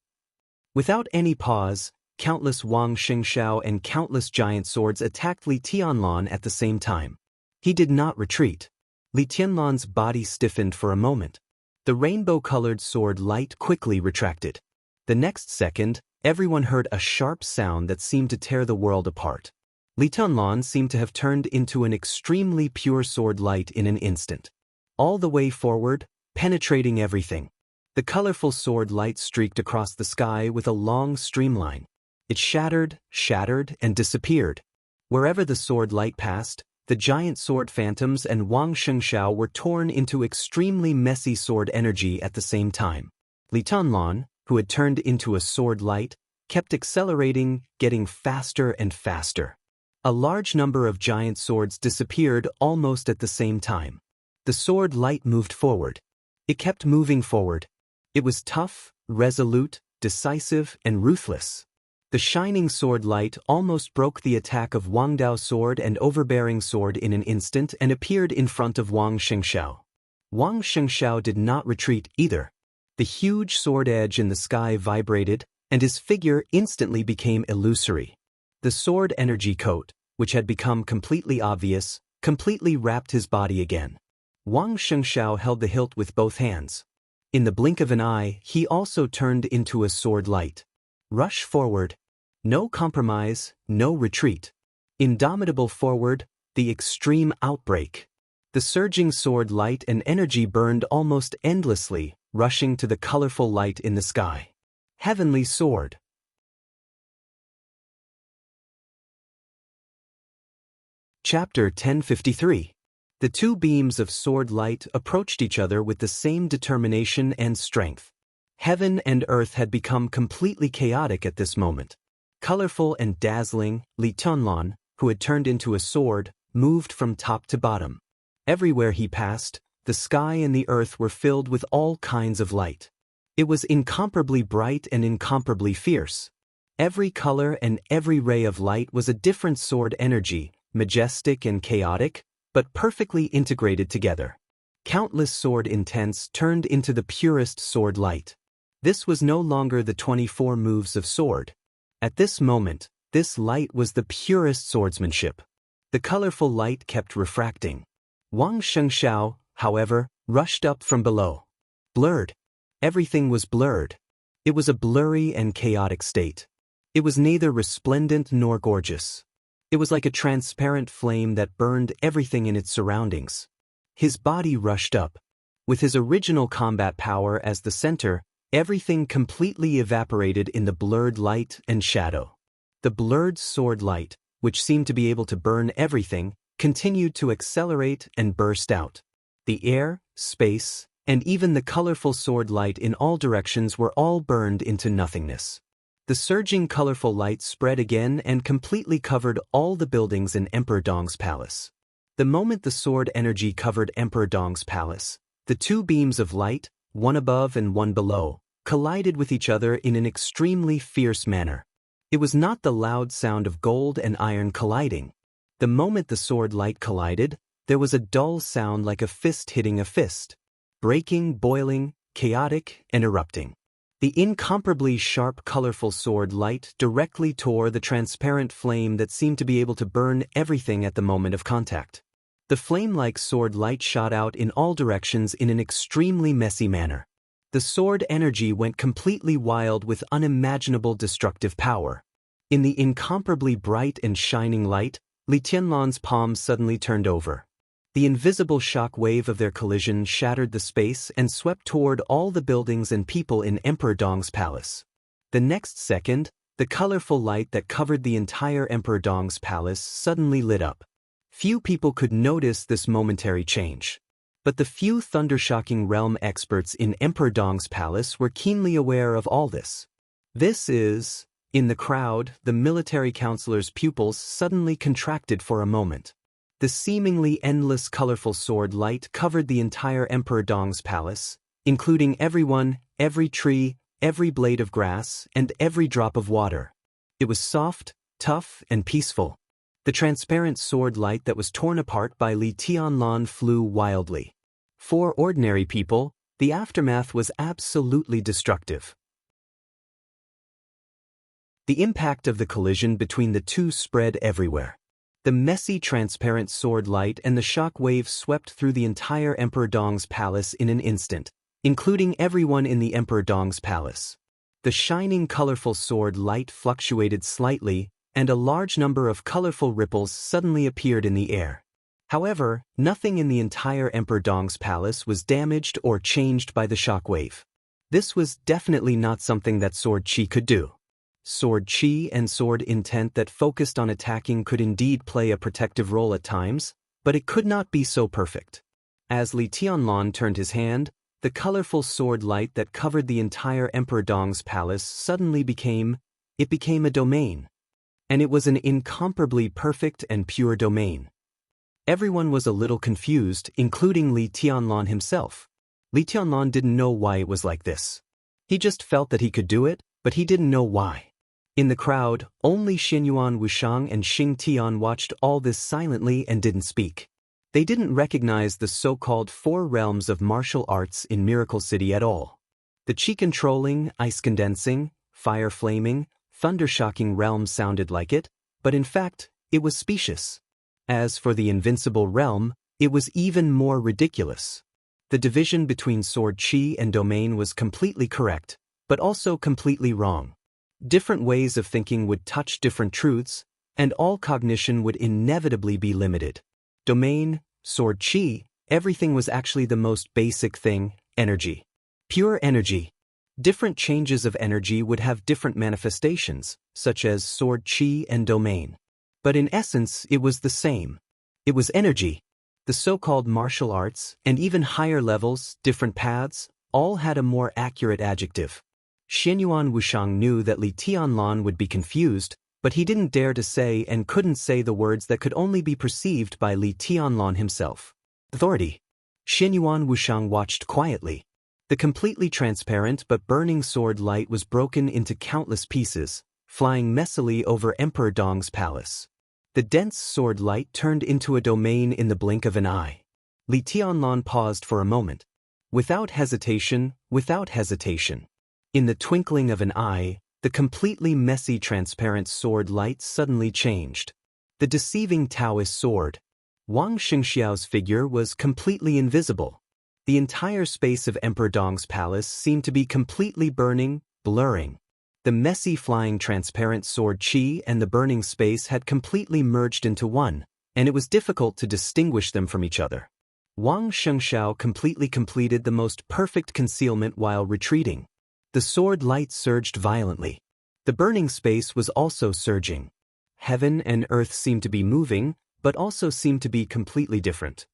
Without any pause, countless Wang Xianxia and countless giant swords attacked Li Tianlan at the same time. He did not retreat. Li Tianlan's body stiffened for a moment. The rainbow-colored sword light quickly retracted. The next second, everyone heard a sharp sound that seemed to tear the world apart. Li Tianlan seemed to have turned into an extremely pure sword light in an instant. All the way forward, penetrating everything. The colorful sword light streaked across the sky with a long streamline. It shattered, and disappeared. Wherever the sword light passed, the giant sword phantoms and Wang Xianxia were torn into extremely messy sword energy at the same time. Li Tianlan, who had turned into a sword light, kept accelerating, getting faster and faster. A large number of giant swords disappeared almost at the same time. The sword light moved forward. It kept moving forward. It was tough, resolute, decisive, and ruthless. The shining sword light almost broke the attack of Wang Dao's sword and overbearing sword in an instant and appeared in front of Wang Xianxia. Wang Xianxia did not retreat either. The huge sword edge in the sky vibrated, and his figure instantly became illusory. The sword energy coat, which had become completely obvious, completely wrapped his body again. Wang Xianxia held the hilt with both hands. In the blink of an eye, he also turned into a sword light. Rush forward. No compromise, no retreat. Indomitable forward, the extreme outbreak. The surging sword light and energy burned almost endlessly, rushing to the colorful light in the sky. Heavenly sword. Chapter 1053. The two beams of sword light approached each other with the same determination and strength. Heaven and earth had become completely chaotic at this moment. Colorful and dazzling, Li Tianlan, who had turned into a sword, moved from top to bottom. Everywhere he passed, the sky and the earth were filled with all kinds of light. It was incomparably bright and incomparably fierce. Every color and every ray of light was a different sword energy, majestic and chaotic, but perfectly integrated together. Countless sword intents turned into the purest sword light. This was no longer the 24 moves of sword. At this moment, this light was the purest swordsmanship. The colorful light kept refracting. Wang Xianxia, however, rushed up from below. Blurred. Everything was blurred. It was a blurry and chaotic state. It was neither resplendent nor gorgeous. It was like a transparent flame that burned everything in its surroundings. His body rushed up. With his original combat power as the center, everything completely evaporated in the blurred light and shadow. The blurred sword light, which seemed to be able to burn everything, continued to accelerate and burst out. The air, space, and even the colorful sword light in all directions were all burned into nothingness. The surging colorful light spread again and completely covered all the buildings in Emperor Dong's palace. The moment the sword energy covered Emperor Dong's palace, the two beams of light, one above and one below, collided with each other in an extremely fierce manner. It was not the loud sound of gold and iron colliding. The moment the sword light collided, there was a dull sound like a fist hitting a fist. Breaking, boiling, chaotic, and erupting. The incomparably sharp, colorful sword light directly tore the transparent flame that seemed to be able to burn everything at the moment of contact. The flame-like sword light shot out in all directions in an extremely messy manner. The sword energy went completely wild with unimaginable destructive power. In the incomparably bright and shining light, Li Tianlan's palms suddenly turned over. The invisible shock wave of their collision shattered the space and swept toward all the buildings and people in Emperor Dong's palace. The next second, the colorful light that covered the entire Emperor Dong's palace suddenly lit up. Few people could notice this momentary change. But the few thundershocking realm experts in Emperor Dong's palace were keenly aware of all this. In the crowd, the military counselor's pupils suddenly contracted for a moment. The seemingly endless colorful sword light covered the entire Emperor Dong's palace, including everyone, every tree, every blade of grass, and every drop of water. It was soft, tough, and peaceful. The transparent sword light that was torn apart by Li Tianlan flew wildly. For ordinary people, the aftermath was absolutely destructive. The impact of the collision between the two spread everywhere. The messy, transparent sword light and the shock wave swept through the entire Emperor Dong's palace in an instant, including everyone in the Emperor Dong's palace. The shining, colorful sword light fluctuated slightly, and a large number of colorful ripples suddenly appeared in the air. However, nothing in the entire Emperor Dong's palace was damaged or changed by the shockwave. This was definitely not something that sword chi could do. Sword chi and sword intent that focused on attacking could indeed play a protective role at times, but it could not be so perfect. As Li Tianlan turned his hand, the colorful sword light that covered the entire Emperor Dong's palace suddenly became a domain. And it was an incomparably perfect and pure domain. Everyone was a little confused, including Li Tianlan himself. Li Tianlan didn't know why it was like this. He just felt that he could do it, but he didn't know why. In the crowd, only Xinyuan Wuxiang and Xing Tian watched all this silently and didn't speak. They didn't recognize the so-called four realms of martial arts in Miracle City at all. The chi-controlling, ice-condensing, fire-flaming, thunder-shocking realm sounded like it, but in fact, it was specious. As for the invincible realm, it was even more ridiculous. The division between sword chi and domain was completely correct, but also completely wrong. Different ways of thinking would touch different truths, and all cognition would inevitably be limited. Domain, sword chi, everything was actually the most basic thing, energy. Pure energy. Different changes of energy would have different manifestations, such as sword chi and domain. But in essence, it was the same. It was energy. The so-called martial arts, and even higher levels, different paths, all had a more accurate adjective. Xinyuan Wuxiang knew that Li Tianlan would be confused, but he didn't dare to say and couldn't say the words that could only be perceived by Li Tianlan himself. Authority. Xinyuan Wuxiang watched quietly. The completely transparent but burning sword light was broken into countless pieces, flying messily over Emperor Dong's palace. The dense sword light turned into a domain in the blink of an eye. Li Tianlan paused for a moment. Without hesitation. In the twinkling of an eye, the completely messy transparent sword light suddenly changed. The deceiving Taoist sword. Wang Xianxiao's figure was completely invisible. The entire space of Emperor Dong's palace seemed to be completely burning, blurring. The messy flying transparent sword qi and the burning space had completely merged into one, and it was difficult to distinguish them from each other. Wang Xianxiao completely completed the most perfect concealment while retreating. The sword light surged violently. The burning space was also surging. Heaven and earth seemed to be moving, but also seemed to be completely different.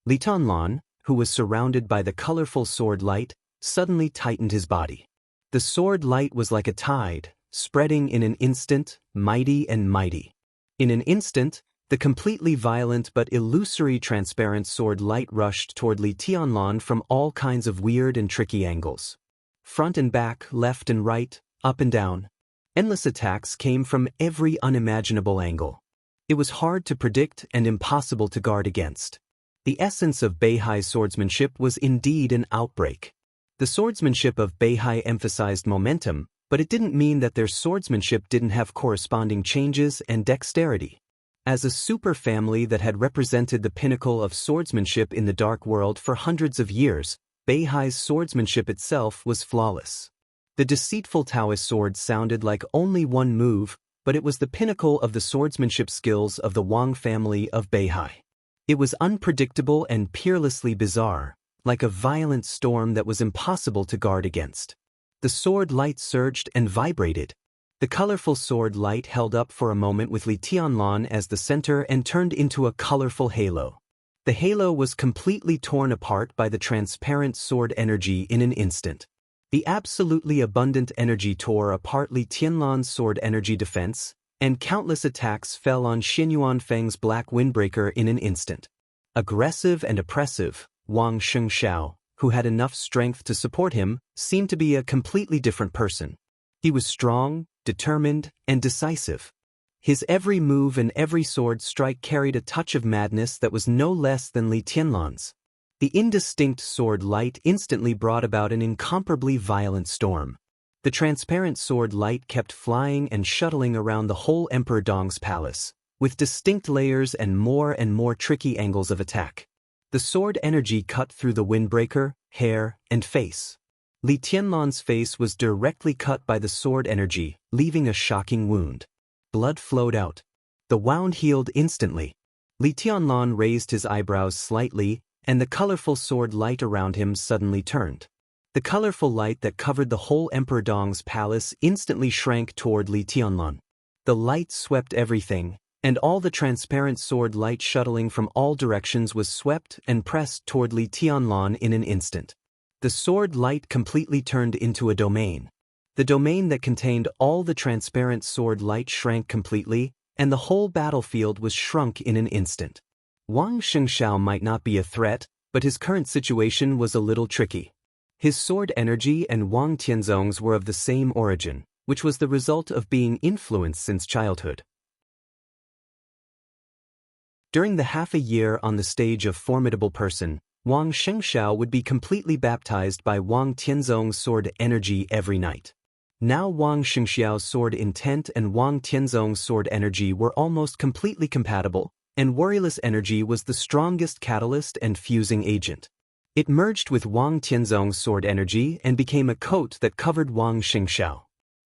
Li Tianlan, who was surrounded by the colorful sword light, suddenly tightened his body. The sword light was like a tide, spreading in an instant, mighty and mighty. In an instant, the completely violent but illusory transparent sword light rushed toward Li Tianlan from all kinds of weird and tricky angles. Front and back, left and right, up and down. Endless attacks came from every unimaginable angle. It was hard to predict and impossible to guard against. The essence of Beihai's swordsmanship was indeed an outbreak. The swordsmanship of Beihai emphasized momentum, but it didn't mean that their swordsmanship didn't have corresponding changes and dexterity. As a super family that had represented the pinnacle of swordsmanship in the dark world for hundreds of years, Beihai's swordsmanship itself was flawless. The deceitful Taoist sword sounded like only one move, but it was the pinnacle of the swordsmanship skills of the Wang family of Beihai. It was unpredictable and peerlessly bizarre, like a violent storm that was impossible to guard against. The sword light surged and vibrated. The colorful sword light held up for a moment with Li Tianlan as the center and turned into a colorful halo. The halo was completely torn apart by the transparent sword energy in an instant. The absolutely abundant energy tore apart Li Tianlan's sword energy defense, and countless attacks fell on Xinyuan Feng's black windbreaker in an instant. Aggressive and oppressive, Wang Xianxiao, who had enough strength to support him, seemed to be a completely different person. He was strong, determined, and decisive. His every move and every sword strike carried a touch of madness that was no less than Li Tianlan's. The indistinct sword light instantly brought about an incomparably violent storm. The transparent sword light kept flying and shuttling around the whole Emperor Dong's palace, with distinct layers and more tricky angles of attack. The sword energy cut through the windbreaker, hair, and face. Li Tianlan's face was directly cut by the sword energy, leaving a shocking wound. Blood flowed out. The wound healed instantly. Li Tianlan raised his eyebrows slightly, and the colorful sword light around him suddenly turned. The colorful light that covered the whole Emperor Dong's palace instantly shrank toward Li Tianlan. The light swept everything, and all the transparent sword light shuttling from all directions was swept and pressed toward Li Tianlan in an instant. The sword light completely turned into a domain. The domain that contained all the transparent sword light shrank completely, and the whole battlefield was shrunk in an instant. Wang Xianxiao might not be a threat, but his current situation was a little tricky. His sword energy and Wang Tianzong's were of the same origin, which was the result of being influenced since childhood. During the half a year on the stage of Formidable Person, Wang Xianxiao would be completely baptized by Wang Tianzong's sword energy every night. Now Wang Xianxiao's sword intent and Wang Tianzong's sword energy were almost completely compatible, and worryless energy was the strongest catalyst and fusing agent. It merged with Wang Tianzong's sword energy and became a coat that covered Wang Xianxiao.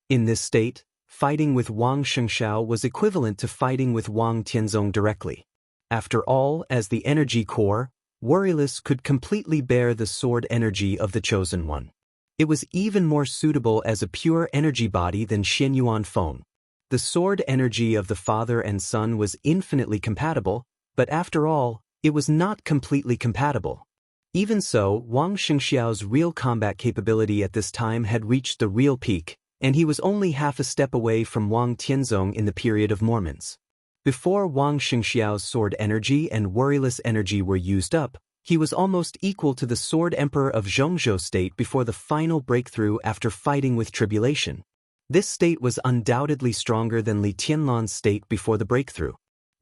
In this state, fighting with Wang Xianxiao was equivalent to fighting with Wang Tianzong directly. After all, as the energy core, worryless could completely bear the sword energy of the chosen one. It was even more suitable as a pure energy body than Xinyuan Feng. The sword energy of the father and son was infinitely compatible, but after all, it was not completely compatible. Even so, Wang Xianxiao's real combat capability at this time had reached the real peak, and he was only half a step away from Wang Tianzong in the period of Mormons. Before Wang Xianxiao's sword energy and worryless energy were used up, he was almost equal to the sword emperor of Zhongzhou state before the final breakthrough after fighting with tribulation. This state was undoubtedly stronger than Li Tianlan's state before the breakthrough.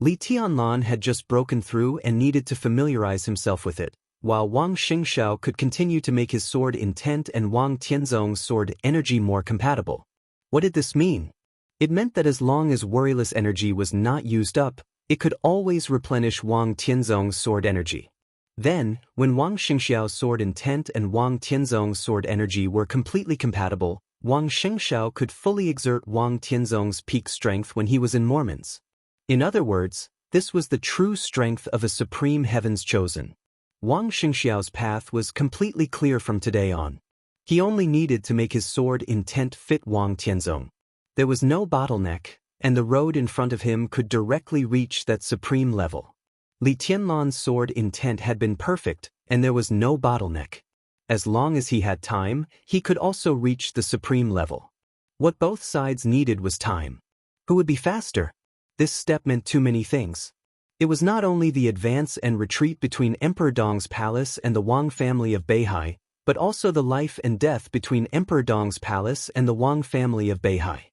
Li Tianlan had just broken through and needed to familiarize himself with it, while Wang Xingxiao could continue to make his sword intent and Wang Tianzong's sword energy more compatible. What did this mean? It meant that as long as worryless energy was not used up, it could always replenish Wang Tianzong's sword energy. Then, when Wang Xingxiao's sword intent and Wang Tianzong's sword energy were completely compatible, Wang Xingxiao could fully exert Wang Tianzong's peak strength when he was in Mormons. In other words, this was the true strength of a supreme heaven's chosen. Wang Xingxiao's path was completely clear from today on. He only needed to make his sword intent fit Wang Tianzong. There was no bottleneck, and the road in front of him could directly reach that supreme level. Li Tianlan's sword intent had been perfect, and there was no bottleneck. As long as he had time, he could also reach the supreme level. What both sides needed was time. Who would be faster? This step meant too many things. It was not only the advance and retreat between Emperor Dong's palace and the Wang family of Beihai, but also the life and death between Emperor Dong's palace and the Wang family of Beihai.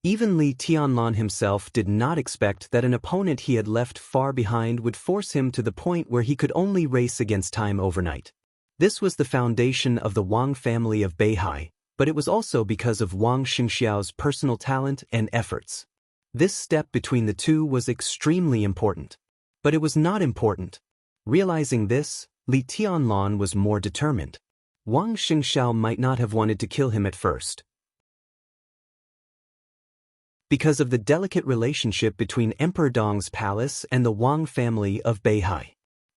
Even Li Tianlan himself did not expect that an opponent he had left far behind would force him to the point where he could only race against time overnight. This was the foundation of the Wang family of Beihai, but it was also because of Wang Xingxiao's personal talent and efforts. This step between the two was extremely important. But it was not important. Realizing this, Li Tianlan was more determined. Wang Xingxiao might not have wanted to kill him at first, because of the delicate relationship between Emperor Dong's palace and the Wang family of Beihai.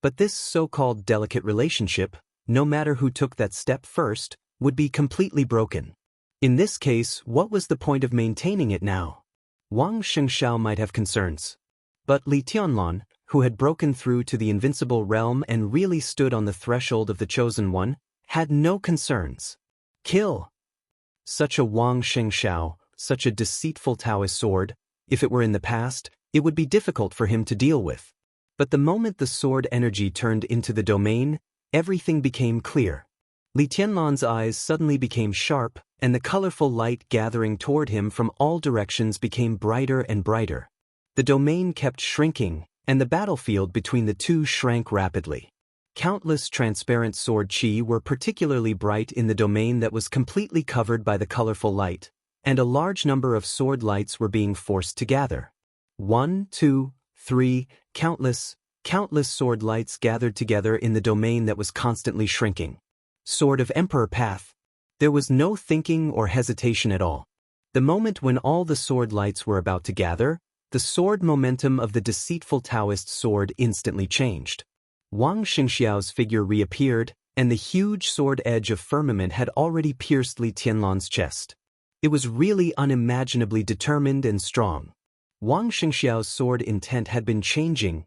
But this so-called delicate relationship, no matter who took that step first, would be completely broken. In this case, what was the point of maintaining it now? Wang Xingxiao might have concerns. But Li Tianlan, who had broken through to the invincible realm and really stood on the threshold of the Chosen One, had no concerns. Kill! Such a Wang Xingxiao, such a deceitful Taoist sword, if it were in the past, it would be difficult for him to deal with. But the moment the sword energy turned into the domain, everything became clear. Li Tianlan's eyes suddenly became sharp, and the colorful light gathering toward him from all directions became brighter and brighter. The domain kept shrinking, and the battlefield between the two shrank rapidly. Countless transparent sword chi were particularly bright in the domain that was completely covered by the colorful light, and a large number of sword lights were being forced to gather. 1, 2, 3, countless sword lights gathered together in the domain that was constantly shrinking. Sword of Emperor Path. There was no thinking or hesitation at all. The moment when all the sword lights were about to gather, the sword momentum of the deceitful Taoist sword instantly changed. Wang Xingxiao's figure reappeared, and the huge sword edge of firmament had already pierced Li Tianlan's chest. It was really unimaginably determined and strong. Wang Xingxiao's sword intent had been changing,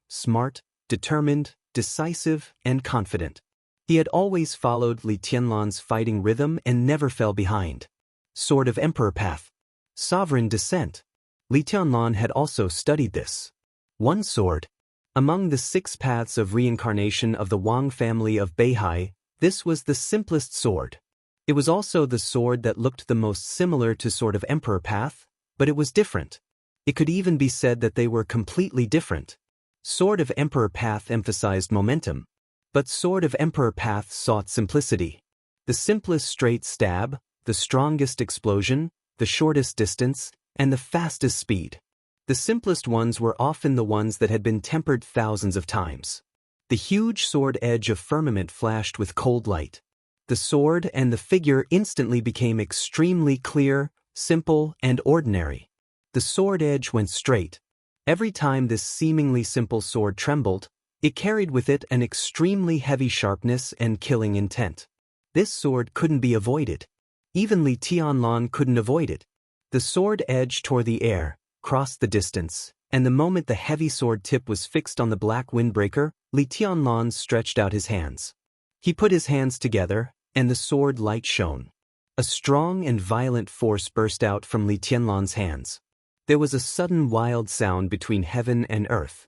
smart, determined, decisive, and confident. He had always followed Li Tianlan's fighting rhythm and never fell behind. Sword of Emperor Path. Sovereign Descent. Li Tianlan had also studied this. One sword. Among the 6 paths of reincarnation of the Wang family of Beihai, this was the simplest sword. It was also the sword that looked the most similar to Sword of Emperor Path, but it was different. It could even be said that they were completely different. Sword of Emperor Path emphasized momentum, but Sword of Emperor Path sought simplicity. The simplest straight stab, the strongest explosion, the shortest distance, and the fastest speed. The simplest ones were often the ones that had been tempered thousands of times. The huge sword edge of firmament flashed with cold light. The sword and the figure instantly became extremely clear, simple, and ordinary. The sword edge went straight. Every time this seemingly simple sword trembled, it carried with it an extremely heavy sharpness and killing intent. This sword couldn't be avoided. Even Li Tianlan couldn't avoid it. The sword edge tore the air, crossed the distance, and the moment the heavy sword tip was fixed on the black windbreaker, Li Tianlan stretched out his hands. He put his hands together, and the sword light shone. A strong and violent force burst out from Li Tianlan's hands. There was a sudden wild sound between heaven and earth.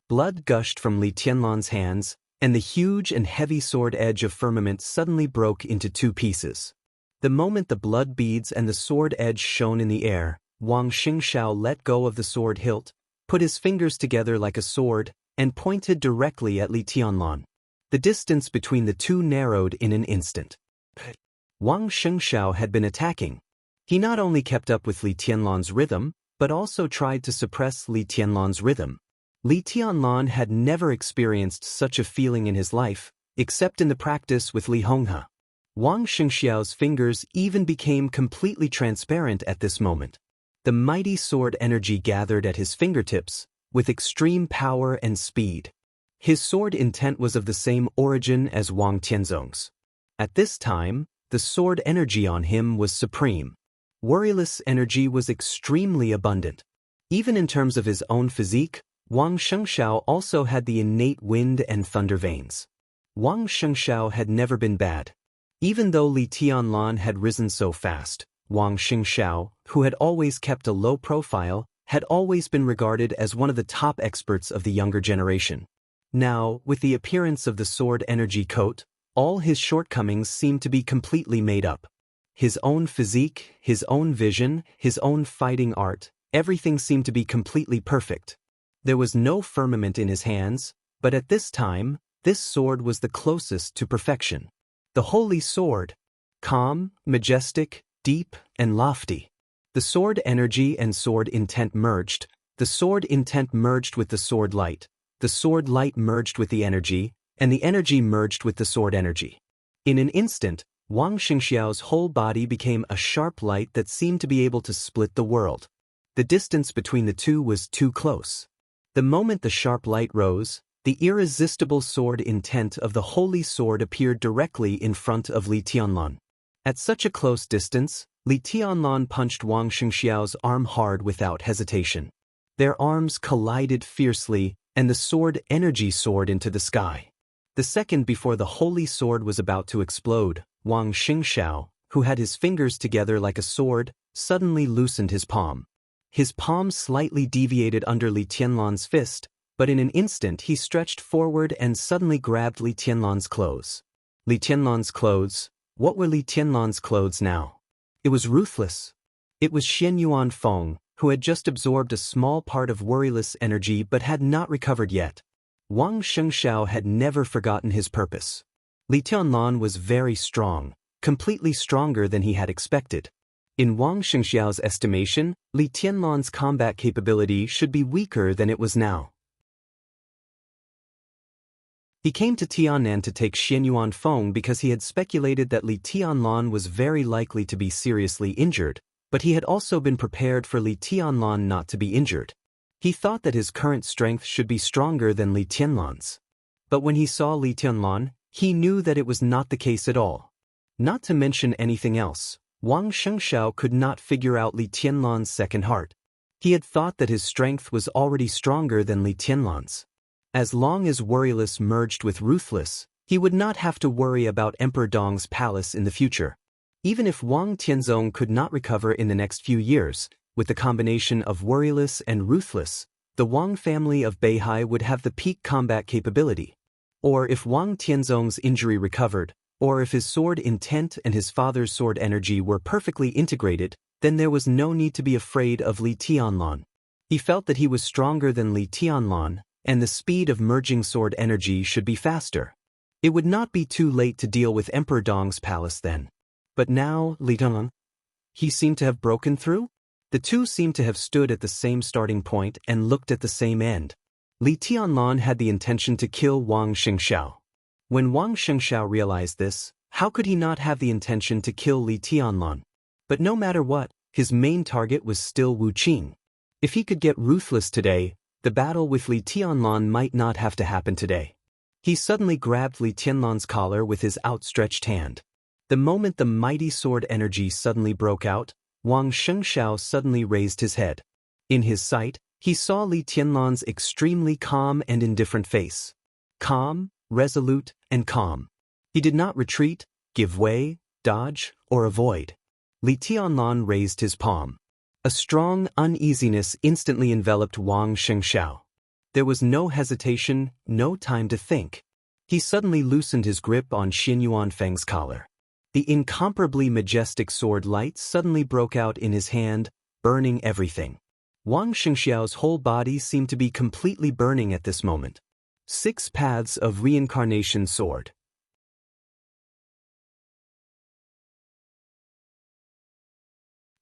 Blood gushed from Li Tianlan's hands, and the huge and heavy sword edge of firmament suddenly broke into two pieces. The moment the blood beads and the sword edge shone in the air, Wang Xianxia let go of the sword hilt, put his fingers together like a sword, and pointed directly at Li Tianlan. The distance between the two narrowed in an instant. Wang Xianxia had been attacking. He not only kept up with Li Tianlan's rhythm, but also tried to suppress Li Tianlan's rhythm. Li Tianlan had never experienced such a feeling in his life, except in the practice with Li Honghe. Wang Xianxiao's fingers even became completely transparent at this moment. The mighty sword energy gathered at his fingertips, with extreme power and speed. His sword intent was of the same origin as Wang Tianzong's. At this time, the sword energy on him was supreme. Worryless energy was extremely abundant. Even in terms of his own physique, Wang Xianxia also had the innate wind and thunder veins. Wang Xianxia had never been bad. Even though Li Tianlan had risen so fast, Wang Xianxia, who had always kept a low profile, had always been regarded as one of the top experts of the younger generation. Now, with the appearance of the sword energy coat, all his shortcomings seemed to be completely made up. His own physique, his own vision, his own fighting art, everything seemed to be completely perfect. There was no firmament in his hands, but at this time, this sword was the closest to perfection. The holy sword. Calm, majestic, deep, and lofty. The sword energy and sword intent merged. The sword intent merged with the sword light. The sword light merged with the energy, and the energy merged with the sword energy. In an instant, Wang Xianxiao's whole body became a sharp light that seemed to be able to split the world. The distance between the two was too close. The moment the sharp light rose, the irresistible sword intent of the holy sword appeared directly in front of Li Tianlan. At such a close distance, Li Tianlan punched Wang Xianxiao's arm hard without hesitation. Their arms collided fiercely, and the sword energy soared into the sky. The second before the holy sword was about to explode, Wang Xianxia, who had his fingers together like a sword, suddenly loosened his palm. His palm slightly deviated under Li Tianlan's fist, but in an instant he stretched forward and suddenly grabbed Li Tianlan's clothes. Li Tianlan's clothes? What were Li Tianlan's clothes now? It was ruthless. It was Xian Yuan Feng, who had just absorbed a small part of worryless energy but had not recovered yet. Wang Xianxia had never forgotten his purpose. Li Tianlan was very strong, completely stronger than he had expected. In Wang Xianxiao's estimation, Li Tianlan's combat capability should be weaker than it was now. He came to Tiannan to take Xian Yuan Feng because he had speculated that Li Tianlan was very likely to be seriously injured, but he had also been prepared for Li Tianlan not to be injured. He thought that his current strength should be stronger than Li Tianlan's. But when he saw Li Tianlan, he knew that it was not the case at all. Not to mention anything else, Wang Xianxia could not figure out Li Tianlan's second heart. He had thought that his strength was already stronger than Li Tianlan's. As long as worryless merged with ruthless, he would not have to worry about Emperor Dong's palace in the future. Even if Wang Tianzong could not recover in the next few years, with the combination of worryless and ruthless, the Wang family of Beihai would have the peak combat capability. Or if Wang Tianzong's injury recovered, or if his sword intent and his father's sword energy were perfectly integrated, then there was no need to be afraid of Li Tianlan. He felt that he was stronger than Li Tianlan, and the speed of merging sword energy should be faster. It would not be too late to deal with Emperor Dong's palace then. But now, Li Tianlan? He seemed to have broken through? The two seemed to have stood at the same starting point and looked at the same end. Li Tianlan had the intention to kill Wang Xianxia. When Wang Xianxia realized this, how could he not have the intention to kill Li Tianlan? But no matter what, his main target was still Wu Qing. If he could get ruthless today, the battle with Li Tianlan might not have to happen today. He suddenly grabbed Li Tianlan's collar with his outstretched hand. The moment the mighty sword energy suddenly broke out, Wang Xianxia suddenly raised his head. In his sight, he saw Li Tianlan's extremely calm and indifferent face. Calm, resolute, and calm. He did not retreat, give way, dodge, or avoid. Li Tianlan raised his palm. A strong uneasiness instantly enveloped Wang Xianxia. There was no hesitation, no time to think. He suddenly loosened his grip on Xin Yuanfeng's collar. The incomparably majestic sword light suddenly broke out in his hand, burning everything. Wang Xianxiao's whole body seemed to be completely burning at this moment. 6 Paths of Reincarnation Sword.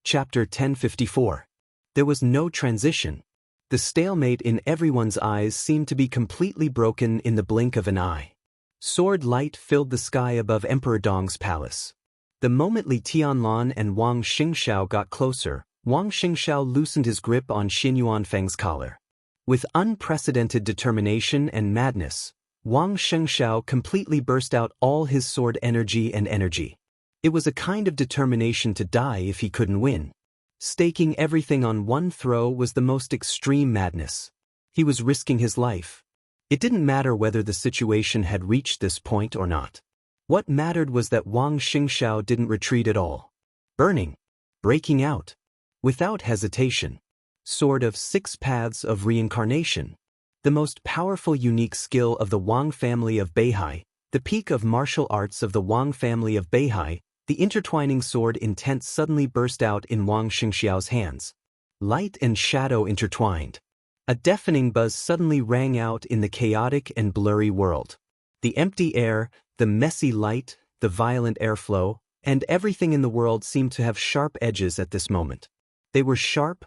Chapter 1054. There was no transition. The stalemate in everyone's eyes seemed to be completely broken in the blink of an eye. Sword light filled the sky above Emperor Dong's palace. The moment Li Tianlan and Wang Xingxiao got closer, Wang Xingxiao loosened his grip on Xin Yuanfeng's collar. With unprecedented determination and madness, Wang Xingxiao completely burst out all his sword energy and energy. It was a kind of determination to die if he couldn't win. Staking everything on one throw was the most extreme madness. He was risking his life. It didn't matter whether the situation had reached this point or not. What mattered was that Wang Xingxiao didn't retreat at all. Burning. Breaking out. Without hesitation. Sword of 6 Paths of Reincarnation. The most powerful unique skill of the Wang family of Beihai, the peak of martial arts of the Wang family of Beihai, the intertwining sword intent suddenly burst out in Wang Xingxiao's hands. Light and shadow intertwined. A deafening buzz suddenly rang out in the chaotic and blurry world. The empty air, the messy light, the violent airflow, and everything in the world seemed to have sharp edges at this moment. They were sharp,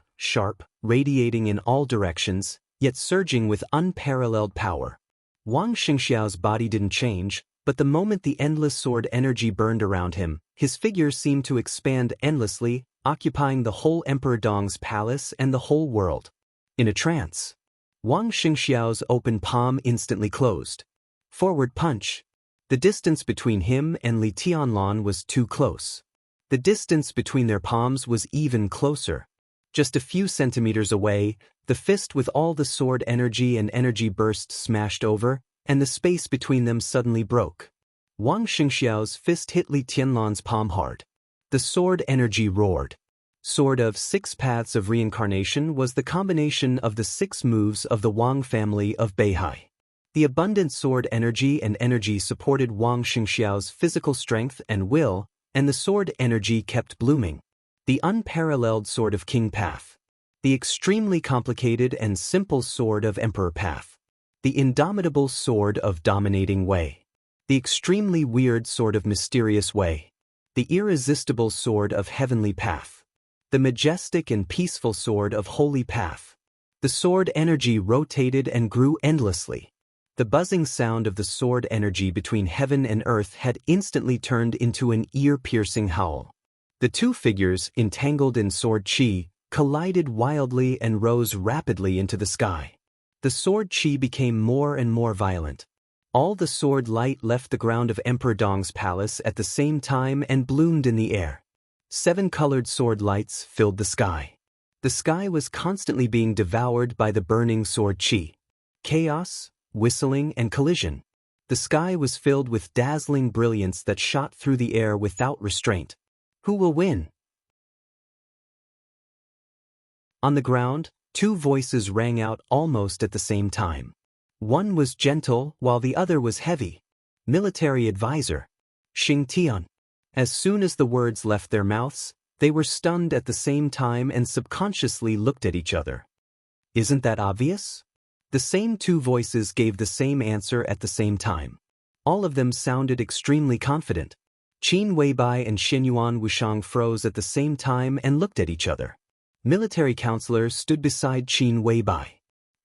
radiating in all directions, yet surging with unparalleled power. Wang Xingxiao's body didn't change, but the moment the endless sword energy burned around him, his figure seemed to expand endlessly, occupying the whole Emperor Dong's palace and the whole world. In a trance, Wang Xingxiao's open palm instantly closed. Forward punch. The distance between him and Li Tianlan was too close. The distance between their palms was even closer. Just a few centimeters away, the fist with all the sword energy and energy burst smashed over, and the space between them suddenly broke. Wang Xingxiao's fist hit Li Tianlan's palm hard. The sword energy roared. Sword of 6 Paths of Reincarnation was the combination of the 6 moves of the Wang family of Beihai. The abundant sword energy and energy supported Wang Xingxiao's physical strength and will, and the sword energy kept blooming. The unparalleled sword of King Path. The extremely complicated and simple sword of Emperor Path. The indomitable sword of Dominating Way. The extremely weird sword of Mysterious Way. The irresistible sword of Heavenly Path. The majestic and peaceful sword of Holy Path. The sword energy rotated and grew endlessly. The buzzing sound of the sword energy between heaven and earth had instantly turned into an ear-piercing howl. The two figures, entangled in sword chi, collided wildly and rose rapidly into the sky. The sword chi became more and more violent. All the sword light left the ground of Emperor Dong's palace at the same time and bloomed in the air. 7 colored sword lights filled the sky. The sky was constantly being devoured by the burning sword chi. Chaos, whistling, and collision. The sky was filled with dazzling brilliance that shot through the air without restraint. Who will win? On the ground, 2 voices rang out almost at the same time. One was gentle while the other was heavy. Military advisor. Xing Tian. As soon as the words left their mouths, they were stunned at the same time and subconsciously looked at each other. Isn't that obvious? The same 2 voices gave the same answer at the same time. All of them sounded extremely confident. Qin Weibai and Xinyuan Wushang froze at the same time and looked at each other. Military counselor stood beside Qin Weibai.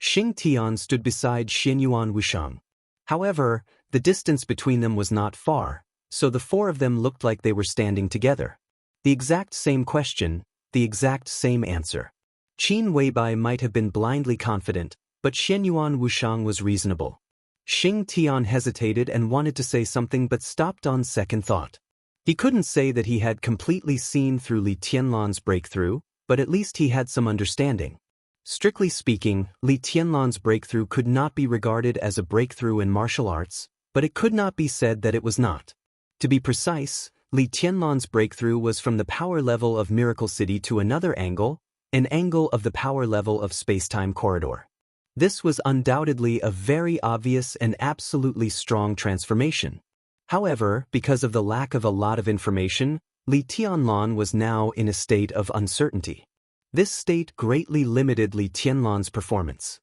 Xing Tian stood beside Xinyuan Wushang. However, the distance between them was not far, so the 4 of them looked like they were standing together. The exact same question, the exact same answer. Qin Weibai might have been blindly confident, but Xinyuan Wushang was reasonable. Xing Tian hesitated and wanted to say something but stopped on second thought. He couldn't say that he had completely seen through Li Tianlan's breakthrough, but at least he had some understanding. Strictly speaking, Li Tianlan's breakthrough could not be regarded as a breakthrough in martial arts, but it could not be said that it was not. To be precise, Li Tianlan's breakthrough was from the power level of Miracle City to another angle, an angle of the power level of space-time corridor. This was undoubtedly a very obvious and absolutely strong transformation. However, because of the lack of a lot of information, Li Tianlan was now in a state of uncertainty. This state greatly limited Li Tianlan's performance.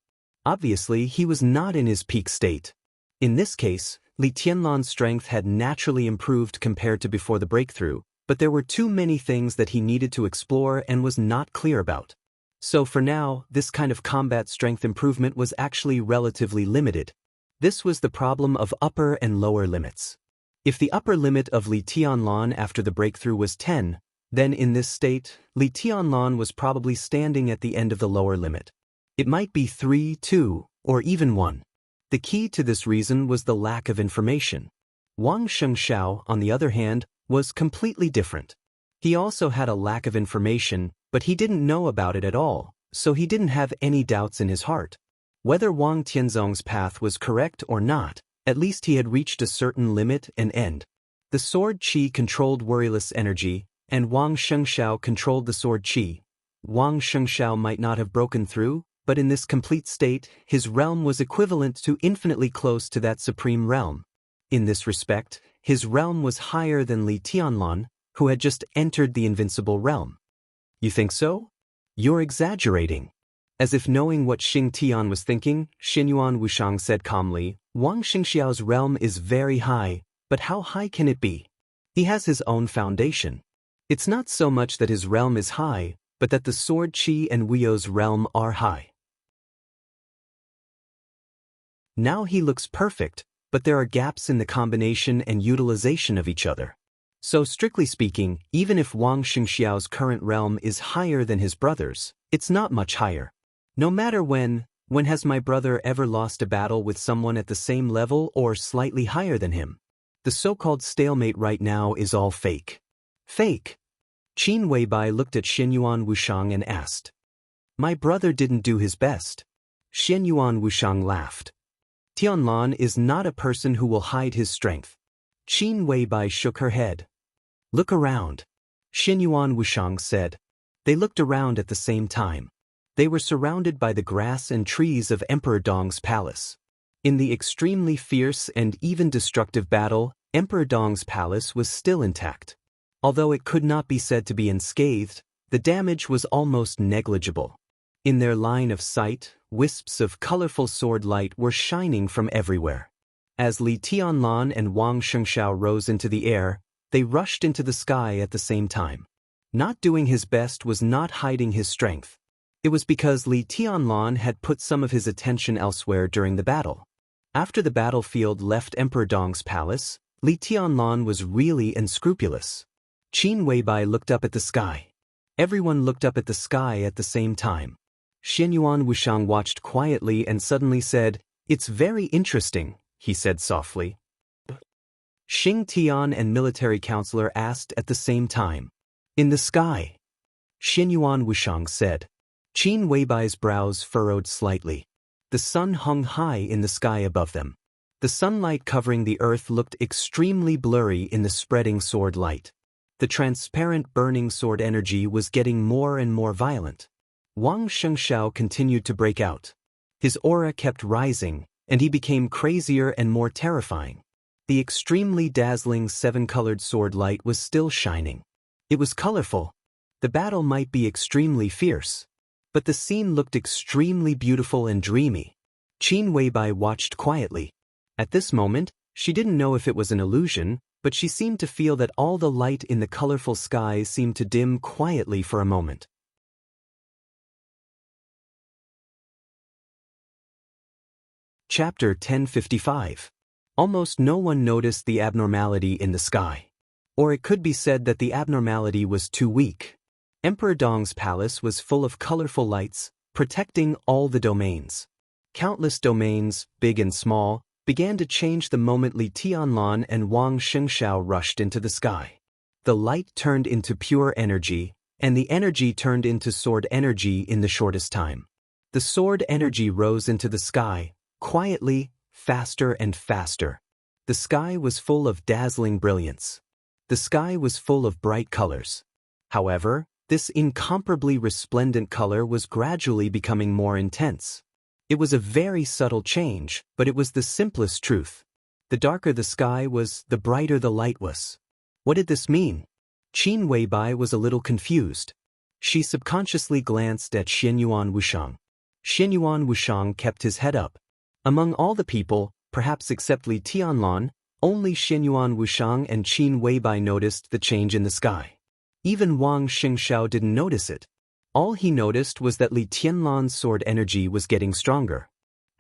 Obviously, he was not in his peak state. In this case, Li Tianlan's strength had naturally improved compared to before the breakthrough, but there were too many things that he needed to explore and was not clear about. So for now, this kind of combat strength improvement was actually relatively limited. This was the problem of upper and lower limits. If the upper limit of Li Tianlan after the breakthrough was 10, then in this state, Li Tianlan was probably standing at the end of the lower limit. It might be 3, 2, or even 1. The key to this reason was the lack of information. Wang Xianxia, on the other hand, was completely different. He also had a lack of information, but he didn't know about it at all, so he didn't have any doubts in his heart. Whether Wang Tianzong's path was correct or not, at least he had reached a certain limit and end. The sword qi controlled worryless energy, and Wang Xianxia controlled the sword qi. Wang Xianxia might not have broken through, but in this complete state, his realm was equivalent to infinitely close to that supreme realm. In this respect, his realm was higher than Li Tianlan, who had just entered the invincible realm. You think so? You're exaggerating. As if knowing what Xing Tian was thinking, Xinyuan Wushang said calmly, Wang Xingxiao's realm is very high, but how high can it be? He has his own foundation. It's not so much that his realm is high, but that the sword qi and Wuyo's realm are high. Now he looks perfect, but there are gaps in the combination and utilization of each other. So strictly speaking, even if Wang Xingxiao's current realm is higher than his brother's, it's not much higher. No matter when has my brother ever lost a battle with someone at the same level or slightly higher than him? The so-called stalemate right now is all fake. Fake? Qin Weibai looked at Xinyuan Wushang and asked. My brother didn't do his best. Xinyuan Wushang laughed. Tianlan is not a person who will hide his strength. Qin Weibai shook her head. Look around. Xinyuan Wushang said. They looked around at the same time. They were surrounded by the grass and trees of Emperor Dong's palace. In the extremely fierce and even destructive battle, Emperor Dong's palace was still intact. Although it could not be said to be unscathed, the damage was almost negligible. In their line of sight, wisps of colorful sword light were shining from everywhere. As Li Tianlan and Wang Xianxia rose into the air, they rushed into the sky at the same time. Not doing his best was not hiding his strength. It was because Li Tianlan had put some of his attention elsewhere during the battle. After the battlefield left Emperor Dong's palace, Li Tianlan was really unscrupulous. Qin Weibai looked up at the sky. Everyone looked up at the sky at the same time. Xinyuan Wushang watched quietly and suddenly said, It's very interesting, he said softly. Xing Tian and military counselor asked at the same time. In the sky. Xinyuan Wushang said. Qin Weibai's brows furrowed slightly. The sun hung high in the sky above them. The sunlight covering the earth looked extremely blurry in the spreading sword light. The transparent burning sword energy was getting more and more violent. Wang Xianxia continued to break out. His aura kept rising, and he became crazier and more terrifying. The extremely dazzling seven-colored sword light was still shining. It was colorful. The battle might be extremely fierce, but the scene looked extremely beautiful and dreamy. Qin Weibai watched quietly. At this moment, she didn't know if it was an illusion, but she seemed to feel that all the light in the colorful sky seemed to dim quietly for a moment. Chapter 1055. Almost no one noticed the abnormality in the sky. Or it could be said that the abnormality was too weak. Emperor Dong's palace was full of colorful lights, protecting all the domains. Countless domains, big and small, began to change the moment Li Tianlan and Wang Xingxiao rushed into the sky. The light turned into pure energy, and the energy turned into sword energy in the shortest time. The sword energy rose into the sky, quietly, faster and faster. The sky was full of dazzling brilliance. The sky was full of bright colors. However, this incomparably resplendent color was gradually becoming more intense. It was a very subtle change, but it was the simplest truth. The darker the sky was, the brighter the light was. What did this mean? Qin Weibai was a little confused. She subconsciously glanced at Xianyuan Wushang. Xianyuan Wushang kept his head up. Among all the people, perhaps except Li Tianlan, only Xianyuan Wushang and Qin Weibai noticed the change in the sky. Even Wang Xingxiao didn't notice it. All he noticed was that Li Tianlan's sword energy was getting stronger.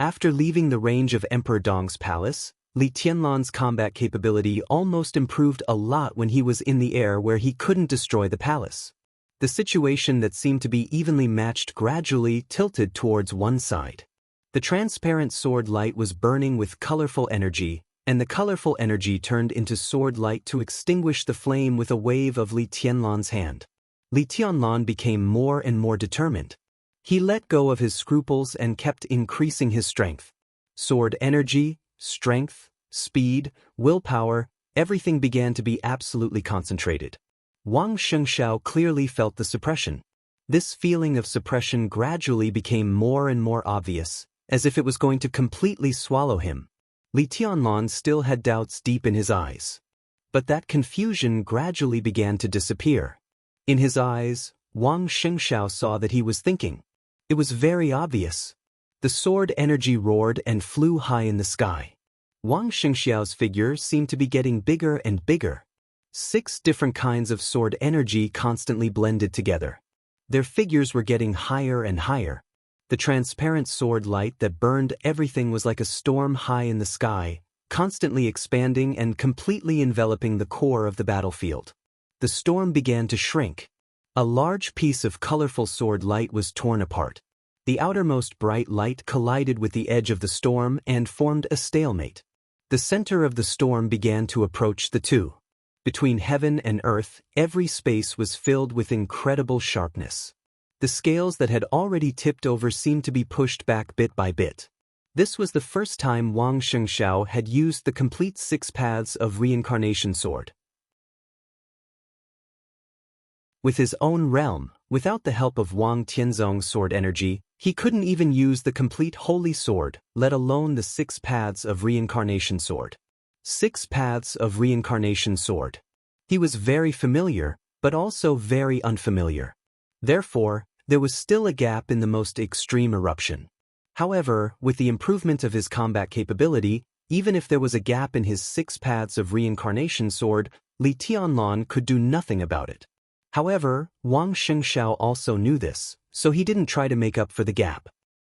After leaving the range of Emperor Dong's palace, Li Tianlan's combat capability almost improved a lot when he was in the air where he couldn't destroy the palace. The situation that seemed to be evenly matched gradually tilted towards one side. The transparent sword light was burning with colorful energy, and the colorful energy turned into sword light to extinguish the flame with a wave of Li Tianlan's hand. Li Tianlan became more and more determined. He let go of his scruples and kept increasing his strength. Sword energy, strength, speed, willpower, everything began to be absolutely concentrated. Wang Xingxiao clearly felt the suppression. This feeling of suppression gradually became more and more obvious, as if it was going to completely swallow him. Li Tianlan still had doubts deep in his eyes. But that confusion gradually began to disappear. In his eyes, Wang Xingxiao saw that he was thinking. It was very obvious. The sword energy roared and flew high in the sky. Wang Xingxiao's figure seemed to be getting bigger and bigger. 6 different kinds of sword energy constantly blended together. Their figures were getting higher and higher. The transparent sword light that burned everything was like a storm high in the sky, constantly expanding and completely enveloping the core of the battlefield. The storm began to shrink. A large piece of colorful sword light was torn apart. The outermost bright light collided with the edge of the storm and formed a stalemate. The center of the storm began to approach the two. Between heaven and earth, every space was filled with incredible sharpness. The scales that had already tipped over seemed to be pushed back bit by bit. This was the first time Wang Xingxiao had used the complete 6 paths of reincarnation sword. With his own realm, without the help of Wang Tianzong's sword energy, he couldn't even use the complete holy sword, let alone the 6 paths of reincarnation sword. 6 paths of reincarnation sword. He was very familiar, but also very unfamiliar. Therefore, there was still a gap in the most extreme eruption. However, with the improvement of his combat capability, even if there was a gap in his 6 paths of reincarnation sword, Li Tianlan could do nothing about it. However, Wang Xingxiao also knew this, so he didn't try to make up for the gap.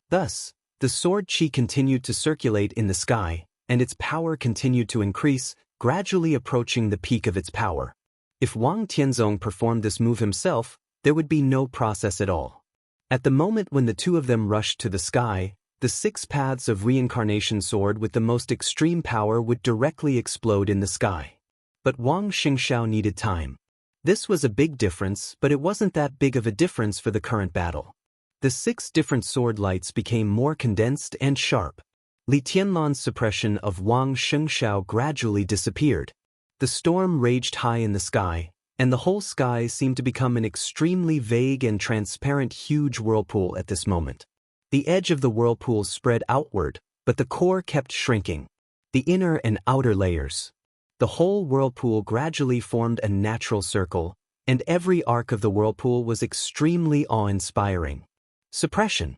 Thus, the sword qi continued to circulate in the sky, and its power continued to increase, gradually approaching the peak of its power. If Wang Tianzong performed this move himself, there would be no process at all. At the moment when the two of them rushed to the sky, the 6 paths of reincarnation sword with the most extreme power would directly explode in the sky. But Wang Xingxiao needed time. This was a big difference, but it wasn't that big of a difference for the current battle. The 6 different sword lights became more condensed and sharp. Li Tianlan's suppression of Wang Xingxiao gradually disappeared. The storm raged high in the sky, and the whole sky seemed to become an extremely vague and transparent huge whirlpool at this moment. The edge of the whirlpool spread outward, but the core kept shrinking. The inner and outer layers. The whole whirlpool gradually formed a natural circle, and every arc of the whirlpool was extremely awe-inspiring. Suppression.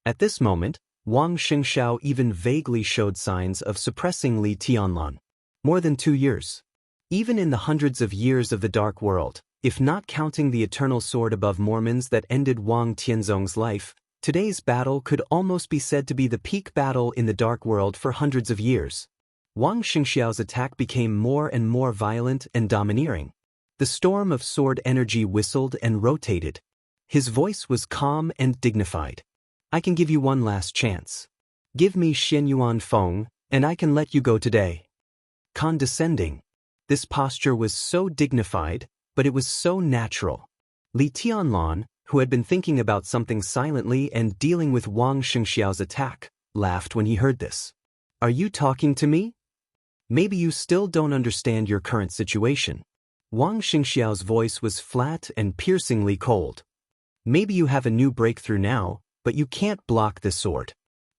At this moment, Wang Xingxiao even vaguely showed signs of suppressing Li Tianlan. More than 2 years. Even in the hundreds of years of the Dark World, if not counting the eternal sword above Mormons that ended Wang Tianzong's life, today's battle could almost be said to be the peak battle in the Dark World for hundreds of years. Wang Xingxiao's attack became more and more violent and domineering. The storm of sword energy whistled and rotated. His voice was calm and dignified. I can give you one last chance. Give me Xianyuan Feng, and I can let you go today. Condescending. This posture was so dignified, but it was so natural. Li Tianlan, who had been thinking about something silently and dealing with Wang Xingxiao's attack, laughed when he heard this. Are you talking to me? Maybe you still don't understand your current situation. Wang Xingxiao's voice was flat and piercingly cold. Maybe you have a new breakthrough now, but you can't block this sword.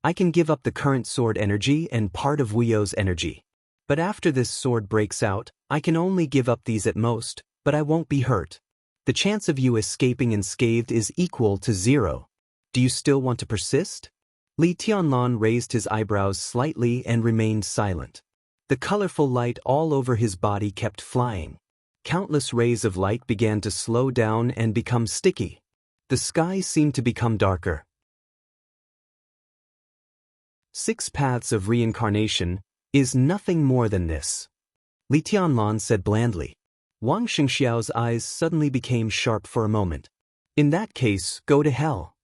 I can give up the current sword energy and part of Wuyo's energy. But after this sword breaks out, I can only give up these at most, but I won't be hurt. The chance of you escaping unscathed is equal to 0. Do you still want to persist? Li Tianlan raised his eyebrows slightly and remained silent. The colorful light all over his body kept flying. Countless rays of light began to slow down and become sticky. The sky seemed to become darker. 6 paths of reincarnation is nothing more than this. Li Tianlan said blandly. Wang Xianxiao's eyes suddenly became sharp for a moment. In that case, go to hell.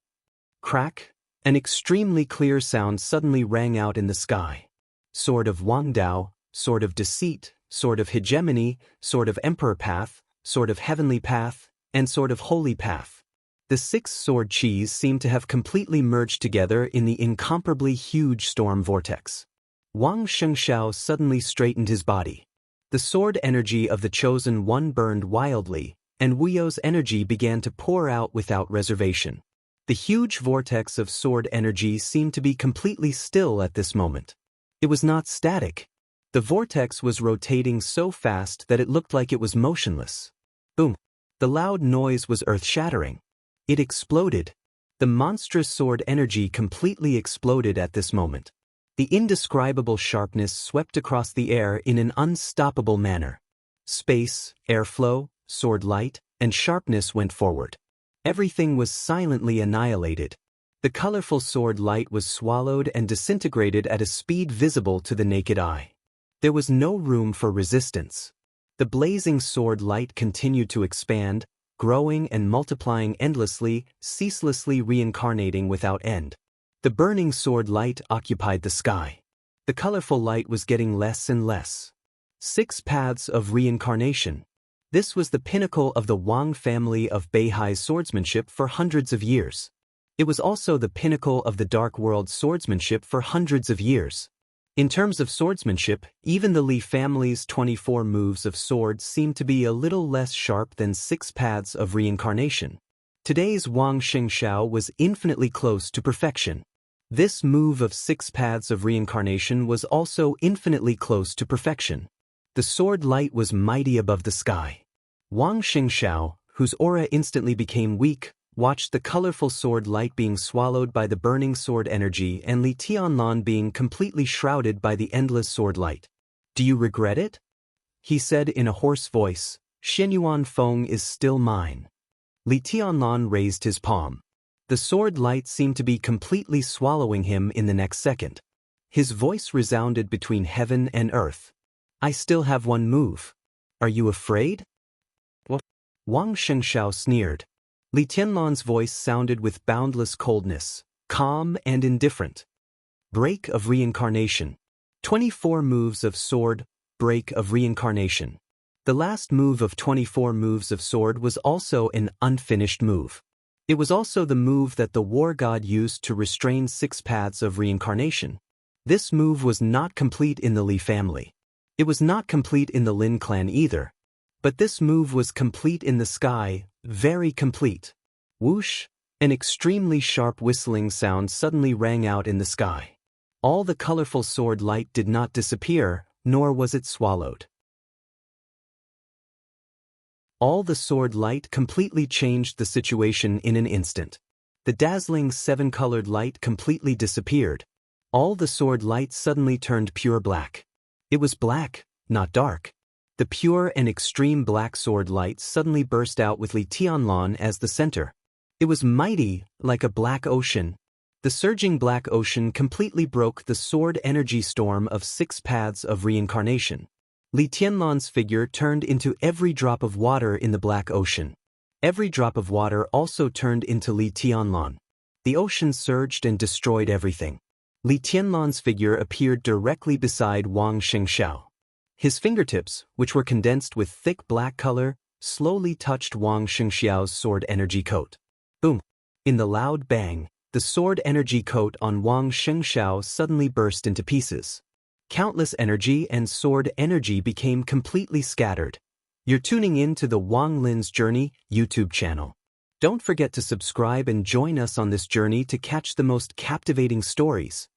Crack, an extremely clear sound suddenly rang out in the sky. Sword of Wang Dao, sword of deceit, sword of hegemony, sword of emperor path, sword of heavenly path, and sword of holy path. The 6 sword chis seemed to have completely merged together in the incomparably huge storm vortex. Wang Xianxiao suddenly straightened his body. The sword energy of the chosen one burned wildly, and Wuyo's energy began to pour out without reservation. The huge vortex of sword energy seemed to be completely still at this moment. It was not static. The vortex was rotating so fast that it looked like it was motionless. Boom! The loud noise was earth-shattering. It exploded. The monstrous sword energy completely exploded at this moment. The indescribable sharpness swept across the air in an unstoppable manner. Space, airflow, sword light, and sharpness went forward. Everything was silently annihilated. The colorful sword light was swallowed and disintegrated at a speed visible to the naked eye. There was no room for resistance. The blazing sword light continued to expand, growing and multiplying endlessly, ceaselessly reincarnating without end. The burning sword light occupied the sky. The colorful light was getting less and less. 6 paths of reincarnation. This was the pinnacle of the Wang family of Beihai's swordsmanship for hundreds of years. It was also the pinnacle of the Dark World's swordsmanship for hundreds of years. In terms of swordsmanship, even the Li family's 24 moves of sword seemed to be a little less sharp than 6 paths of reincarnation. Today's Wang Xianxiao was infinitely close to perfection. This move of 6 paths of reincarnation was also infinitely close to perfection. The sword light was mighty above the sky. Wang Xianxiao, whose aura instantly became weak, watched the colorful sword light being swallowed by the burning sword energy and Li Tianlan being completely shrouded by the endless sword light. Do you regret it? He said in a hoarse voice. Xianyuan Feng is still mine. Li Tianlan raised his palm. The sword light seemed to be completely swallowing him in the next second. His voice resounded between heaven and earth. I still have one move. Are you afraid? What? Wang Xianxiao sneered. Li Tianlan's voice sounded with boundless coldness, calm and indifferent. Break of reincarnation. 24 moves of sword, break of reincarnation. The last move of 24 moves of sword was also an unfinished move. It was also the move that the war god used to restrain 6 paths of reincarnation. This move was not complete in the Li family. It was not complete in the Lin clan either. But this move was complete in the sky, very complete. Whoosh! An extremely sharp whistling sound suddenly rang out in the sky. All the colorful sword light did not disappear, nor was it swallowed. All the sword light completely changed the situation in an instant. The dazzling 7-colored light completely disappeared. All the sword light suddenly turned pure black. It was black, not dark. The pure and extreme black sword light suddenly burst out with Li Tianlan as the center. It was mighty, like a black ocean. The surging black ocean completely broke the sword energy storm of 6 paths of reincarnation. Li Tianlan's figure turned into every drop of water in the black ocean. Every drop of water also turned into Li Tianlan. The ocean surged and destroyed everything. Li Tianlan's figure appeared directly beside Wang Xianxiao. His fingertips, which were condensed with thick black color, slowly touched Wang Xianxiao's sword energy coat. Boom! In the loud bang, the sword energy coat on Wang Xianxiao suddenly burst into pieces. Countless energy and sword energy became completely scattered. You're tuning in to the Wang Lin's Journey YouTube channel. Don't forget to subscribe and join us on this journey to catch the most captivating stories.